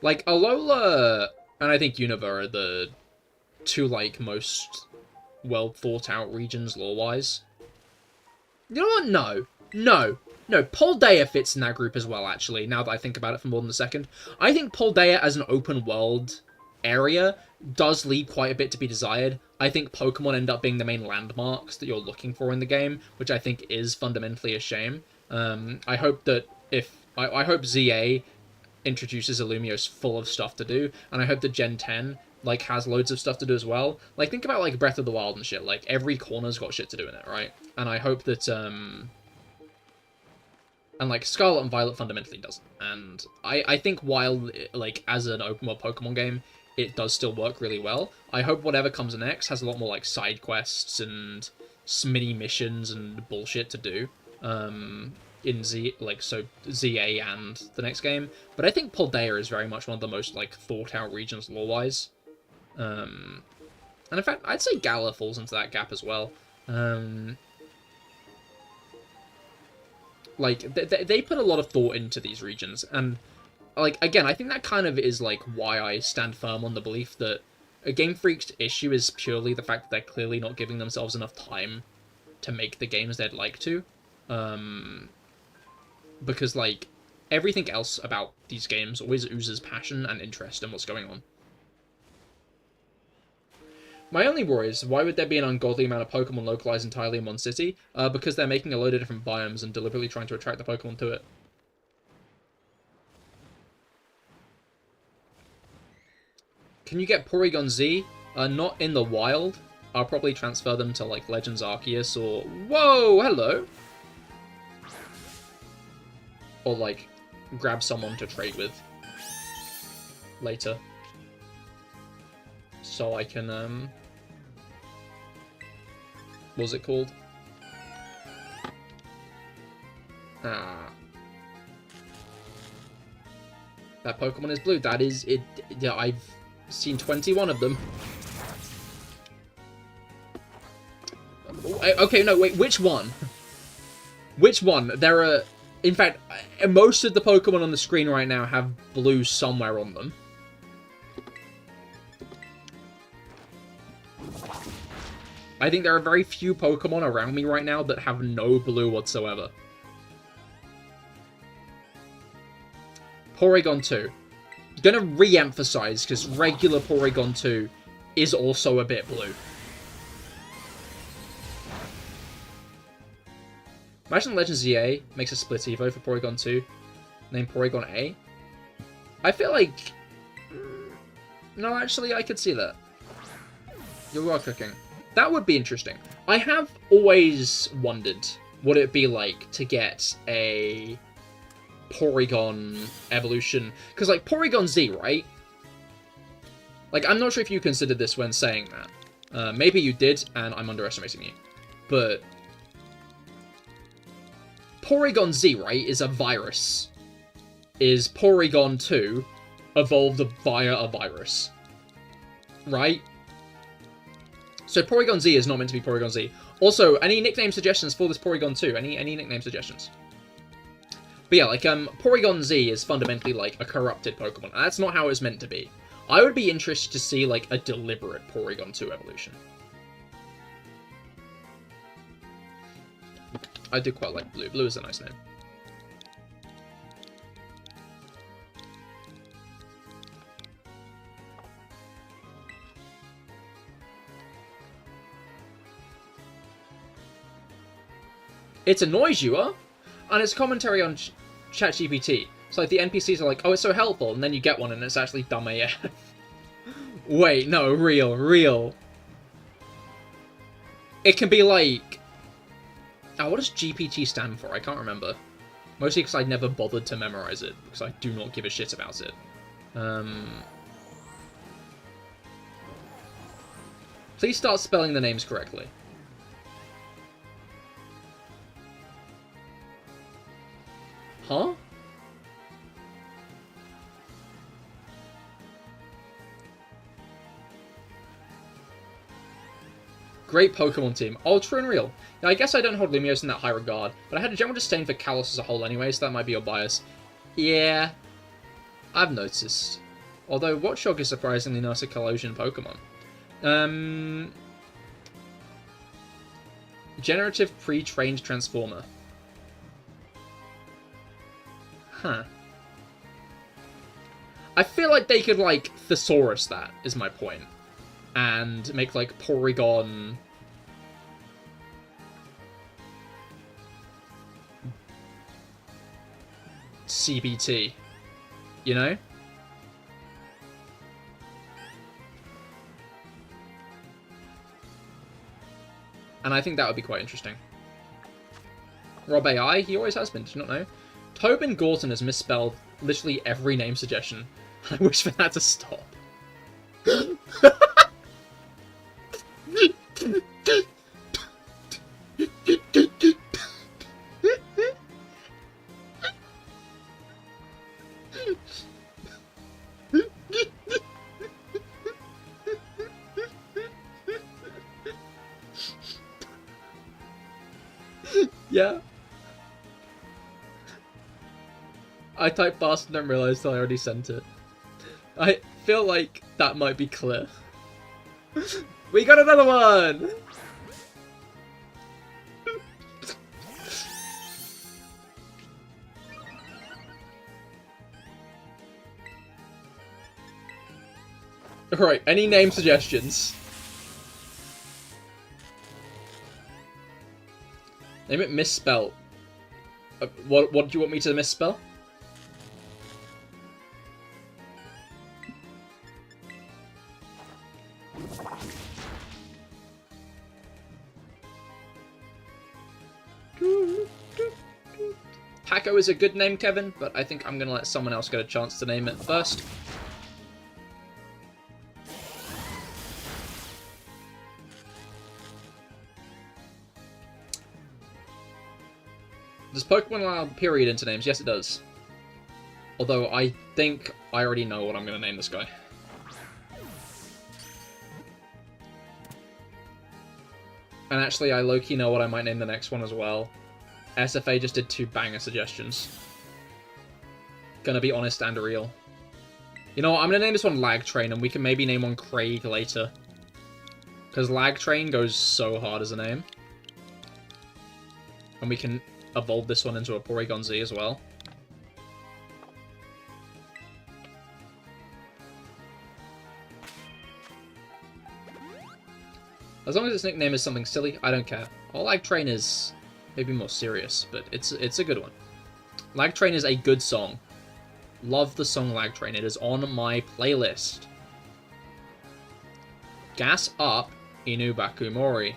Like, Alola and I think Unova are the two, like, most well-thought-out regions lore-wise. You know what? No. No, Paldea fits in that group as well, actually, now that I think about it for more than a second. I think Paldea as an open-world area does leave quite a bit to be desired. I think Pokemon end up being the main landmarks that you're looking for in the game, which I think is fundamentally a shame. I hope that I hope ZA introduces a Lumiose full of stuff to do, and I hope that Gen 10, like, has loads of stuff to do as well. Like, think about, like, Breath of the Wild and shit. Like, every corner's got shit to do in it, right? And I hope that, and, like, Scarlet and Violet fundamentally doesn't. And I think while, like, as an open-world Pokemon game, it does still work really well, I hope whatever comes next has a lot more, like, side quests and mini missions and bullshit to do. In ZA and the next game. But I think Paldea is very much one of the most, like, thought-out regions lore-wise. And in fact, I'd say Galar falls into that gap as well. Like, they put a lot of thought into these regions, and, like, again, I think that kind of is, like, why I stand firm on the belief that a Game Freak's issue is purely the fact that they're clearly not giving themselves enough time to make the games they'd like to. Because, like, everything else about these games always oozes passion and interest in what's going on. My only worry is, why would there be an ungodly amount of Pokemon localized entirely in one city? Because they're making a load of different biomes and deliberately trying to attract the Pokemon to it. Can you get Porygon Z? Not in the wild. I'll probably transfer them to, like, Legends Arceus or... Whoa, hello! Or, like, grab someone to trade with later. So I can, what was it called? That Pokemon is blue. That is it. Yeah, I've seen 21 of them. Okay, no, wait, which one? Which one? There are... In fact, most of the Pokemon on the screen right now have blue somewhere on them. I think there are very few Pokemon around me right now that have no blue whatsoever. Porygon 2. Gonna re-emphasize, because regular Porygon 2 is also a bit blue. Imagine Legends ZA makes a split Evo for Porygon 2, named Porygon A. I feel like... No, actually, I could see that. You are cooking. That would be interesting. I have always wondered what it'd be like to get a Porygon evolution. Because, like, Porygon Z, right? Like, I'm not sure if you considered this when saying that. Maybe you did, and I'm underestimating you. But... Porygon Z, right, is a virus. Is Porygon 2 evolved via a virus. Right? So Porygon Z is not meant to be Porygon Z. Also, any nickname suggestions for this Porygon 2? Any nickname suggestions? But yeah, like, Porygon Z is fundamentally, like, a corrupted Pokemon. And that's not how it's meant to be. I would be interested to see, like, a deliberate Porygon 2 evolution. I do quite like Blue. Blue is a nice name. It annoys you, huh? And it's commentary on ChatGPT. It's like the NPCs are like, oh, it's so helpful, and then you get one and it's actually dumb AF. Wait, no, real. It can be like... Oh, what does GPT stand for? I can't remember. Mostly because I never bothered to memorize it, because I do not give a shit about it. Please start spelling the names correctly. Huh? Great Pokemon team. Oh, true and real. Now, I guess I don't hold Lumiose in that high regard, but I had a general disdain for Kalos as a whole anyway, so that might be your bias. Yeah, I've noticed. Although, Watchog is surprisingly nice at Kalosian Pokemon. Generative pre-trained Transformer. Huh. I feel like they could, like, Thesaurus that, is my point. And make, like, Porygon... CBT. You know? And I think that would be quite interesting. Rob AI, he always has been, did you not know? Tobin Gorton has misspelled literally every name suggestion. I wish for that to stop. Yeah. I typed fast and then realised I already sent it. I feel like that might be clear. We got another one! Alright, any name suggestions? Name it misspelled. What do you want me to misspell? Paco is a good name, Kevin, but I think I'm going to let someone else get a chance to name it first. Does Pokemon allow period into names? Yes, it does. Although I think I already know what I'm going to name this guy. And actually, I low-key know what I might name the next one as well. SFA just did 2 banger suggestions. Gonna be honest and real. You know what, I'm gonna name this one Lag Train, and we can maybe name one Craig later. Because Lag Train goes so hard as a name. And we can evolve this one into a Porygon Z as well. As long as its nickname is something silly, I don't care. All Lag Train is maybe more serious, but it's a good one. Lag Train is a good song. Love the song Lag Train. It is on my playlist. Gas up, Inubaku Mori.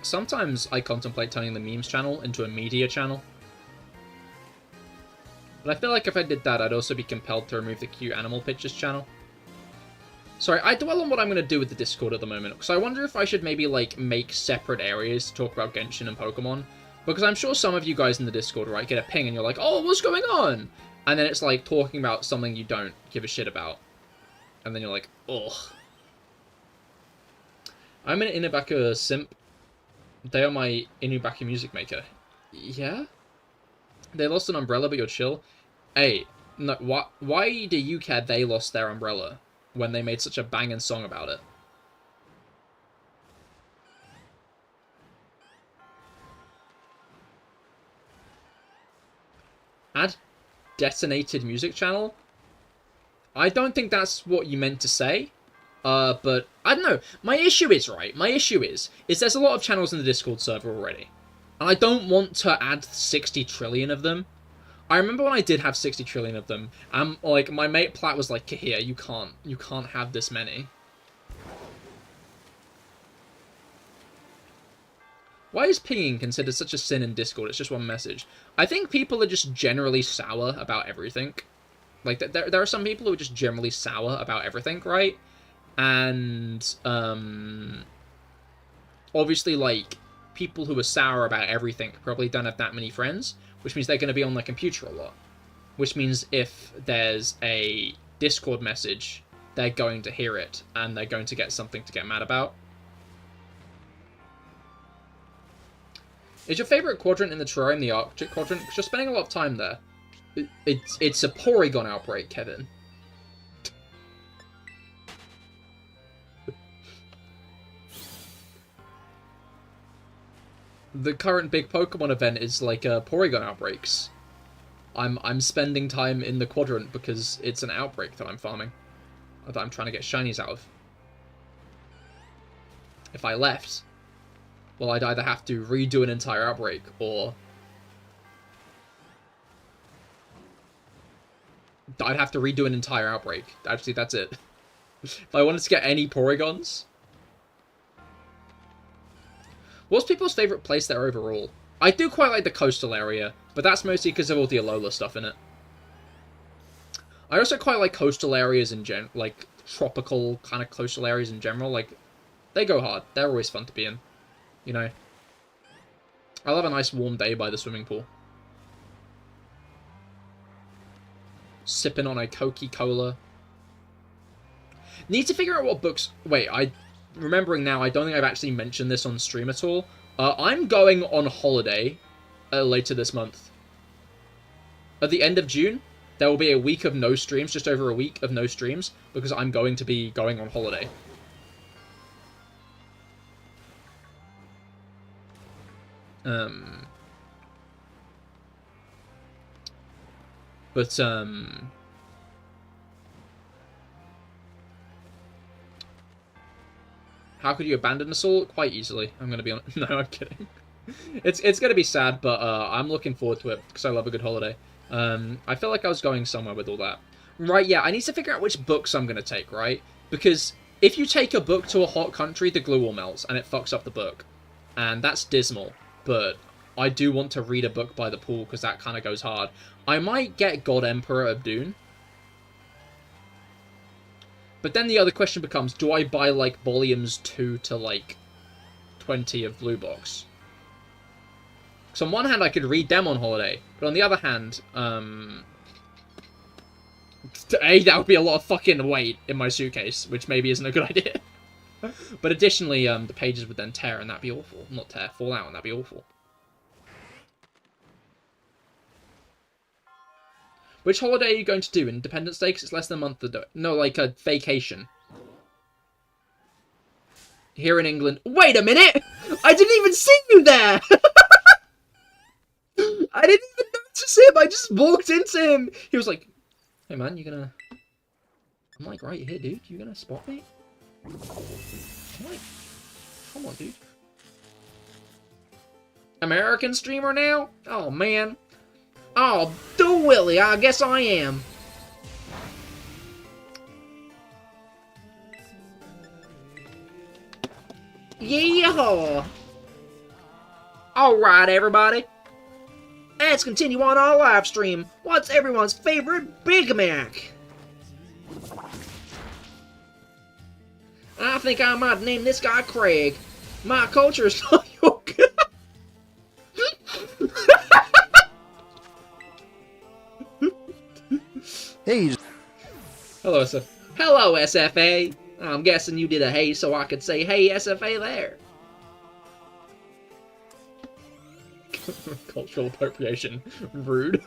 Sometimes I contemplate turning the memes channel into a media channel. But I feel like if I did that, I'd also be compelled to remove the cute animal pictures channel. Sorry, I dwell on what I'm going to do with the Discord at the moment, because I wonder if I should maybe, like, make separate areas to talk about Genshin and Pokemon. Because I'm sure some of you guys in the Discord, right, get a ping and you're like, oh, what's going on? And then it's like talking about something you don't give a shit about. And then you're like, ugh. I'm an Inubaka simp. They are my Inubaka music maker. Yeah? They lost an umbrella, but you're chill. Hey, no, why do you care they lost their umbrella when they made such a banging song about it? Add detonated music channel? I don't think that's what you meant to say. But I don't know. My issue is, right? My issue is there's a lot of channels in the Discord server already. And I don't want to add 60 trillion of them. I remember when I did have 60 trillion of them, and like my mate Platt was like, Cahir, you can't have this many. Why is pinging considered such a sin in Discord? It's just one message. I think people are just generally sour about everything. Like, there are some people who are just generally sour about everything, right? And, obviously, like, people who are sour about everything probably don't have that many friends, which means they're going to be on their computer a lot. Which means if there's a Discord message, they're going to hear it, and they're going to get something to get mad about. Is your favourite quadrant in the terrarium the Arctic quadrant? Because you're spending a lot of time there. It's a Porygon outbreak, Kevin. The current big Pokemon event is like Porygon outbreaks. I'm spending time in the quadrant because it's an outbreak that I'm farming. That I'm trying to get shinies out of. If I left, well, I'd either have to redo an entire outbreak, or I'd have to redo an entire outbreak. Actually, that's it. If I wanted to get any Porygons. What's people's favourite place there overall? I do quite like the coastal area, but that's mostly because of all the Alola stuff in it. I also quite like coastal areas in like tropical kind of coastal areas in general. Like, they go hard. They're always fun to be in. You know. I love a nice warm day by the swimming pool. Sipping on a Coca-Cola. Need to figure out what books... Wait, remembering now, I don't think I've actually mentioned this on stream at all. I'm going on holiday later this month. At the end of June, there will be a week of no streams, just over a week of no streams, because I'm going to be going on holiday. How could you abandon us all? Quite easily, I'm gonna be honest. No, I'm kidding. It's gonna be sad, but I'm looking forward to it, because I love a good holiday. I feel like I was going somewhere with all that. Right, yeah, I need to figure out which books I'm gonna take, right? Because if you take a book to a hot country, the glue all melts, and it fucks up the book. And that's dismal, but I do want to read a book by the pool, because that kind of goes hard. I might get God Emperor of Dune. But then the other question becomes, do I buy, like, volumes 2 to, like, 20 of Blue Box? Because on one hand, I could read them on holiday, but on the other hand, A, that would be a lot of fucking weight in my suitcase, which maybe isn't a good idea. But additionally, the pages would then tear, and that'd be awful. Not tear, fall out, and that'd be awful. Which holiday are you going to do? Independence Day? Because it's less than a month to do it. No, like a vacation. Here in England. Wait a minute! I didn't even see you there! I didn't even notice him! I just walked into him! He was like, hey man, you gonna... I'm like, right here, dude. You gonna spot me? I'm like, come on, dude. American streamer now? Oh, man. Oh, do Willie, I guess I am. Yeehaw! Alright, everybody. Let's continue on our live stream. What's everyone's favorite Big Mac? think I might name this guy Craig. My culture is not your good. Hey. Hello, SF. Hello, SFA. I'm guessing you did a hey so I could say hey, SFA there. Cultural appropriation. Rude.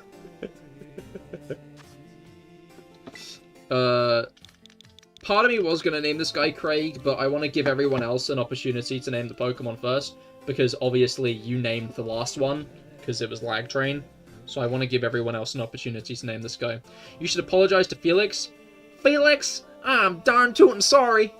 Part of me was going to name this guy Craig, but I want to give everyone else an opportunity to name the Pokemon first, because obviously you named the last one, because it was Lag Train. So I want to give everyone else an opportunity to name this guy. You should apologize to Felix. Felix, I'm darn tootin' sorry.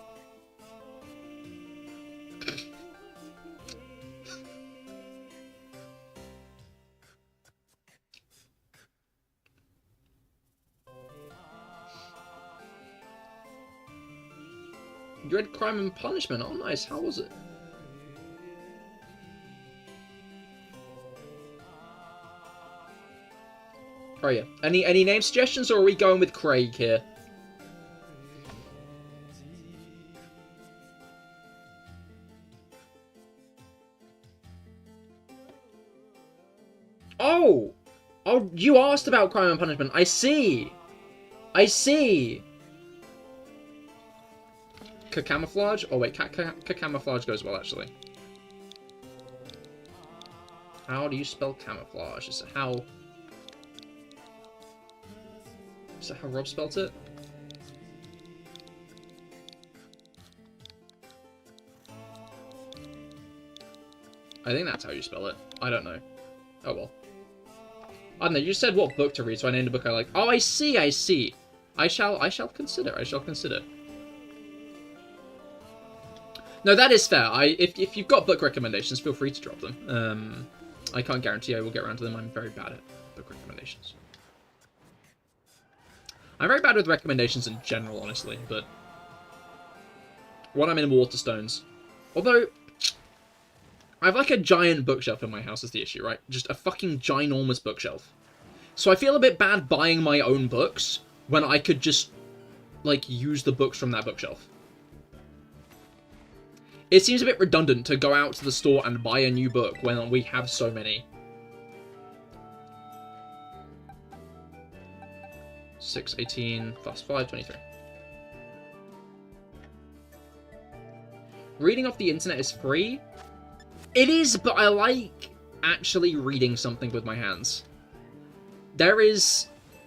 You read Crime and Punishment. Oh, nice. How was it? Oh, yeah. Any name suggestions, or are we going with Craig here? Oh! Oh, you asked about Crime and Punishment. I see. I see. Camouflage? Oh wait, camouflage goes well actually. How do you spell camouflage? Is it how Rob spelt it? I think that's how you spell it. I don't know. Oh well. I don't know, you said what book to read, so I named a book I like. Oh, I see, I see. I shall consider. No, that is fair. If you've got book recommendations, feel free to drop them. I can't guarantee I will get around to them. I'm very bad at book recommendations. I'm very bad with recommendations in general, honestly, but when I'm in Waterstones. Although, I have like a giant bookshelf in my house is the issue, right? Just a fucking ginormous bookshelf. So I feel a bit bad buying my own books when I could just, like, use the books from that bookshelf. It seems a bit redundant to go out to the store and buy a new book when we have so many. 6, 18, plus 5, 23. Reading off the internet is free? It is, but I like actually reading something with my hands. There is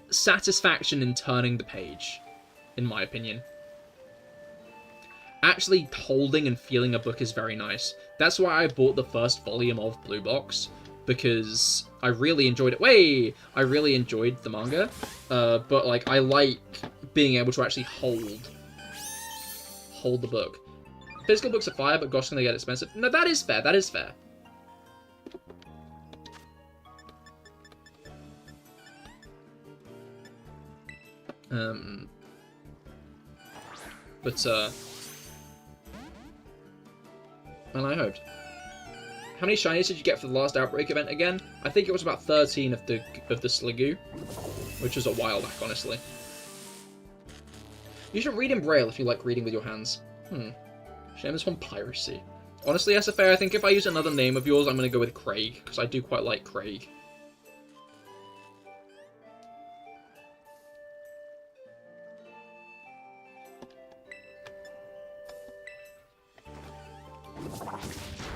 satisfaction in turning the page, in my opinion. Actually holding and feeling a book is very nice. That's why I bought the first volume of Blue Box, because I really enjoyed it. I really enjoyed the manga, but like I like being able to actually hold the book. Physical books are fire, but gosh, can they get expensive? No, that is fair. That is fair. And I hoped. How many shinies did you get for the last Outbreak event again? I think it was about 13 of the Sliggoo, which was a while back, honestly. You should read in Braille if you like reading with your hands. Shame is on piracy. Honestly, SFA, I think if I use another name of yours, I'm going to go with Craig, because I do quite like Craig.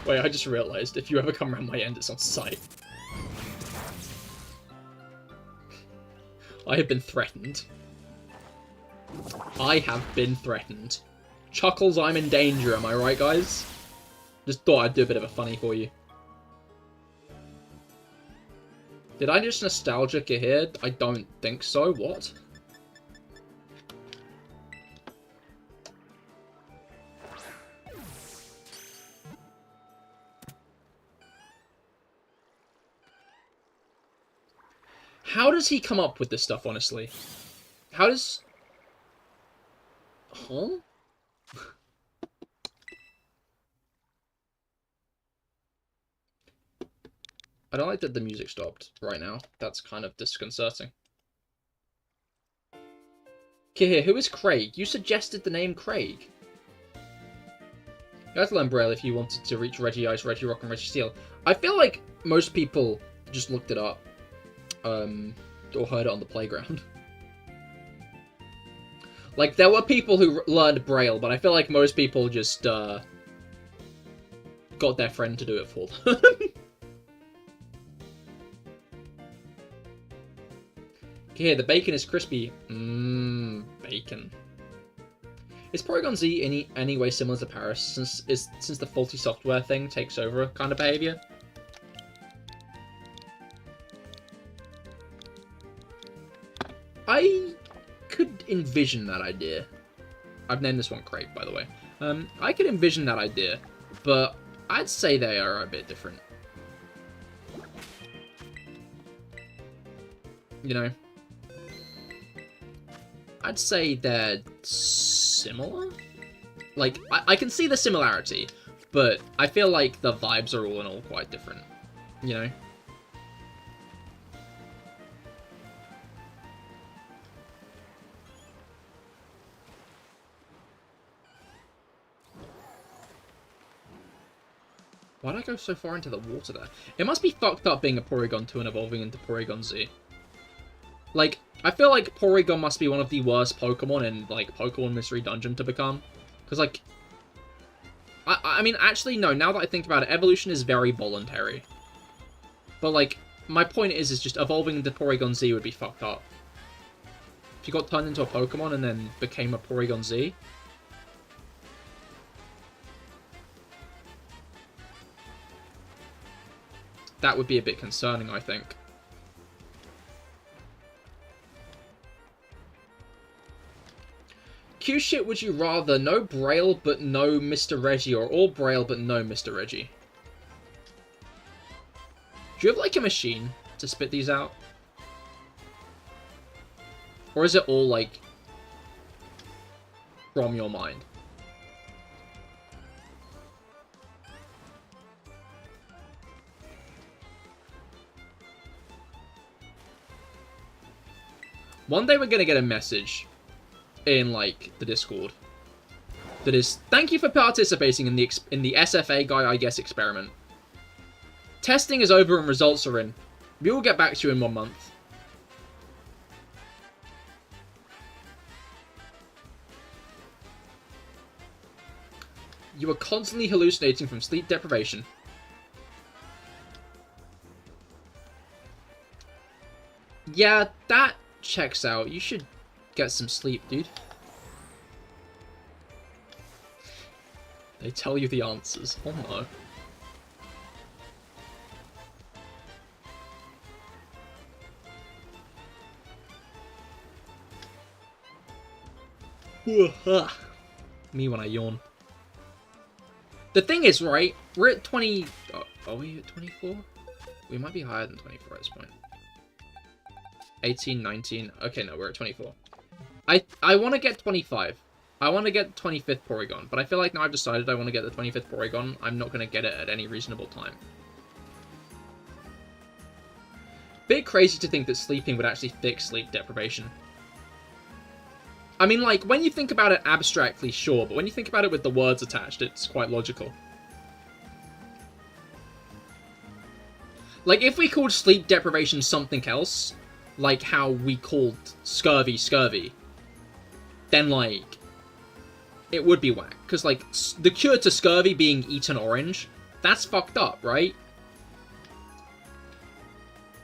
Wait, I just realised, if you ever come around my end, it's on sight. I have been threatened. I have been threatened. Chuckles, I'm in danger, am I right, guys? Just thought I'd do a bit of a funny for you. Did I just nostalgia Cahir? I don't think so. What? How does he come up with this stuff, honestly? How does... Huh? I don't like that the music stopped right now. That's kind of disconcerting. Cahir, who is Craig? You suggested the name Craig. You have to learn Braille if you wanted to reach Regice, Regirock, and Registeel. I feel like most people just looked it up, or heard it on the playground. Like, there were people who learned Braille, but I feel like most people just, got their friend to do it for them. Here, the bacon is crispy. Mmm, bacon. Is Porygon Z any way similar to Patterrz, since the faulty software thing takes over kind of behavior? I could envision that idea. I've named this one Crepe, by the way. I could envision that idea, but I'd say they are a bit different. You know? I'd say they're similar? Like, I can see the similarity, but I feel like the vibes are all in all quite different. You know? Why'd I go so far into the water there? It must be fucked up being a Porygon 2 and evolving into Porygon Z. Like, I feel like Porygon must be one of the worst Pokemon in, like, Pokemon Mystery Dungeon to become. Because, like... I mean, actually, no, now that I think about it, evolution is very voluntary. But, like, my point is just evolving into Porygon Z would be fucked up. If you got turned into a Pokemon and then became a Porygon Z... that would be a bit concerning, I think. Q-shit, would you rather no Braille but no Mr. Reggie, or all Braille but no Mr. Reggie? Do you have, like, a machine to spit these out? Or is it all, like, from your mind? One day we're gonna get a message in, like, the Discord that is, thank you for participating in the SFA guy, I guess, experiment. Testing is over and results are in. We will get back to you in 1 month. You are constantly hallucinating from sleep deprivation. Yeah, that checks out. You should get some sleep, dude. They tell you the answers. Oh no. Me when I yawn. The thing is, right, we're at 20... are we at 24? We might be higher than 24 at this point. 18, 19... okay, no, we're at 24. I want to get 25. I want to get 25th Porygon, but I feel like now I've decided I want to get the 25th Porygon, I'm not going to get it at any reasonable time. Bit crazy to think that sleeping would actually fix sleep deprivation. I mean, like, when you think about it abstractly, sure, but when you think about it with the words attached, it's quite logical. Like, if we called sleep deprivation something else, like how we called scurvy scurvy, then, like, it would be whack. Because, like, the cure to scurvy being eat an orange, that's fucked up, right?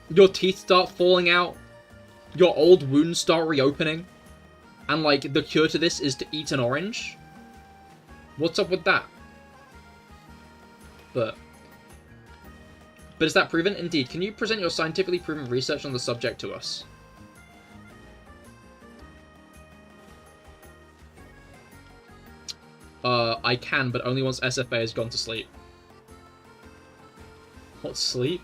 Your teeth start falling out, your old wounds start reopening, and, like, the cure to this is to eat an orange? What's up with that? But is that proven? Indeed. Can you present your scientifically proven research on the subject to us? I can, but only once SFA has gone to sleep. What, sleep?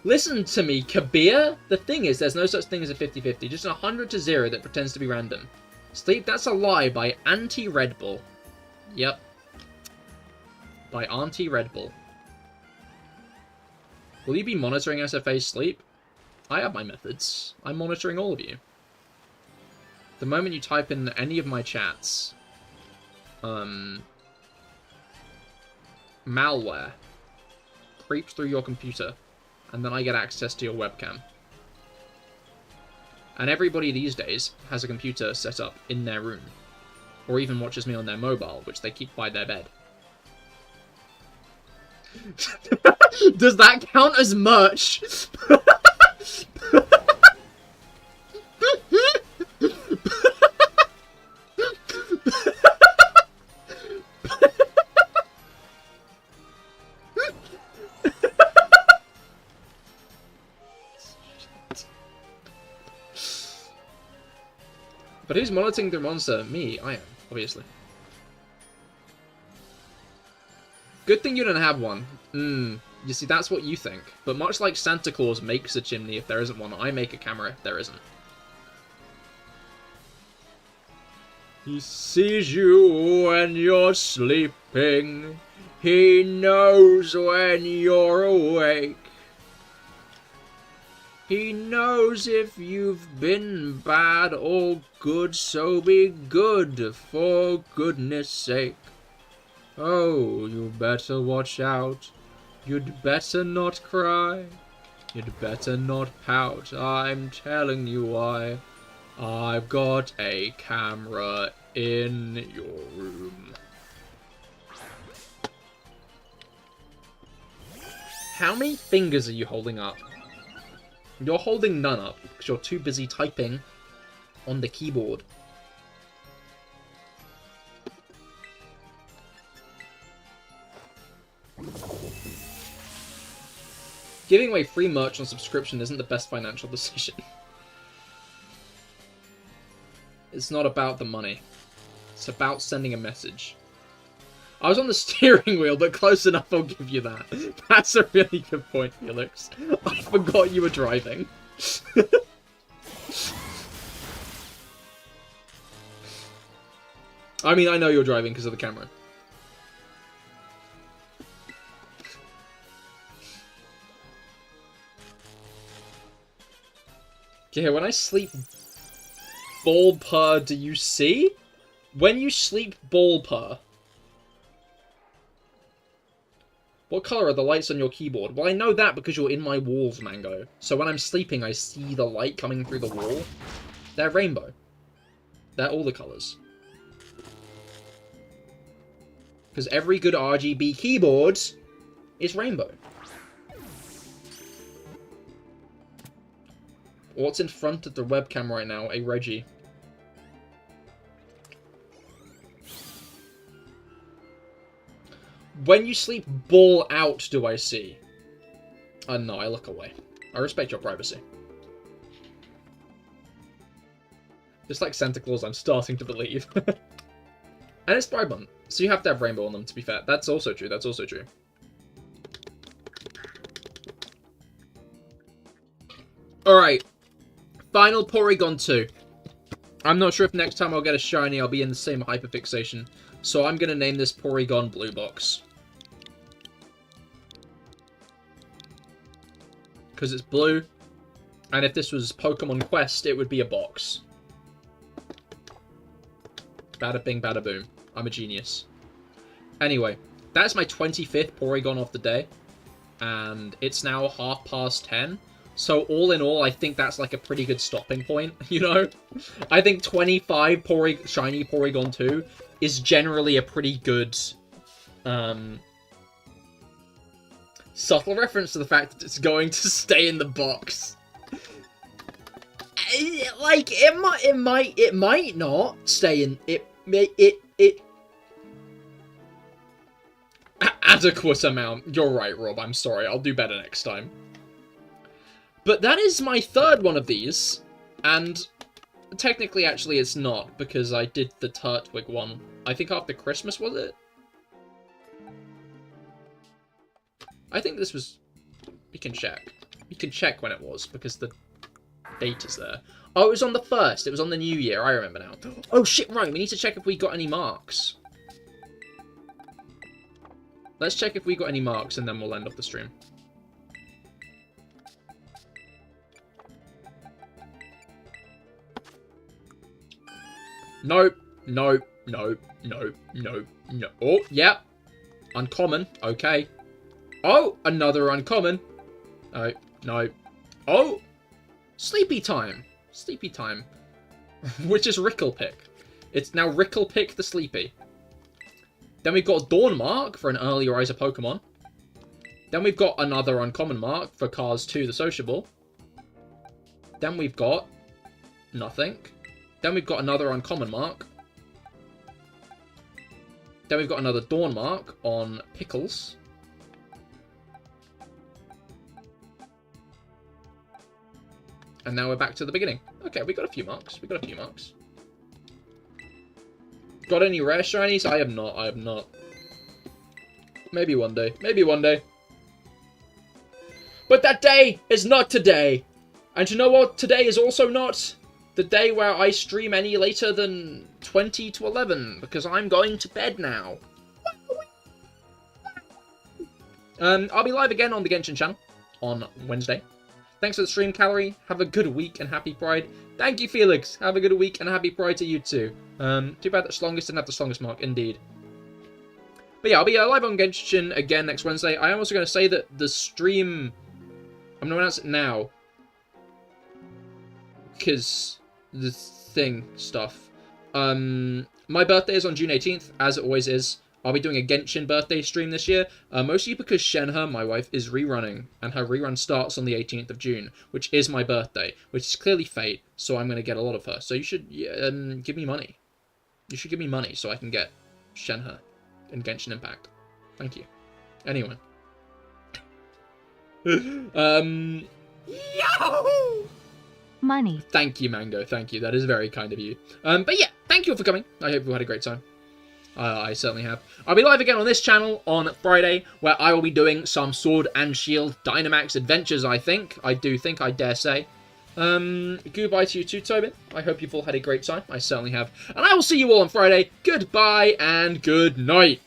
Listen to me, Kabir! The thing is, there's no such thing as a 50-50, just a 100 to 0 that pretends to be random. Sleep, that's a lie by Auntie Red Bull. Yep. By Auntie Red Bull. Will you be monitoring SFA's sleep? I have my methods. I'm monitoring all of you. The moment you type in any of my chats, malware creeps through your computer, and then I get access to your webcam. And everybody these days has a computer set up in their room, or even watches me on their mobile, which they keep by their bed. Does that count as merch? But who's monitoring the monster? Me. I am, obviously. Good thing you don't have one. You see, that's what you think. But much like Santa Claus makes a chimney if there isn't one, I make a camera if there isn't. He sees you when you're sleeping. He knows when you're awake. He knows if you've been bad or good, so be good for goodness sake. Oh, you better watch out. You'd better not cry. You'd better not pout. I'm telling you why. I've got a camera in your room. How many fingers are you holding up? You're holding none up, because you're too busy typing on the keyboard. Giving away free merch on subscription isn't the best financial decision. It's not about the money. It's about sending a message. I was on the steering wheel, but close enough, I'll give you that. That's a really good point, Felix. I forgot you were driving. I mean, I know you're driving because of the camera. Okay, when I sleep ball purr, do you see? When you sleep ball purr, what colour are the lights on your keyboard? Well, I know that because you're in my walls, Mango. So when I'm sleeping, I see the light coming through the wall. They're rainbow. They're all the colours. Because every good RGB keyboard is rainbow. What's in front of the webcam right now? A Reggie. When you sleep ball out, do I see? No, I look away. I respect your privacy. Just like Santa Claus, I'm starting to believe. And it's Pride Month, so you have to have rainbow on them, to be fair. That's also true, that's also true. Alright. Final Porygon 2. I'm not sure if next time I'll get a shiny, I'll be in the same hyperfixation. So I'm going to name this Porygon Blue Box. Because it's blue. And if this was Pokemon Quest, it would be a box. Bada bing, bada boom. I'm a genius. Anyway, that's my 25th Porygon of the day. And it's now 10:30. So all in all, I think that's like a pretty good stopping point, you know? I think 25 shiny Porygon 2 is generally a pretty good, subtle reference to the fact that it's going to stay in the box. Like, it might not stay in, adequate amount. You're right, Rob, I'm sorry, I'll do better next time. But that is my third one of these, and technically, actually, it's not, because I did the Turtwig one, I think after Christmas, was it? I think this was... We can check. We can check when it was, because the date is there. Oh, it was on the 1st. It was on the New Year. I remember now. Oh, shit, right. We need to check if we got any marks. Let's check if we got any marks, and then we'll end off the stream. Nope. Nope. Nope. Nope. Nope. No. Oh, yeah. Uncommon. Okay. Oh, another uncommon. Oh, no. Oh! Sleepy Time. Sleepy Time. Which is Ricklepick. It's now Ricklepick the Sleepy. Then we've got Dawn Mark for an early riser Pokemon. Then we've got another uncommon mark for Cars 2 the Sociable. Then we've got nothing. Then we've got another uncommon mark. Then we've got another Dawn Mark on Pickles. And now we're back to the beginning. Okay, we got a few marks. We got a few marks. Got any rare shinies? I have not. I have not. Maybe one day. Maybe one day. But that day is not today. And you know what? Today is also not the day where I stream any later than 20 to 11. Because I'm going to bed now. I'll be live again on the Genshin channel on Wednesday. Thanks for the stream, Calorie. Have a good week and happy Pride. Thank you, Felix. Have a good week and happy Pride to you too. Too bad that Slongest didn't have the Slongest mark, indeed. But yeah, I'll be live on Genshin again next Wednesday. I am also going to say that the stream... I'm going to announce it now. Because the thing stuff. My birthday is on June 18th, as it always is. I'll be doing a Genshin birthday stream this year, mostly because Shenhe, my wife, is rerunning, and her rerun starts on the 18th of June, which is my birthday, which is clearly fate, so I'm going to get a lot of her. So you should give me money. You should give me money so I can get Shenhe in Genshin Impact. Thank you. Anyway. Yahoo! Money. Thank you, Mango. Thank you. That is very kind of you. But yeah, thank you all for coming. I hope you had a great time. I certainly have. I'll be live again on this channel on Friday, where I will be doing some Sword and Shield Dynamax adventures, I think. I dare say. Goodbye to you too, Tobin. I hope you've all had a great time. I certainly have. And I will see you all on Friday. Goodbye and good night.